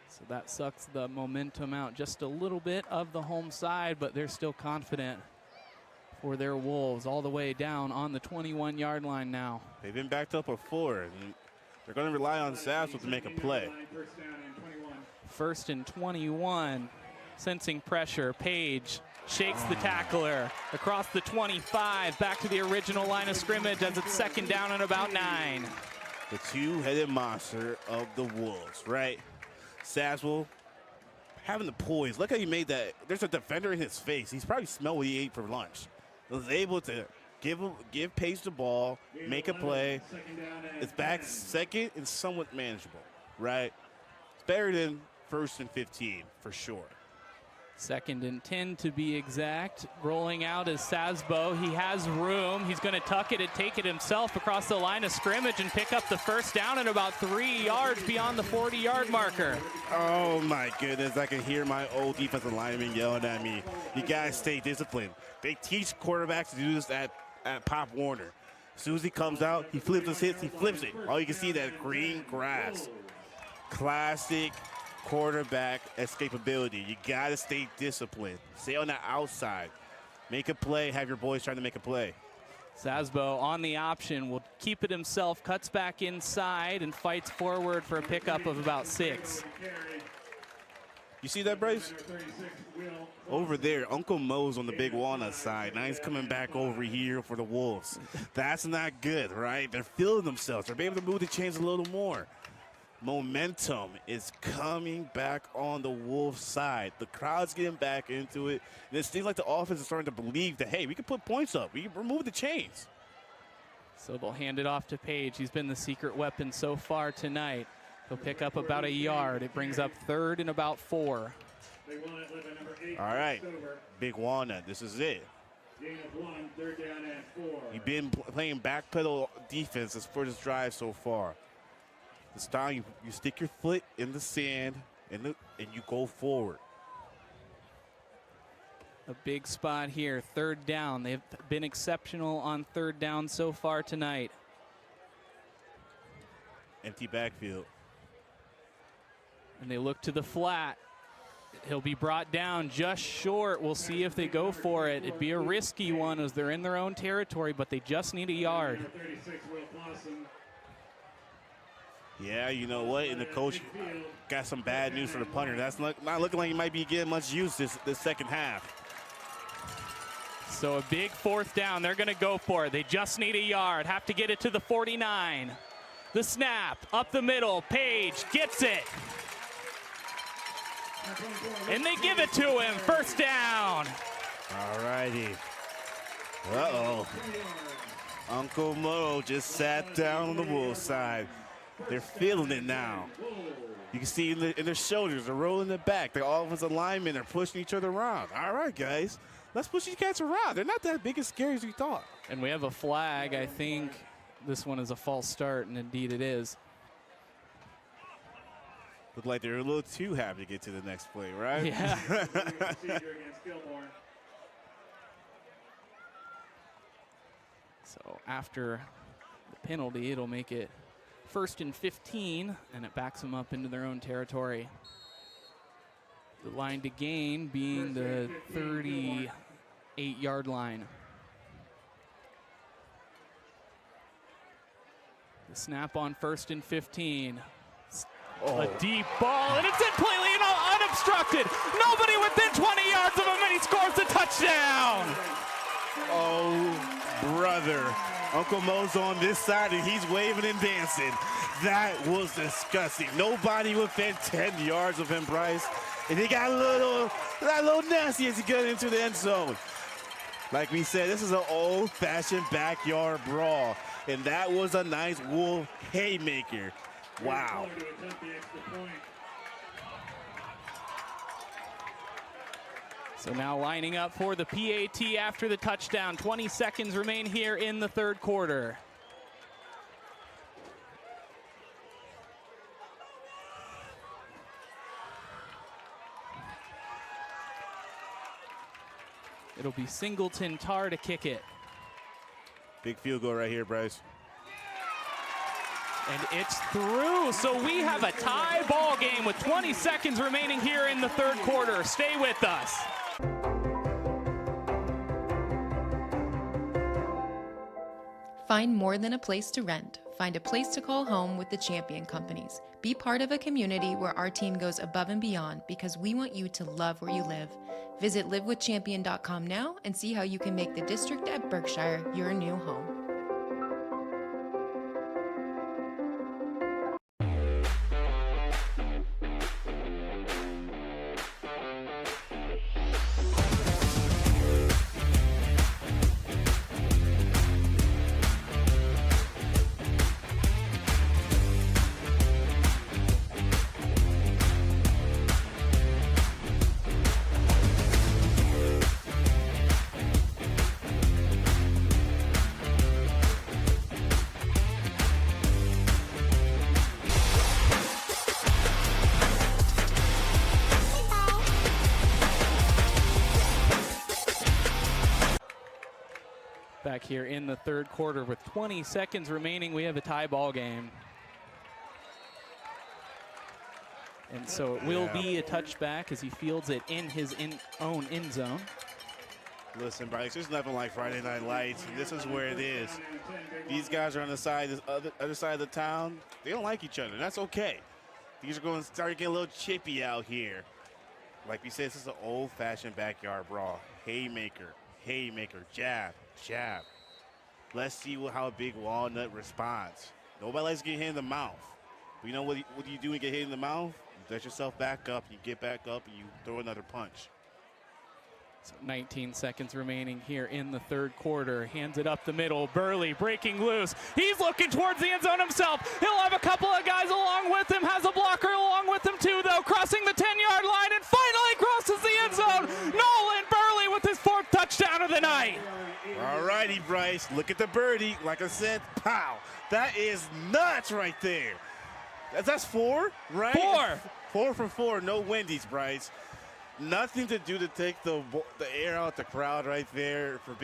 So that sucks the momentum out just a little bit of the home side, but they're still confident for their Wolves all the way down on the 21-yard line now. They've been backed up before, and they're going to rely on Sasbo to make a play. 1st and 21. Sensing pressure, Page shakes the tackler across the 25, back to the original line of scrimmage as it's 2nd down and about 9. the two-headed monster of the Wolves, right? Saswell having the poise. Look how he made that. There's a defender in his face. He's probably smelled what he ate for lunch. He was able to give Pace the ball, make a play. It's back second and somewhat manageable, right? It's better than 1st and 15 for sure. 2nd and 10 to be exact. Rolling out is Sasbo. He has room. He's going to tuck it and take it himself across the line of scrimmage and pick up the first down at about 3 yards beyond the 40-yard marker. Oh my goodness, I can hear my old defensive lineman yelling at me. You guys stay disciplined. They teach quarterbacks to do this at Pop Warner. As soon as he comes out, he flips his hits, he flips it. All you can see that green grass. Classic quarterback escapability. You gotta stay disciplined. Stay on the outside. Make a play, have your boys trying to make a play. Sasbo on the option will keep it himself, cuts back inside and fights forward for a pickup of about 6. You see that, Bryce? Over there, Uncle Mo's on the Big Walnut side. Now he's coming back over here for the Wolves. That's not good, right? They're feeling themselves. They're able to move the chains a little more. Momentum is coming back on the Wolves side. The crowd's getting back into it. And it seems like the offense is starting to believe that, hey, we can put points up. We can remove the chains. So they'll hand it off to Page. He's been the secret weapon so far tonight. He'll pick up about 1 yard. It brings up 3rd and about 4. All right, Big Walnut, this is it. You've been playing backpedal defense for this drive so far. This time you stick your foot in the sand and you go forward. A big spot here, 3rd down. They've been exceptional on 3rd down so far tonight. Empty backfield. And they look to the flat. He'll be brought down just short. We'll see if they go for it. It'd be a risky one as they're in their own territory, but they just need 1 yard. Yeah, you know what? And the coach got some bad news for the punter. That's not looking like he might be getting much use this second half. So a big 4th down. They're going to go for it. They just need 1 yard. Have to get it to the 49. The snap up the middle. Page gets it. And they give it to him. 1st down. All righty. Uh-oh. Uncle Mo just sat down on the Wolves side. They're feeling it now. You can see in their shoulders, they're rolling it back. The offensive linemen are pushing each other around. All right, guys, let's push these cats around. They're not that big and scary as we thought. And we have a flag. I think this one is a false start, and indeed it is. Look like they're a little too happy to get to the next play, right? Yeah. So after the penalty, it'll make it 1st and 15, and it backs them up into their own territory. The line to gain being the 38-yard line. The snap on 1st and 15. A deep ball, and it's completely unobstructed. Nobody within 20 yards of him, and he scores the touchdown. Oh, brother. Uncle Mo's on this side, and he's waving and dancing. That was disgusting. Nobody within 10 yards of him, Bryce. And he got a little nasty as he got into the end zone. Like we said, this is an old-fashioned backyard brawl. And that was a nice Wolf haymaker. Wow. So now lining up for the PAT after the touchdown. 20 seconds remain here in the 3rd quarter. It'll be Singleton Tar to kick it. Big field goal right here, Bryce. And it's through. So we have a tie ball game with 20 seconds remaining here in the 3rd quarter. Stay with us. Find more than a place to rent. Find a place to call home with the Champion Companies. Be part of a community where our team goes above and beyond because we want you to love where you live. Visit livewithchampion.com now and see how you can make the district at Berkshire your new home. here in the third quarter with 20 seconds remaining. We have a tie ball game. And so it will be a touchback as he fields it in his own end zone. Listen, Bryce, there's nothing like Friday Night Lights. This is where it is. These guys are on the side, this other side of the town. They don't like each other. That's okay. These are going to start getting a little chippy out here. Like we said, this is an old-fashioned backyard brawl. Haymaker, haymaker, jab, jab. Let's see how Big Walnut responds. Nobody likes to get hit in the mouth. But you know what do you do when you get hit in the mouth? You let yourself back up, you get back up, and you throw another punch. So 19 seconds remaining here in the third quarter. Hands it up the middle. Burley breaking loose. He's looking towards the end zone himself. He'll have a couple of guys along with him. Has a blocker along with him too, though. Crossing the 10-yard line and finally crosses the end zone. Nolan Burley with his 4th touchdown of the night. All righty, Bryce. Look at the birdie. Like I said, pow. That is nuts right there. That's 4, right? 4. 4 for 4. No Wendy's, Bryce. Nothing to do to take the air out the crowd right there for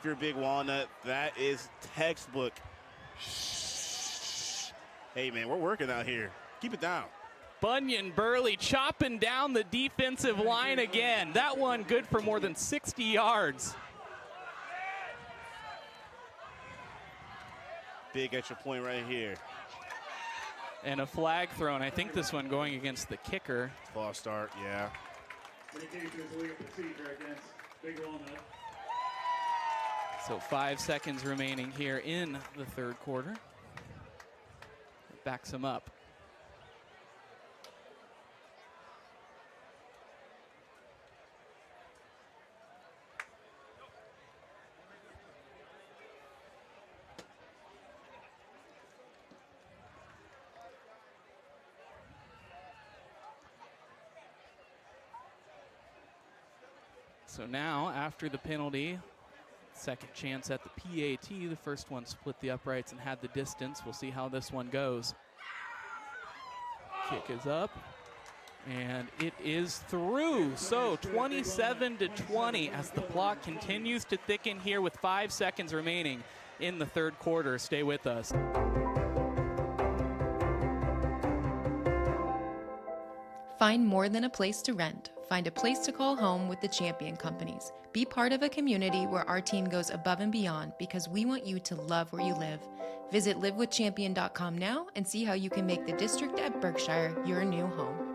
your Big Walnut. That is textbook. Hey, man, we're working out here. Keep it down. Bunyan Burley chopping down the defensive line again. That one good for more than 60 yards. Big extra point right here. And a flag thrown. I think this one going against the kicker. False start, yeah. So 5 seconds remaining here in the third quarter. It backs him up. So now, after the penalty, second chance at the PAT. The first one split the uprights and had the distance. We'll see how this one goes. Kick is up, and it is through. So 27-20 as the clock continues to thicken here with 5 seconds remaining in the third quarter. Stay with us. Find more than a place to rent. Find a place to call home with the Champion Companies. Be part of a community where our team goes above and beyond because we want you to love where you live. Visit livewithchampion.com now and see how you can make the district at Berkshire your new home.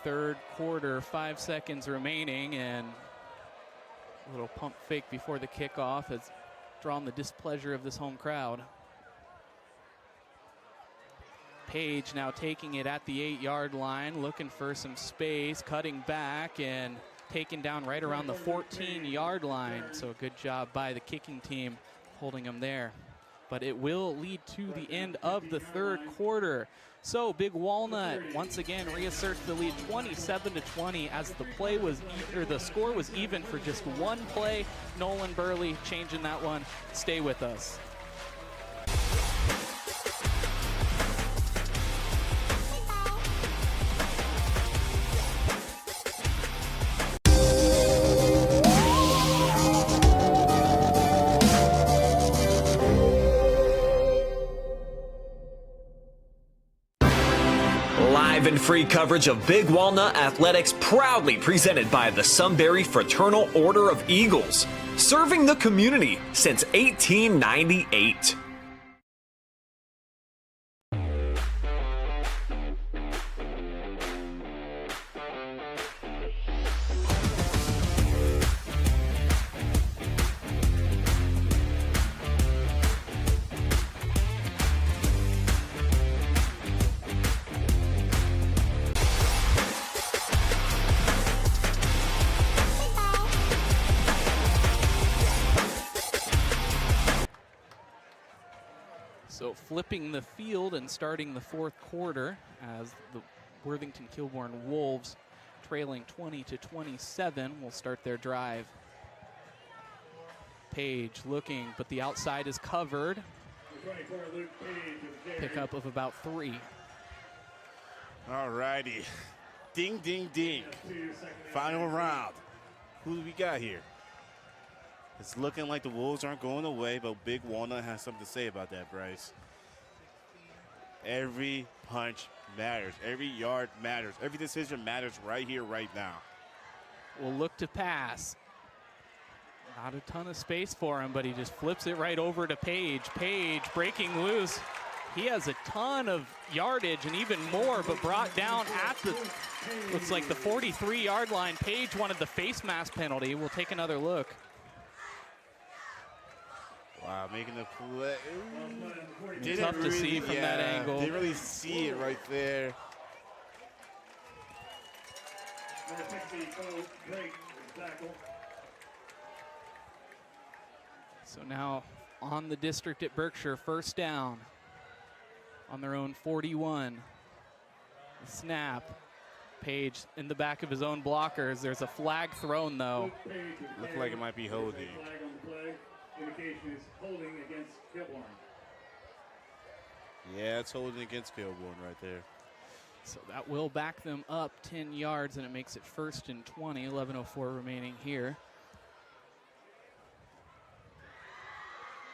Third quarter, 5 seconds remaining, and a little pump fake before the kickoff has drawn the displeasure of this home crowd. Page now taking it at the 8-yard line, looking for some space, cutting back and taken down right around the 14-yard line. So a good job by the kicking team holding him there. But it will lead to the end of the third quarter. So Big Walnut once again reasserts the lead 27-20 as the score was even for just one play. Nolan Burley changing that one. Stay with us. Live and free coverage of Big Walnut Athletics, proudly presented by the Sunbury Fraternal Order of Eagles, serving the community since 1898. flipping the field and starting the fourth quarter as the Worthington Kilbourne Wolves, trailing 20-27, will start their drive. Page looking, but the outside is covered. Pickup of about 3. All righty. Ding, ding, ding. Final round. Who do we got here? It's looking like the Wolves aren't going away, but Big Walnut has something to say about that, Bryce. Every punch matters. Every yard matters. Every decision matters right here, right now. Will look to pass. Not a ton of space for him, but he just flips it right over to Page. Page breaking loose. He has a ton of yardage and even more, but brought down at the, looks like the 43-yard line. Page wanted the face mask penalty. We'll take another look. Wow, making the play. Tough to see from that angle. Didn't really see it right there. So now on the district at Berkshire, first down on their own 41. The snap. Page in the back of his own blockers. There's a flag thrown though. Looked like it might be holding. Indication is holding against Kilbourne. Yeah, it's holding against Kilbourne right there. So that will back them up 10 yards, and it makes it 1st and 20, 11:04 remaining here.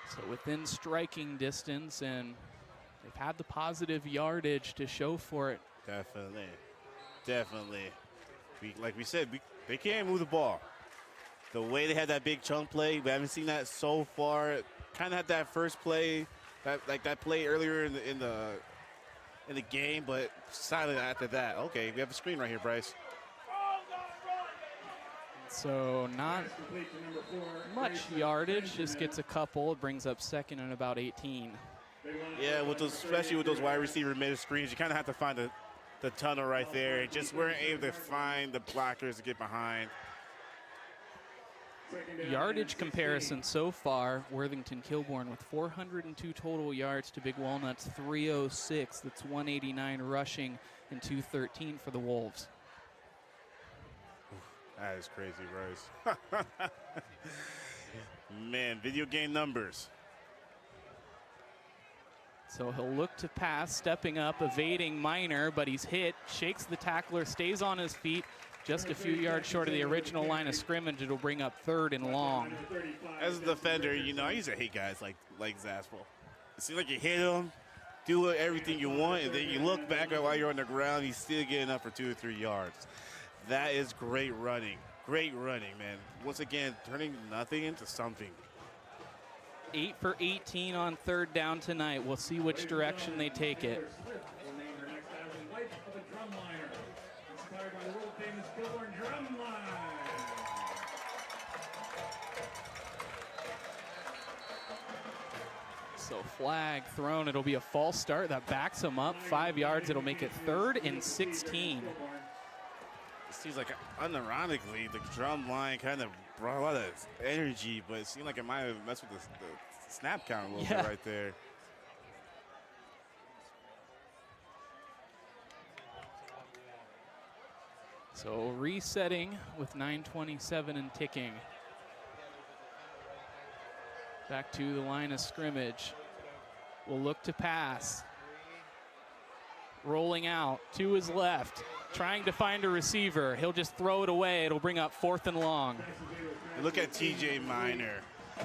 So within striking distance, and they've had the positive yardage to show for it. Definitely. Definitely. Like we said, they can't move the ball. The way they had that big chunk play, we haven't seen that so far. Kind of had that first play, that play earlier in the game, but silent after that. Okay, we have a screen right here, Bryce. So not much yardage, just gets a couple. It brings up 2nd and about 18. Yeah, especially with those wide receiver mid screens, you kind of have to find the tunnel right there. Just weren't able to find the blockers to get behind. Yardage comparison so far, Worthington Kilbourne with 402 total yards to Big Walnut's 306. That's 189 rushing and 213 for the Wolves. That is crazy, Bryce. Man, video game numbers. So he'll look to pass, stepping up, evading Minor, but he's hit, shakes the tackler, stays on his feet, just a few yards short of the original line of scrimmage. It'll bring up 3rd and long. As a defender, you know, I used to hate guys like Zaspel. It seems like you hit him, do everything you want, and then you look back at while you're on the ground, he's still getting up for 2 or 3 yards. That is great running. Great running, man. Once again, turning nothing into something. 8 for 18 on 3rd down tonight. We'll see which direction they take it. So flag thrown. It'll be a false start. That backs him up 5 yards. It'll make it 3rd and 16. It seems like, unironically, the drum line kind of brought a lot of energy, but it seemed like it might have messed with the snap count a little bit right there. So resetting with 9:27 and ticking. Back to the line of scrimmage. Will look to pass. Rolling out to his left. Trying to find a receiver. He'll just throw it away. It'll bring up 4th and long. Look at TJ Minor.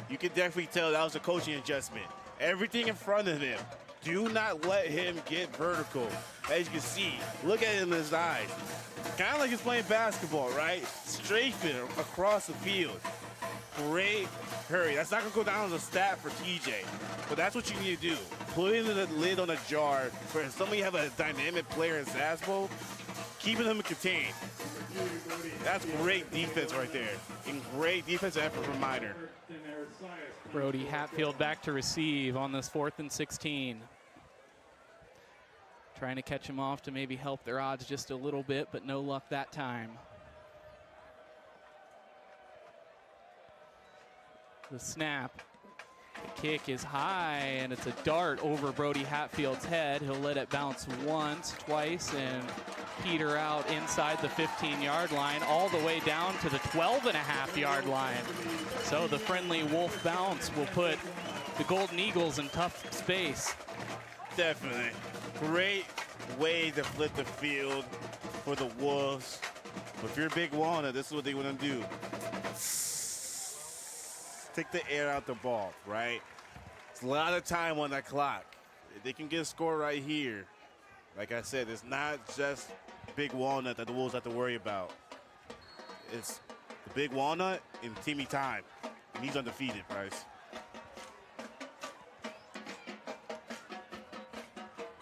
You can definitely tell that was a coaching adjustment. Everything in front of him. Do not let him get vertical. As you can see, look at him in his eyes. Kind of like he's playing basketball, right? Strafing across the field. Great hurry. That's not going to go down as a stat for TJ, but that's what you need to do. Putting the lid on a jar for somebody have a dynamic player in Zasbo, keeping him contained. That's great defense right there. And great defensive effort from Minor. Brody Hatfield back to receive on this 4th and 16. Trying to catch him off to maybe help their odds just a little bit, but no luck that time. The snap. Kick is high, and it's a dart over Brody Hatfield's head. He'll let it bounce once, twice, and peter out inside the 15-yard line, all the way down to the 12.5-yard line. So the friendly Wolf bounce will put the Golden Eagles in tough space. Definitely. Great way to flip the field for the Wolves. But if you're Big Walnut, this is what they want to do. Take the air out the ball, right? It's a lot of time on that clock. If they can get a score right here, like I said, it's not just Big Walnut that the Wolves have to worry about. It's the Big Walnut and Timmy Time. And he's undefeated, Bryce.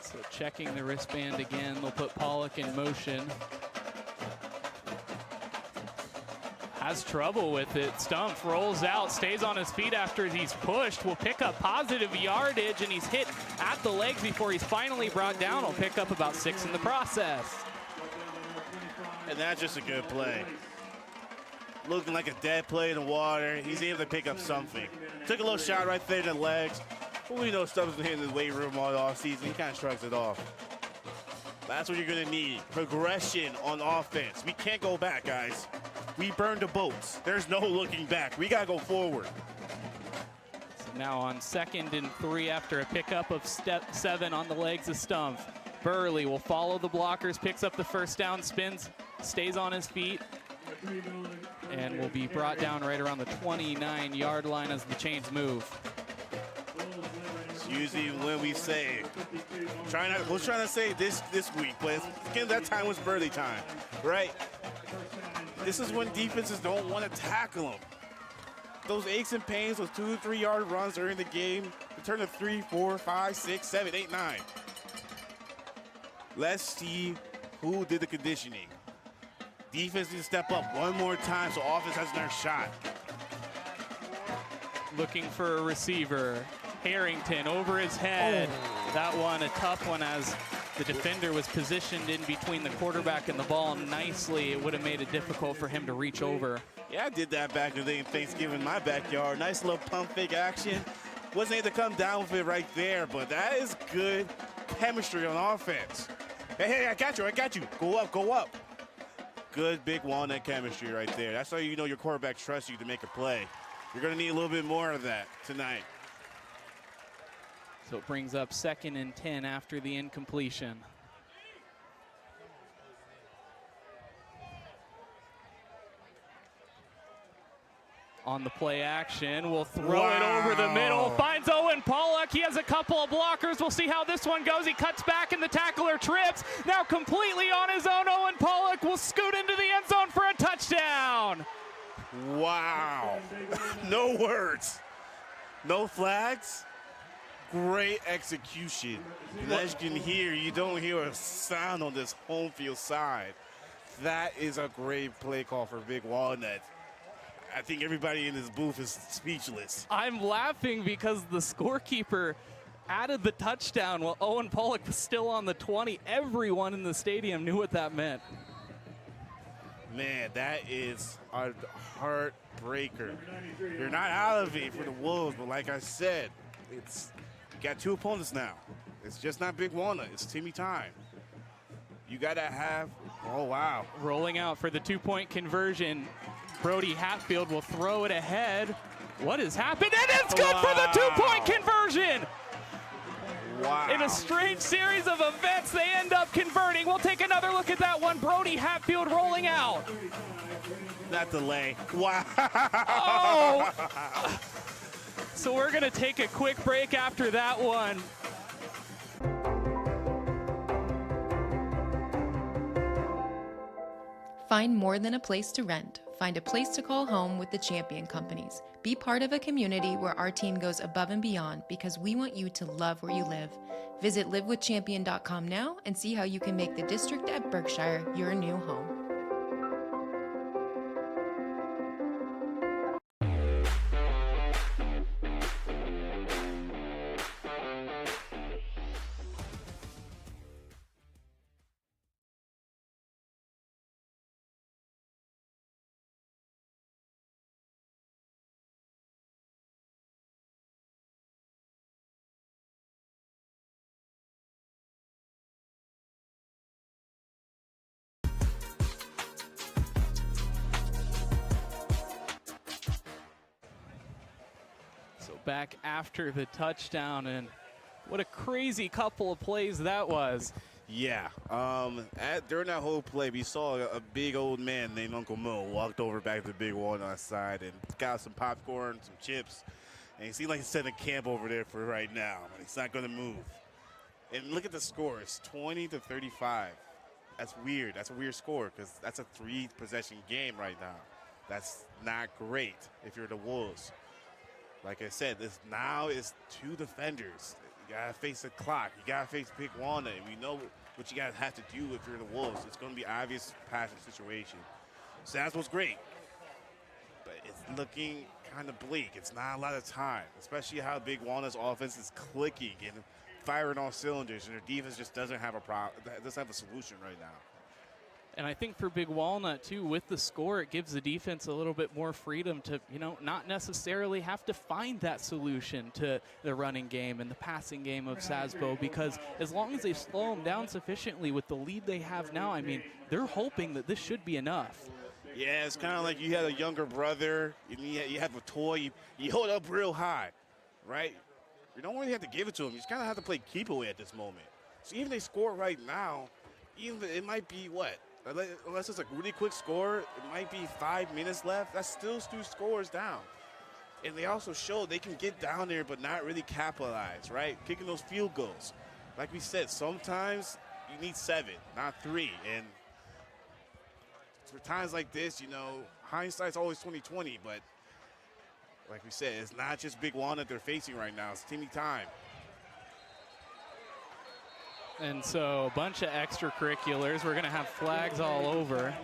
So checking the wristband again, they'll put Pollock in motion. Has trouble with it. Stumpf rolls out, stays on his feet after he's pushed. Will pick up positive yardage, and he's hit at the legs before he's finally brought down. Will pick up about 6 in the process. And that's just a good play. Looking like a dead play in the water. He's able to pick up something. Took a little shot right there in the legs. But we know Stumpf's been hitting his weight room all off season. He kind of shrugs it off. That's what you're going to need. Progression on offense. We can't go back, guys. We burned the boats. There's no looking back. We got to go forward. So now on 2nd and 3 after a pickup of step 7 on the legs of Stumpf. Burley will follow the blockers, picks up the first down, spins, stays on his feet, and will be brought down right around the 29-yard line as the chains move. It's usually when we say, we're trying to say this week, but again, that time was Burley time, right? This is when defenses don't want to tackle them. Those aches and pains, those 2 to 3 yard runs during the game, turn to 3, 4, 5, 6, 7, 8, 9. Let's see who did the conditioning. Defense needs to step up one more time so offense has another shot. Looking for a receiver. Harrington over his head. That one a tough one as the defender was positioned in between the quarterback and the ball nicely. It would have made it difficult for him to reach over. Yeah, I did that back in the day in Thanksgiving in my backyard. Nice little pump fake action. Wasn't able to come down with it right there, but that is good chemistry on offense. Hey, I got you. Go up, go up. Good Big Walnut chemistry right there. That's how you know your quarterback trusts you to make a play. You're going to need a little bit more of that tonight. So it brings up 2nd and 10 after the incompletion. On the play action, we'll throw it over the middle. Finds Owen Pollock. He has a couple of blockers. We'll see how this one goes. He cuts back and the tackler trips. Now completely on his own, Owen Pollock will scoot into the end zone for a touchdown. Wow. No words. No flags. Great execution. And as you can hear, you don't hear a sound on this home field side. That is a great play call for Big Walnut. I think everybody in this booth is speechless. I'm laughing because the scorekeeper added the touchdown while Owen Pollock was still on the 20. Everyone in the stadium knew what that meant. Man, that is a heartbreaker. You're not out of it for the Wolves, but like I said, you got 2 opponents now. It's just not Big Walnut, it's Timmy Time. You gotta have, oh wow. Rolling out for the 2-point conversion. Brody Hatfield will throw it ahead. What has happened? And it's good for the 2-point conversion. Wow. In a strange series of events, they end up converting. We'll take another look at that one. Brody Hatfield rolling out. That delay. Wow. Oh. So we're going to take a quick break after that one. Find more than a place to rent. Find a place to call home with the Champion Companies. Be part of a community where our team goes above and beyond because we want you to love where you live. Visit livewithchampion.com now and see how you can make the district at Berkshire your new home. back after the touchdown, and what a crazy couple of plays that was. Yeah. During that whole play, we saw a big old man named Uncle Mo walked over back to the Big Walnut side and got some popcorn, some chips, and he seemed like he's setting a camp over there for right now. He's not going to move. And look at the score. It's 20-35. That's weird. That's a weird score because that's a 3-possession game right now. That's not great if you're the Wolves. Like I said, this now is 2 defenders. You got to face the clock. You got to face Big Walnut. And we know what you guys have to do if you're the Wolves. It's going to be obvious passing situation. So that's what's great. But it's looking kind of bleak. It's not a lot of time, especially how Big Walnut's offense is clicking and firing on cylinders, and their defense just doesn't have a solution right now. And I think for Big Walnut, too, with the score, it gives the defense a little bit more freedom to, not necessarily have to find that solution to the running game and the passing game of Sasbo, because as long as they slow them down sufficiently with the lead they have now, I mean, they're hoping that this should be enough. Yeah, it's kind of like you had a younger brother, and you have a toy, you hold it up real high, right? You don't really have to give it to him. You just kind of have to play keep away at this moment. So even if they score right now, it might be what? Unless it's a really quick score, it might be 5 minutes left. That's still 2 scores down. And they also show they can get down there but not really capitalize, right? Kicking those field goals. Like we said, sometimes you need 7, not 3. And for times like this, hindsight's always 20/20, but like we said, it's not just Big Walnut they're facing right now. It's teamy time. And so a bunch of extracurriculars. We're going to have flags all over,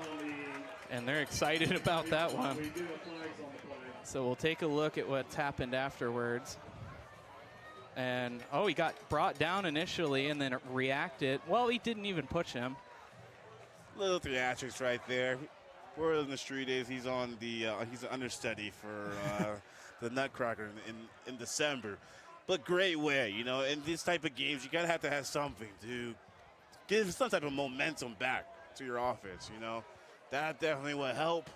and they're excited about that one. So we'll take a look at what's happened afterwards. And, he got brought down initially and then reacted. Well, he didn't even push him. Little theatrics right there. Word on the street is he's on the he's an understudy for the Nutcracker in December. But great way, in this type of games, you gotta have to have something to give some type of momentum back to your offense. That definitely will help.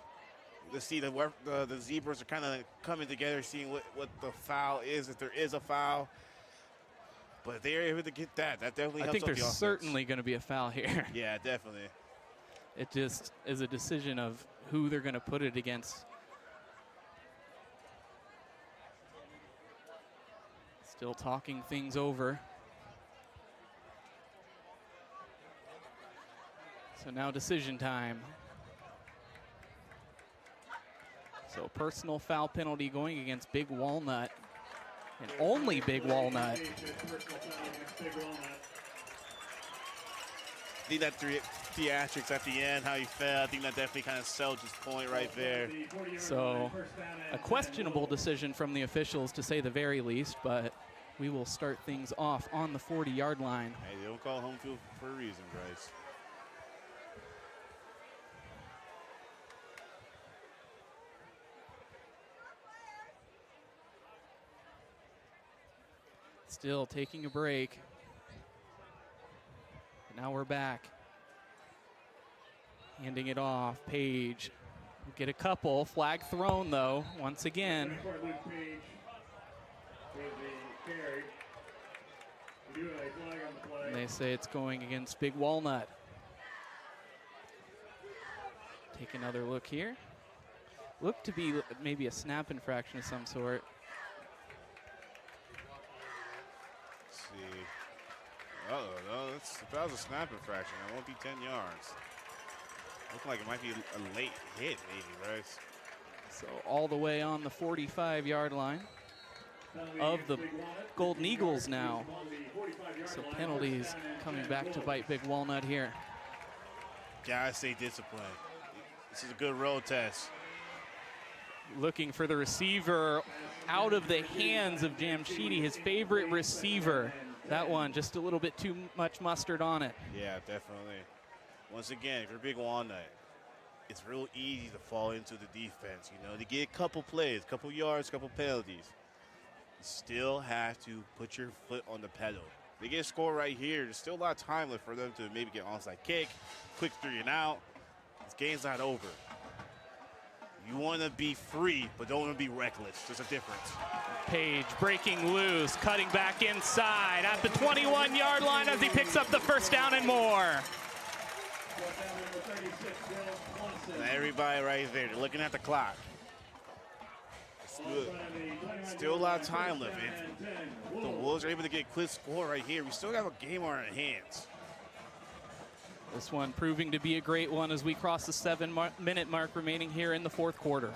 To see the Zebras are kind of coming together, seeing what the foul is, if there is a foul. But if they're able to get that definitely helps. I think there's there's certainly going to be a foul here. Yeah, definitely. It just is a decision of who they're going to put it against. Still talking things over. So now decision time. So personal foul penalty going against Big Walnut, and only Big Walnut. I think that theatrics at the end, how he fell, I think that definitely kind of sells his point right there. So a questionable decision from the officials, to say the very least, but we will start things off on the 40-yard line. Hey, they don't call home field for a reason, Bryce. Still taking a break. But now we're back. Handing it off. Page. Get a couple. Flag thrown, though, once again. And they say it's going against Big Walnut. Take another look here. Looked to be maybe a snap infraction of some sort. Let's see. No, that was a snap infraction. It won't be 10 yards. Looks like it might be a late hit, maybe, Bryce. So all the way on the 45-yard line of the Golden Eagles now. So penalties coming back to bite Big Walnut here. Gotta stay disciplined. This is a good road test. Looking for the receiver out of the hands of Jamshidi, his favorite receiver. That one just a little bit too much mustard on it. Yeah, definitely. Once again, if you're Big Walnut, it's real easy to fall into the defense. To get a couple plays, couple yards, couple penalties. You still have to put your foot on the pedal. They get a score right here. There's still a lot of time left for them to maybe get an onside kick, quick 3 and out. This game's not over. You want to be free, but don't want to be reckless. There's a difference. Page breaking loose, cutting back inside at the 21-yard line as he picks up the first down and more. And everybody right there, they're looking at the clock. Still a lot of time left. If the Wolves are able to get a quick score right here, we still have a game on our hands. This one proving to be a great one as we cross the 7-minute mark remaining here in the fourth quarter.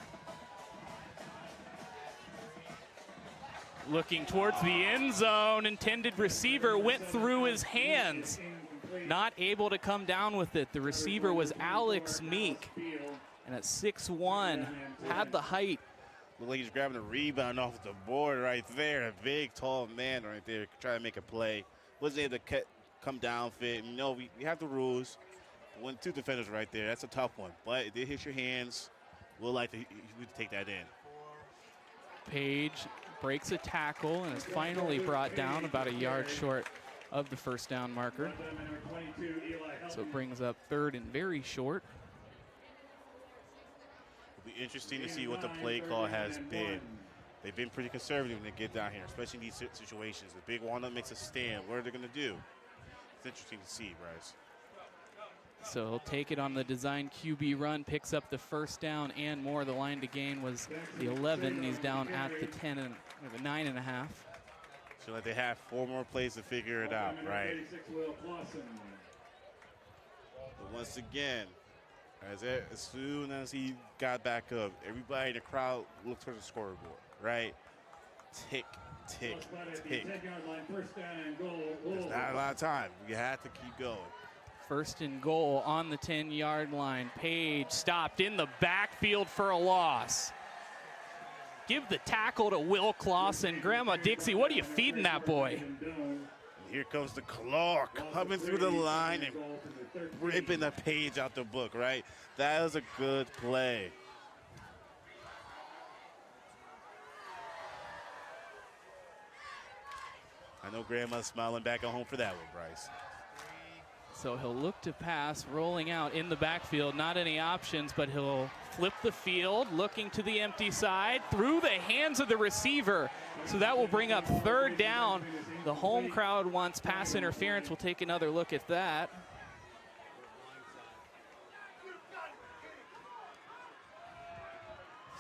Looking towards the end zone, intended receiver went through his hands. Not able to come down with it. The receiver was Alex Meek, and at 6'1", had the height. Looked like he's grabbing a rebound off the board right there. A big, tall man right there trying to make a play. Wasn't able to come down fit. You know, we have the rules. When two defenders right there, that's a tough one. But it did hit your hands. We'll like to take that in. Page breaks a tackle and is finally brought down about a yard short of the first down marker. So it brings up third and very short. It'll be interesting to see what the play call has been. They've been pretty conservative when they get down here, especially in these situations. The Big Walnut makes a stand. What are they going to do? It's interesting to see, Bryce. So he'll take it on the design QB run, picks up the first down and more. The line to gain was the 11. He's down at the 10 and the 9.5. So like they have 4 more plays to figure it out, right? But once again, as soon as he got back up, everybody in the crowd looked towards the scoreboard, right? Tick, tick, tick. There's not a lot of time. You have to keep going. First and goal on the 10-yard line. Page stopped in the backfield for a loss. Give the tackle to Will Clausen. Grandma Dixie, what are you feeding that boy? Here comes the claw coming through the line and ripping the page out the book, right? That was a good play. I know Grandma's smiling back at home for that one, Bryce. So he'll look to pass, rolling out in the backfield. Not any options, but he'll flip the field, looking to the empty side, through the hands of the receiver. So that will bring up third down. The home crowd wants pass interference. We'll take another look at that.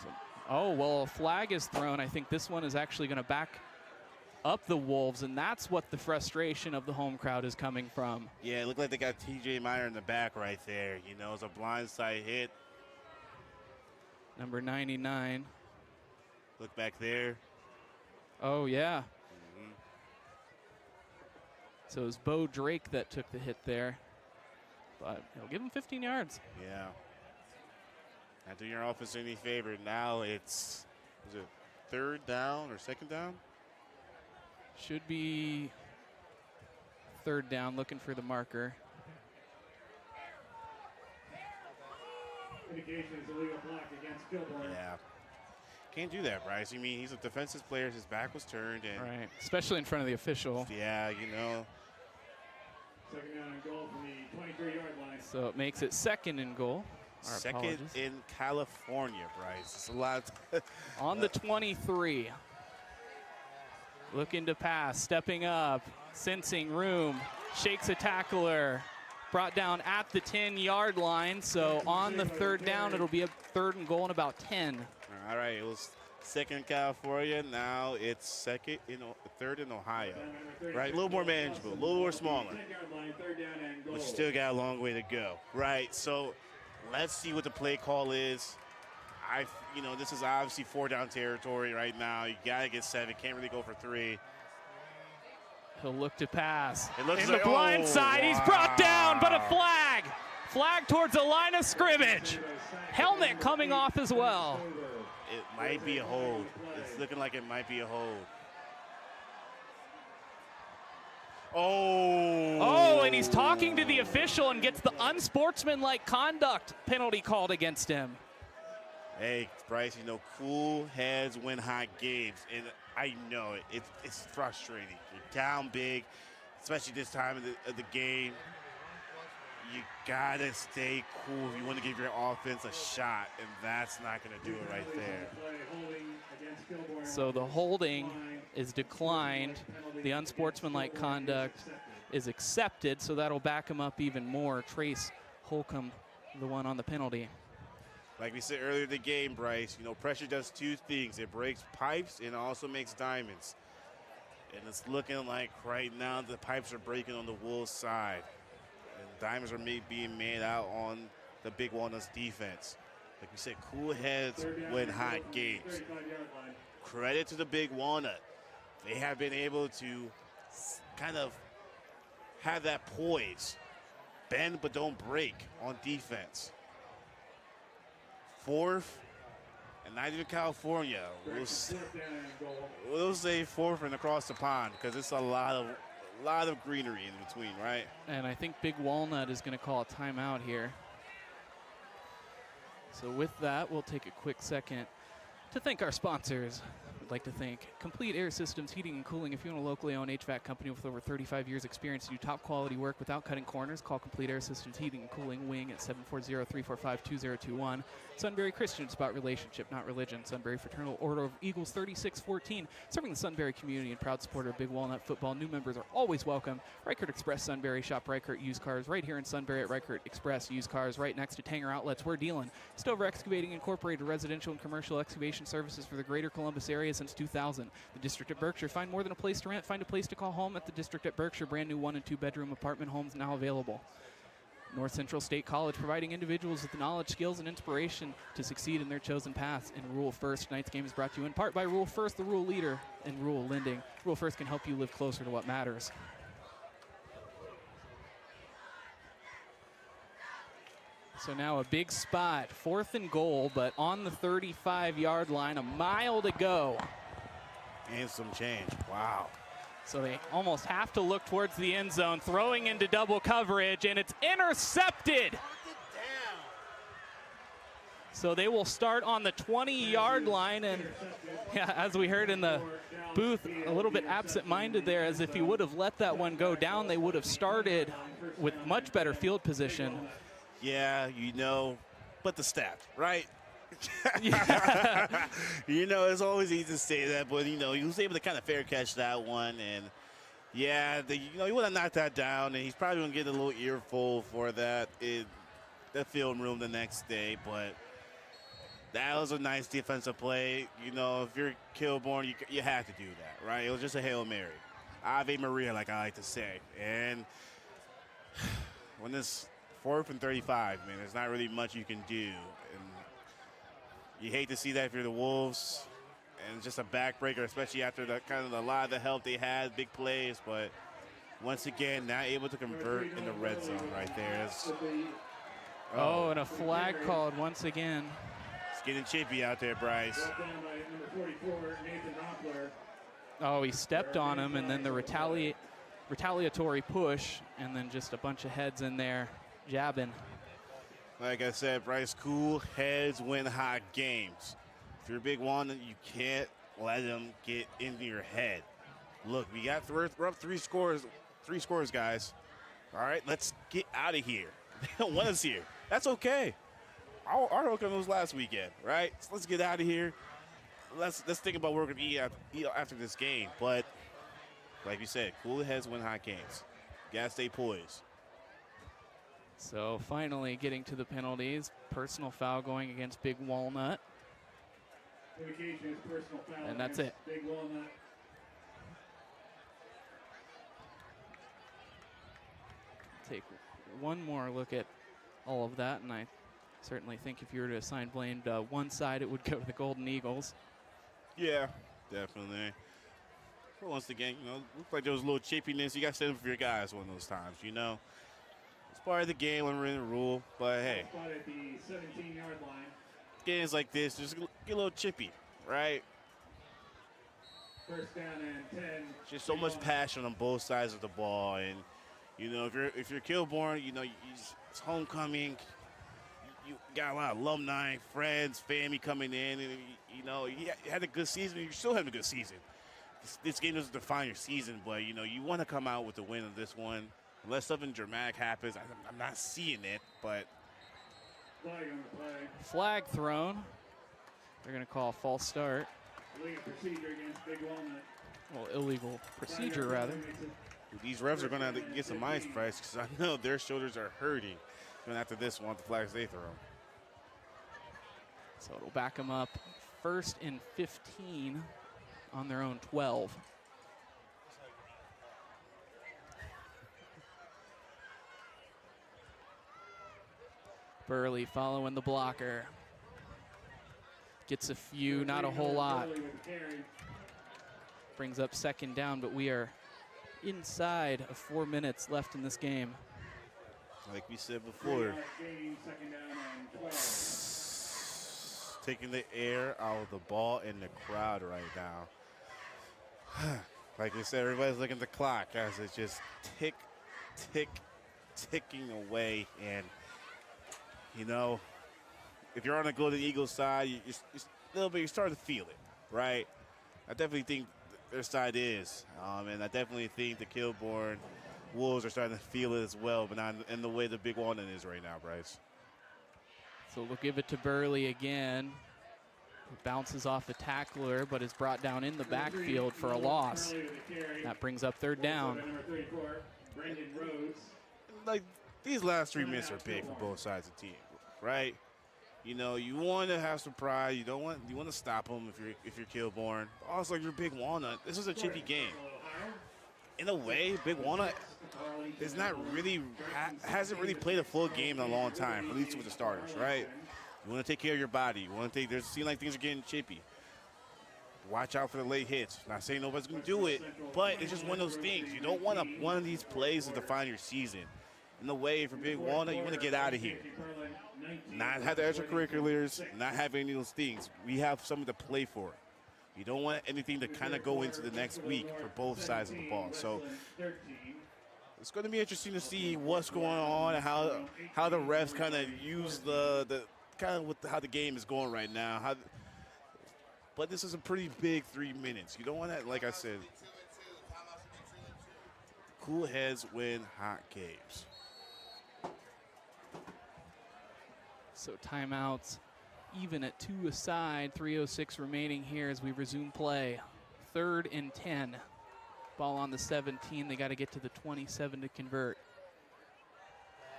So, oh, well, a flag is thrown. I think this one is actually going to back up the Wolves, and that's what the frustration of the home crowd is coming from. Yeah, it looked like they got TJ Meyer in the back right there. You know, it's a blindside hit. Number 99. Look back there. Oh, yeah. So it was Bo Drake that took the hit there, but he'll give him 15 yards. Yeah. Not doing your offense any favor. Now it's, is it third down or second down? Should be third down, looking for the marker. Indication is illegal block against Kilbourne. Yeah. Can't do that, Bryce. I mean, he's a defensive player. His back was turned. And right, especially in front of the official. Yeah, you know. Second down and goal from the 23-yard line. So it makes it second and goal. Our second apologies. in California, Bryce. It's a lot. On the 23. Looking to pass, stepping up, sensing room, shakes a tackler, brought down at the 10-yard line. So on the third down, it'll be a third and goal in about 10. All right, it was second in California. Now it's third in Ohio. Right, a little more manageable, a little more smaller. But still got a long way to go. Right, so let's see what the play call is. This is obviously 4-down territory right now. You got to get 7. Can't really go for 3. He'll look to pass. It looks in like, the blind side, he's brought down, but a flag. Flag towards the line of scrimmage. Helmet coming off as well. It might be a hold. It's looking like it might be a hold. Oh, and he's talking to the official and gets the unsportsmanlike conduct penalty called against him. Hey, Bryce, cool heads win hot games. And I know it. It's frustrating. You're down big, especially this time of the game. you gotta stay cool if you want to give your offense a shot, and that's not going to do it right there. So the holding is declined. The unsportsmanlike conduct is accepted, so that'll back him up even more. Trace Holcomb, the one on the penalty. Like we said earlier in the game, Bryce, you know, pressure does two things. It breaks pipes and it also makes diamonds. And it's looking like right now the pipes are breaking on the Wolves' side. And diamonds are being made out on the Big Walnuts defense. Like we said, cool heads win hot games. Credit to the Big Walnut. They have been able to kind of have that poise. Bend but don't break on defense. Fourth, and not even California. We'll say fourth and across the pond because it's a lot of greenery in between, right? And I think Big Walnut is going to call a timeout here. So with that, we'll take a quick second to thank our sponsors. I'd like to thank Complete Air Systems Heating and Cooling. If you want a locally owned HVAC company with over 35 years experience to do top quality work without cutting corners, call Complete Air Systems Heating and Cooling Wing at 740-345-2021. Sunbury Christian, it's about relationship, not religion. Sunbury Fraternal Order of Eagles 3614, serving the Sunbury community and proud supporter of Big Walnut football. New members are always welcome. Reichert Express Sunbury, shop Reichert Used Cars right here in Sunbury at Reichert Express Used Cars, right next to Tanger Outlets. We're dealing. Stover Excavating Incorporated, residential and commercial excavation services for the greater Columbus area since 2000. The District at Berkshire, find more than a place to rent, find a place to call home at the District at Berkshire. Brand new 1 and 2 bedroom apartment homes now available. North Central State College, providing individuals with the knowledge, skills, and inspiration to succeed in their chosen paths. And Rule First, tonight's game is brought to you in part by Rule First, the rule leader in rule lending. Rule First can help you live closer to what matters. So now a big spot, 4th and goal, but on the 35-yard line, a mile to go. And some change, wow. So they almost have to look towards the end zone, throwing into double coverage, and it's intercepted. So they will start on the 20-yard line, and yeah, as we heard in the booth, a little bit absent-minded there, as if he would have let that one go down, they would have started with much better field position. Yeah, you know, but the stat, right? Yeah. You know, it's always easy to say that, but, you know, he was able to kind of fair catch that one. And, yeah, you know, he would have knocked that down, and he's probably going to get a little earful for that in the film room the next day. But that was a nice defensive play. You know, if you're Kilbourne, you have to do that, right? It was just a Hail Mary. Ave Maria, like I like to say. And when this 4th and 35, man, there's not really much you can do. And you hate to see that if you're the Wolves, and it's just a backbreaker, especially after the kind of a lot of the help they had, big plays. But once again, not able to convert in the red zone right there. Oh, and a flag called once again. It's getting chippy out there, Bryce. Oh, he stepped on him, and then the retaliatory push, and then just a bunch of heads in there jabbing. Like I said, Bryce, cool heads win hot games. If you're a Big Walnut, you can't let them get into your head. Look, we're up three scores, guys. All right, let's get out of here. They don't want us here. That's okay. Our Holcomb was last weekend, right? So let's get out of here. Let's think about what we're going to eat after this game. But like you said, cool heads win hot games. Gotta stay poised. So finally getting to the penalties. Personal foul going against Big Walnut. And that's it. Big Walnut. Take one more look at all of that, and I certainly think if you were to assign blame to one side, it would go to the Golden Eagles. Yeah, definitely. But once again, you know, looks like there was a little chippiness. You got to stand up for your guys one of those times, you know. It's part of the game when we're in the rule, but hey. At the 17-yard line. Games like this, just get a little chippy, right? First down and 10. Just so much passion on both sides of the ball, and you know, if you're Kilbourne, you know, it's homecoming. You got a lot of alumni, friends, family coming in, and you know, you had a good season. You're still having a good season. This game doesn't define your season, but you know, you want to come out with the win of this one. unless something dramatic happens, I'm not seeing it, but. Flag thrown. They're going to call a false start. Illegal procedure against Big Walnut. Well, illegal procedure, rather. These refs are going to have to get some ice price because I know their shoulders are hurting going after this one, the flags they throw. So it'll back them up 1st and 15 on their own 12. Burley following the blocker. Gets a few, not a whole lot. Brings up 2nd down, but we are inside of 4 minutes left in this game. Like we said before, taking the air out of the ball and the crowd right now. Like I said, everybody's looking at the clock as it's just ticking away. And, you know, if you're on the Golden Eagles side, you're a little bit, you're starting to feel it, right? I definitely think their side is. And I definitely think the Kilbourne Wolves are starting to feel it as well, but not in the way the Big Walnut is right now, Bryce. So we'll give it to Burley again. It bounces off the tackler, but is brought down in the backfield for a loss. That brings up 3rd down. Like, these last 3 minutes are big for both sides of the team, right? You know, you want to have some pride. You want to stop them if you're Kilbourne. Also, if you're Big Walnut, this is a chippy game. In a way, Big Walnut is not really hasn't really played a full game in a long time, at least with the starters, right? You want to take care of your body. You want to take. There's seem like things are getting chippy. Watch out for the late hits. Not saying nobody's going to do it, but it's just one of those things. You don't want one of these plays to define your season. In a way, for Big Walnut, you want to get out of here. Not have the extracurriculars, not have any of those things. We have something to play for. You don't want anything to kind of go into the next week for both sides of the ball. So it's going to be interesting to see what's going on and how the refs kind of use the kind of how the game is going right now. But this is a pretty big 3 minutes. You don't want that, like I said. Cool heads win hot games. So timeouts even at 2 aside, 3:06 remaining here as we resume play. 3rd and 10. Ball on the 17. They got to get to the 27 to convert.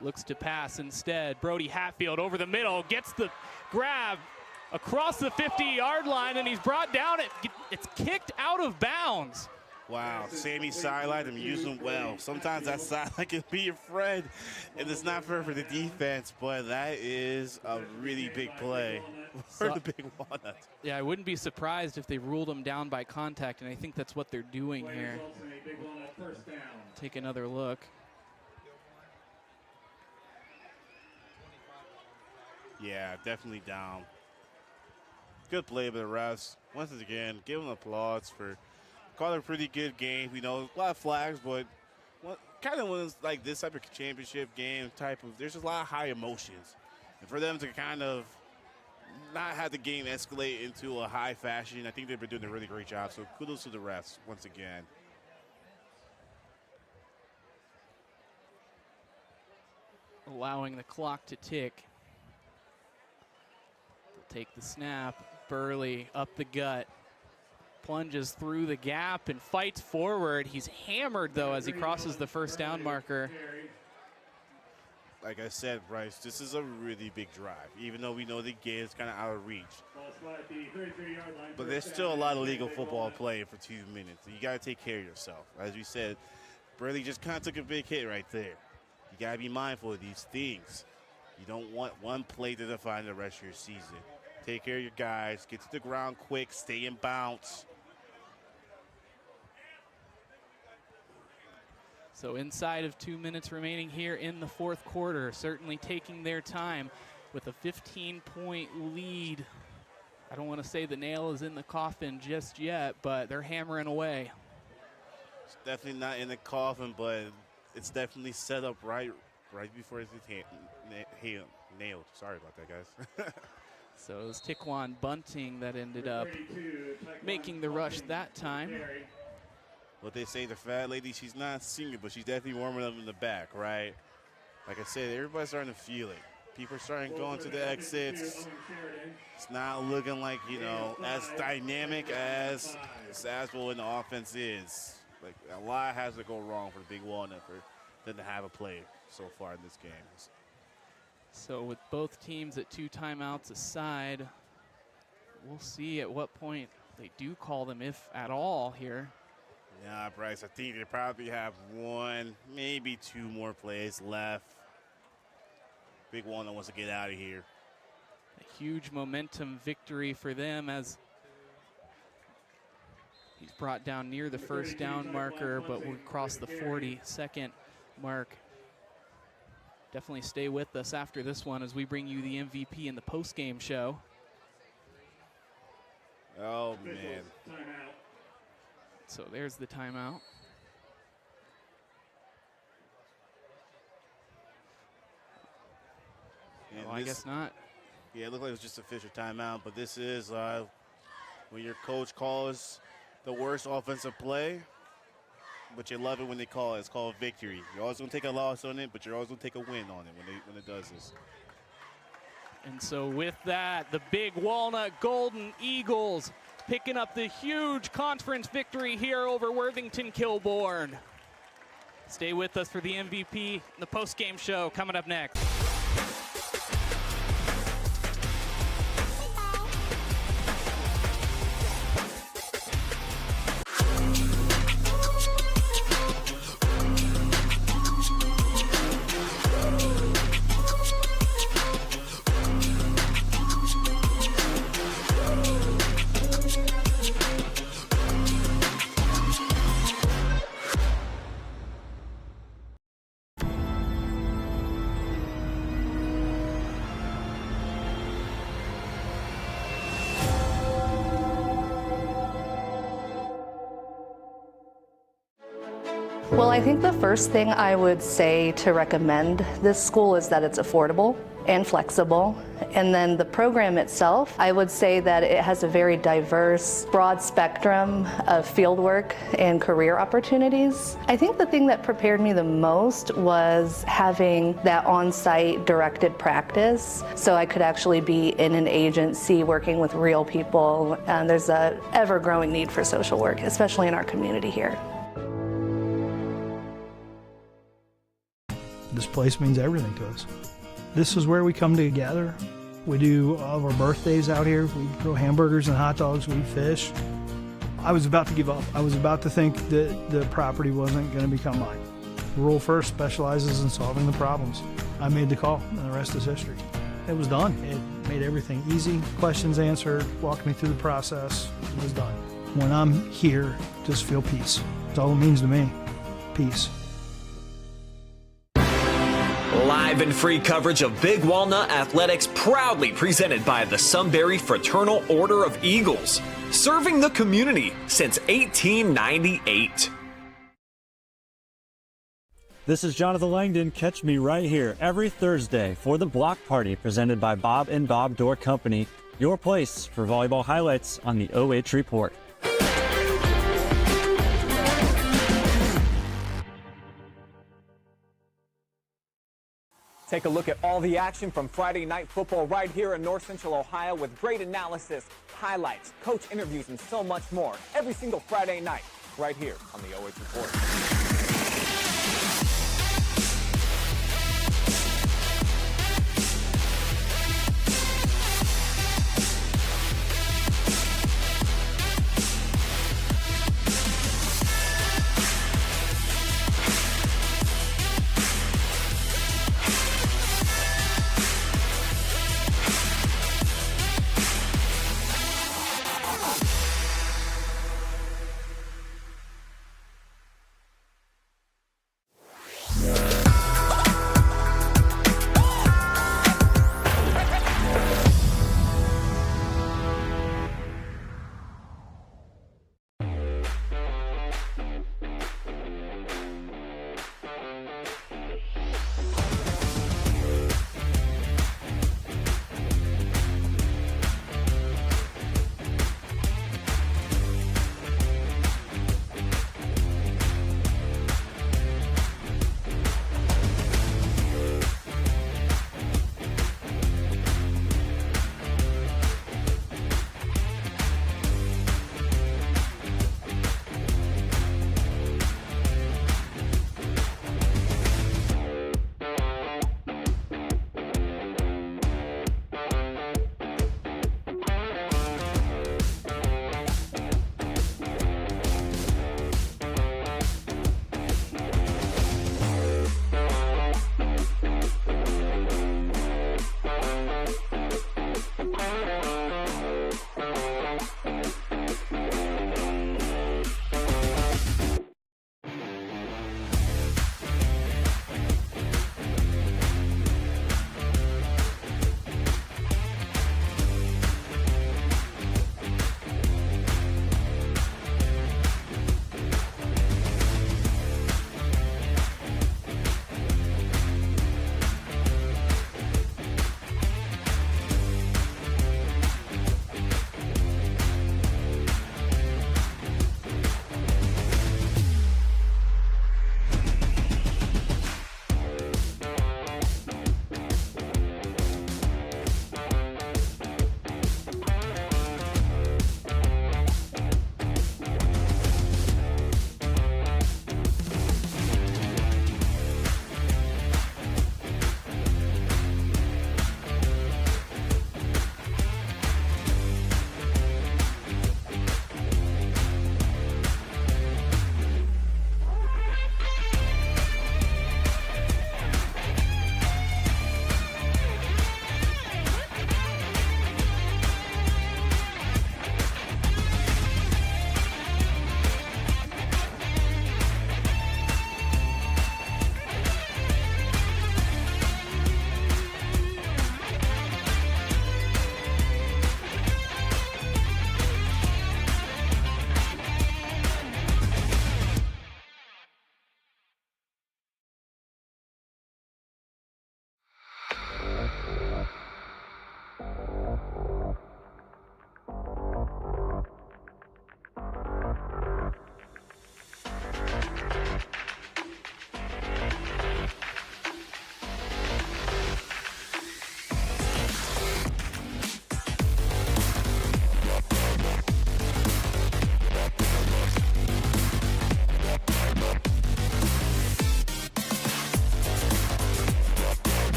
Looks to pass instead. Brody Hatfield over the middle, gets the grab across the 50-yard line, and he's brought down. It's kicked out of bounds. Wow, Sammy sidelined him, using well. Sometimes that sideline can be your friend, and it's not fair for the defense, but that is a really big play for the Big Walnut. Yeah, I wouldn't be surprised if they ruled him down by contact, and I think that's what they're doing here. Take another look. Yeah, definitely down. Good play by the refs. Once again, give them applause for calling a pretty good game. You know, a lot of flags, but kind of when it's like this type of championship game there's just a lot of high emotions. And for them to kind of not have the game escalate into a high fashion, I think they've been doing a really great job. So kudos to the refs once again. Allowing the clock to tick. They'll take the snap. Burley up the gut. Plunges through the gap and fights forward. He's hammered, though, as he crosses the 1st down marker. Like I said, Bryce, this is a really big drive, even though we know the game is kind of out of reach. But there's still a lot of legal football playing for 2 minutes. You got to take care of yourself. As we said, Burley just kind of took a big hit right there. You got to be mindful of these things. You don't want one play to define the rest of your season. Take care of your guys. Get to the ground quick. Stay in bounds. So inside of 2 minutes remaining here in the 4th quarter, certainly taking their time with a 15-point lead. I don't want to say the nail is in the coffin just yet, but they're hammering away. It's definitely not in the coffin, but it's definitely set up right before it's nailed. Sorry about that, guys. So it was Tiquan Bunting that ended up making the rush that time. what they say, the fat lady, she's not singing, but she's definitely warming up in the back, right? Like I said, everybody's starting to feel it. People are starting to go into the exits. It's not looking like, you know, as dynamic as well in the offense is. Like, a lot has to go wrong for the Big Walnut for them to have a play so far in this game. So with both teams at 2 timeouts aside, we'll see at what point they do call them, if at all, here. Yeah, Bryce, I think they probably have 1, maybe 2 more plays left. Big Walnut wants to get out of here. A huge momentum victory for them as he's brought down near the first down marker, but we'll cross the 40-second mark. Definitely stay with us after this one as we bring you the MVP in the post-game show. Oh, man. So there's the timeout. And well, I guess not. Yeah, it looked like it was just official timeout, but this is when your coach calls the worst offensive play, but you love it when they call it. It's called victory. You're always going to take a loss on it, but you're always going to take a win on it when it does this. And so with that, the Big Walnut Golden Eagles picking up the huge conference victory here over Worthington Kilbourne. Stay with us for the MVP, the post-game show coming up next. Well, I think the first thing I would say to recommend this school is that it's affordable and flexible. And then the program itself, I would say that it has a very diverse, broad spectrum of fieldwork and career opportunities. I think the thing that prepared me the most was having that on-site directed practice, so I could actually be in an agency working with real people. And there's a ever-growing need for social work, especially in our community here. This place means everything to us. This is where we come together. We do all of our birthdays out here. We grill hamburgers and hot dogs. We fish. I was about to give up. I was about to think that the property wasn't going to become mine. Rural First specializes in solving the problems. I made the call, and the rest is history. It was done. It made everything easy. Questions answered, walked me through the process. It was done. When I'm here, just feel peace. That's all it means to me. Peace. Live and free coverage of Big Walnut Athletics, proudly presented by the Sunbury Fraternal Order of Eagles, serving the community since 1898. This is Jonathan Langdon. Catch me right here every Thursday for the Block Party presented by Bob and Bob Door Company, your place for volleyball highlights on the OH.REPORT. Take a look at all the action from Friday night football right here in North Central Ohio with great analysis, highlights, coach interviews, and so much more every single Friday night right here on the OH.REPORT.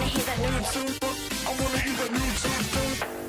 hear that nude soon. I wanna hear that nude soon.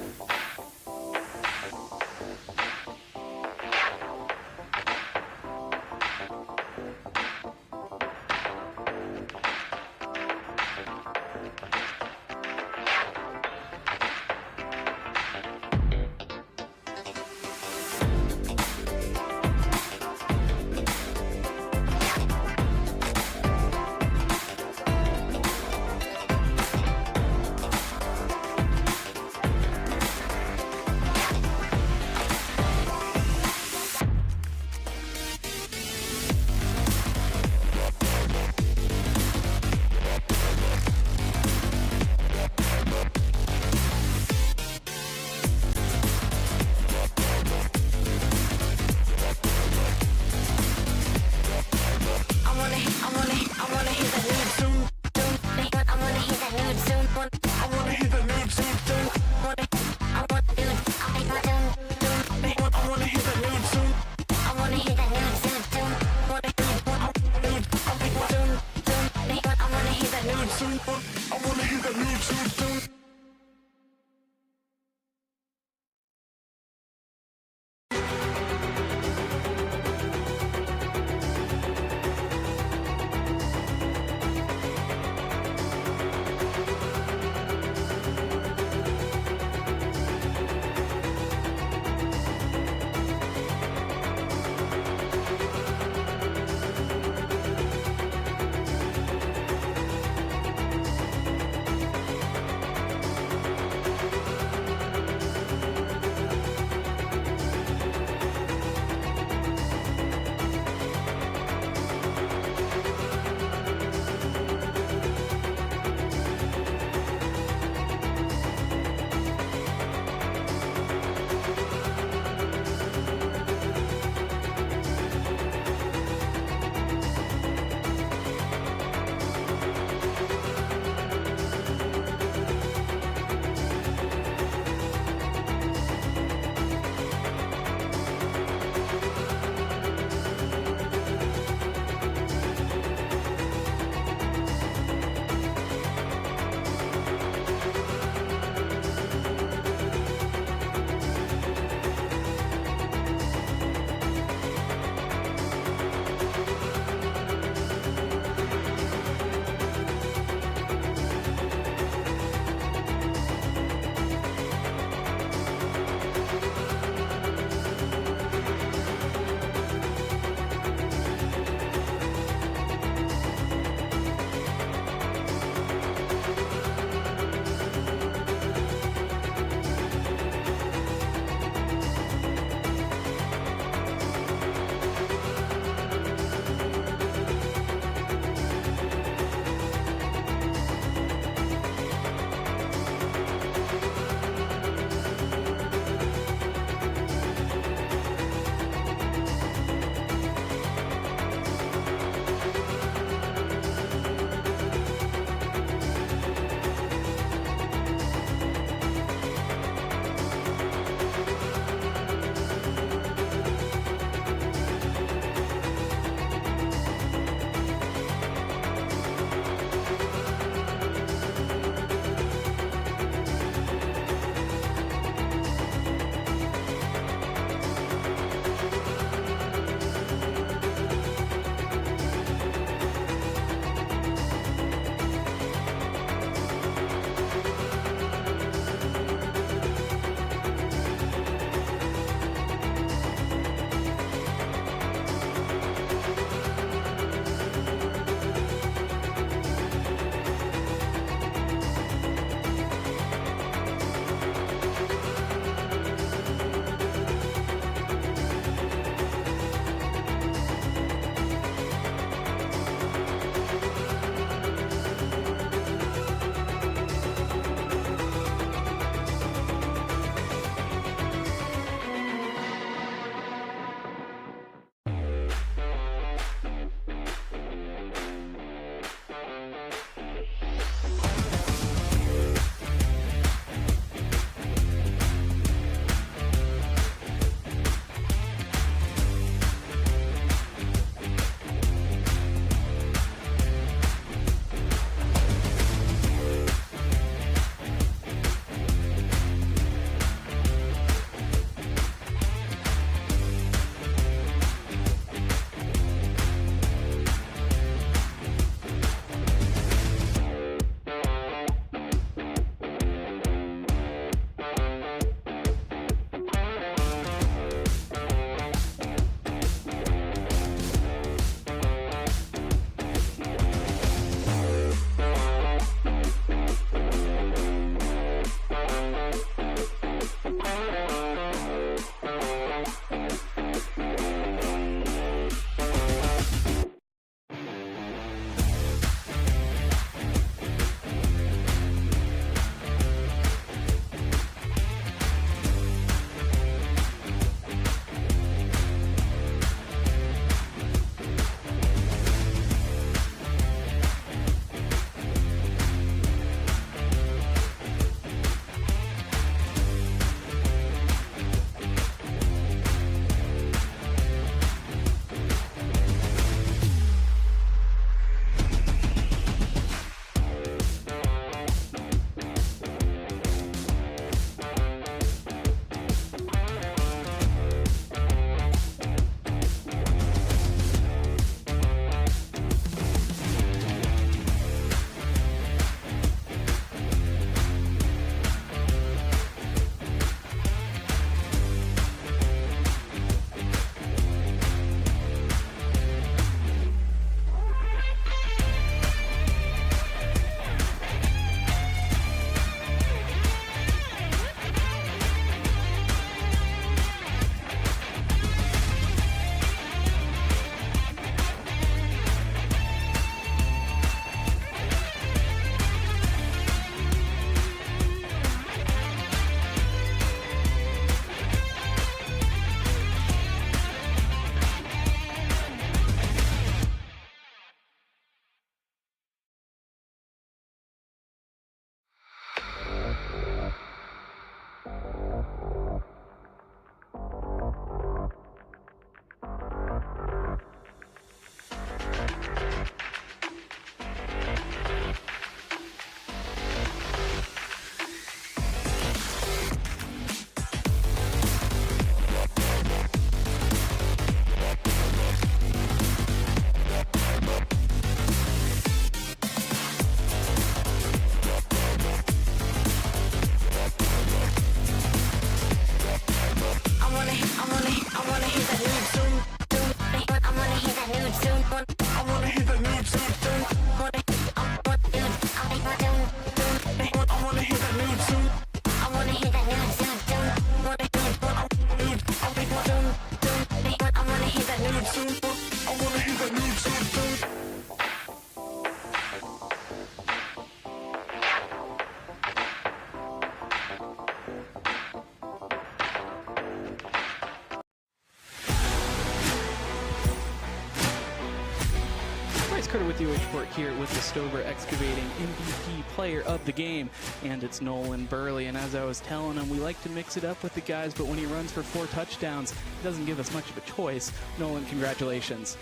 with the OH.REPORT here with the Stover Excavating MVP player of the game, and it's Nolan Burley. And as I was telling him, we like to mix it up with the guys, but when he runs for 4 touchdowns, it doesn't give us much of a choice. Nolan, congratulations.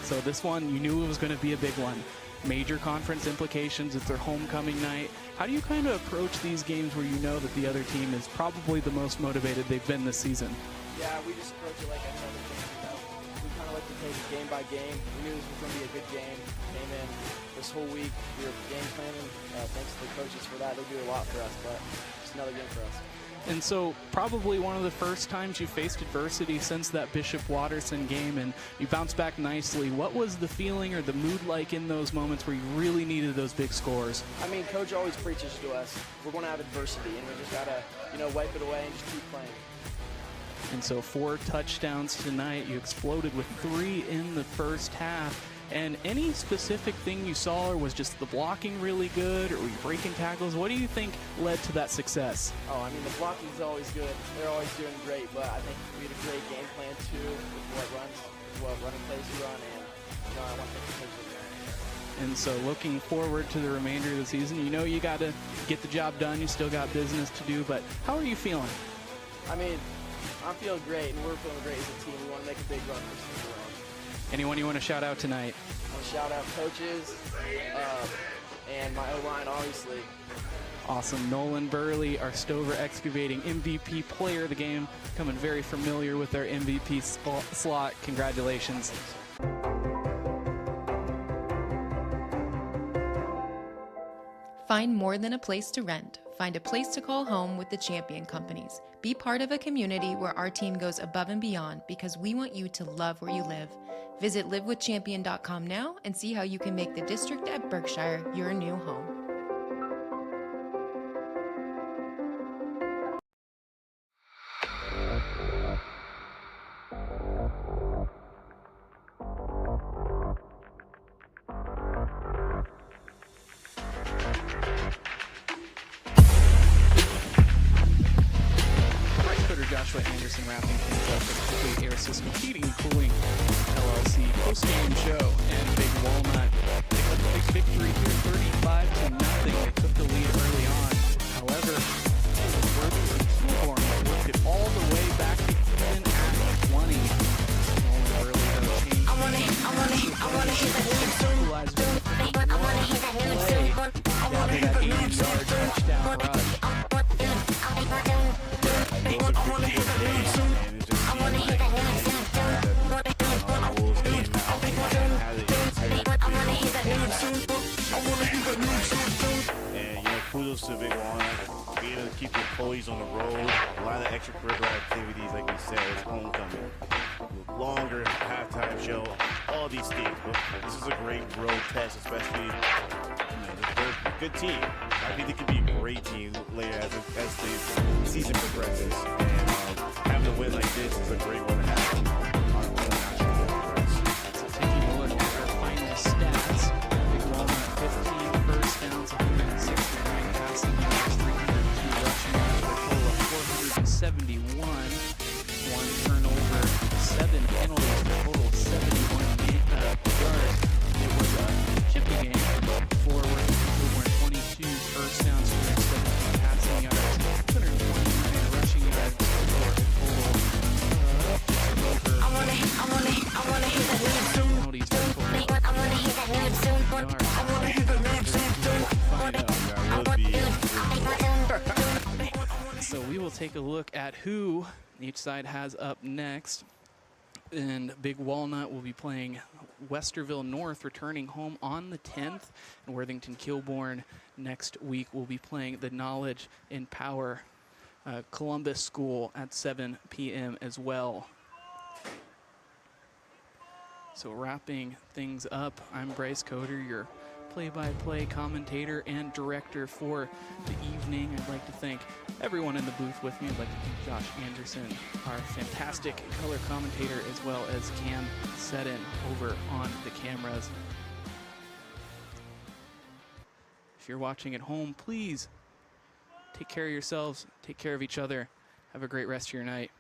So this one, you knew it was going to be a big one. Major conference implications. It's their homecoming night. How do you kind of approach these games where you know that the other team is probably the most motivated they've been this season? Yeah, we just approach it like any other game. You know? We kind of like to take it game by game. We knew this was going to be a good game. Came in this whole week. We were game planning. Thanks to the coaches for that. They do a lot for us, but it's another game for us. And so probably one of the first times you faced adversity since that Bishop Watterson game, and you bounced back nicely. What was the feeling or the mood like in those moments where you really needed those big scores? I mean, Coach always preaches to us, we're going to have adversity, and we just got to, wipe it away and just keep playing. And so 4 touchdowns tonight. You exploded with 3 in the first half. And any specific thing you saw, or was just the blocking really good, or were you breaking tackles? What do you think led to that success? Oh, I mean, the blocking is always good. They're always doing great, but I think we had a great game plan too with what running plays we run, and I want to thank the coaches. And so looking forward to the remainder of the season, you got to get the job done. You still got business to do, but how are you feeling? I mean, I'm feeling great, and we're feeling great as a team. We want to make a big run for Super Bowl. Anyone you want to shout out tonight? I want to shout out coaches and my O-line, obviously. Awesome. Nolan Burley, our Stover Excavating MVP player of the game, becoming very familiar with our MVP slot. Congratulations. Find more than a place to rent. Find a place to call home with the Champion Companies. Be part of a community where our team goes above and beyond because we want you to love where you live. Visit livewithchampion.com now and see how you can make the district at Berkshire your new home. Joshua Anderson wrapping things up with the Complete Air System Heating and Cooling LLC post-game show, and Big Walnut picked up a big victory here, 35-0. They took the lead early on. However, Worthington Kilbourne worked it all the way back to even at 20. Nolan Burley had a change. I wanna hit that new touchdown rush. And kudos to Big Walnut, being able to keep the employees on the road. A lot of extracurricular activities, like we said, it's homecoming, longer halftime show, all these things. But this is a great road test, especially they're a good team. I think they could be a great team later as the season progresses. And having a win like this is a great one to have on the national conference. So taking a look at our final stats, Big Walnut 15 first downs, 169 passing yards, 302 rushing yards for a total of 471. 1 turnover, 7 penalties for a total of 71 yards. It was a chippy game for Kilbourne, 22 first downs, 217 passing yards, 229 rushing yards for a total of I wanna hit that penalties for a total of I wanna hit that So we will take a look at who each side has up next. And Big Walnut will be playing Westerville North, returning home on the 10th. And Worthington Kilbourne next week will be playing the Knowledge in Power Columbus School at 7 p.m. as well. So wrapping things up, I'm Bryce Coder, your play-by-play commentator and director for the evening. I'd like to thank everyone in the booth with me. I'd like to thank Josh Anderson, our fantastic color commentator, as well as Cam Seddon over on the cameras. If you're watching at home, please take care of yourselves, take care of each other. Have a great rest of your night.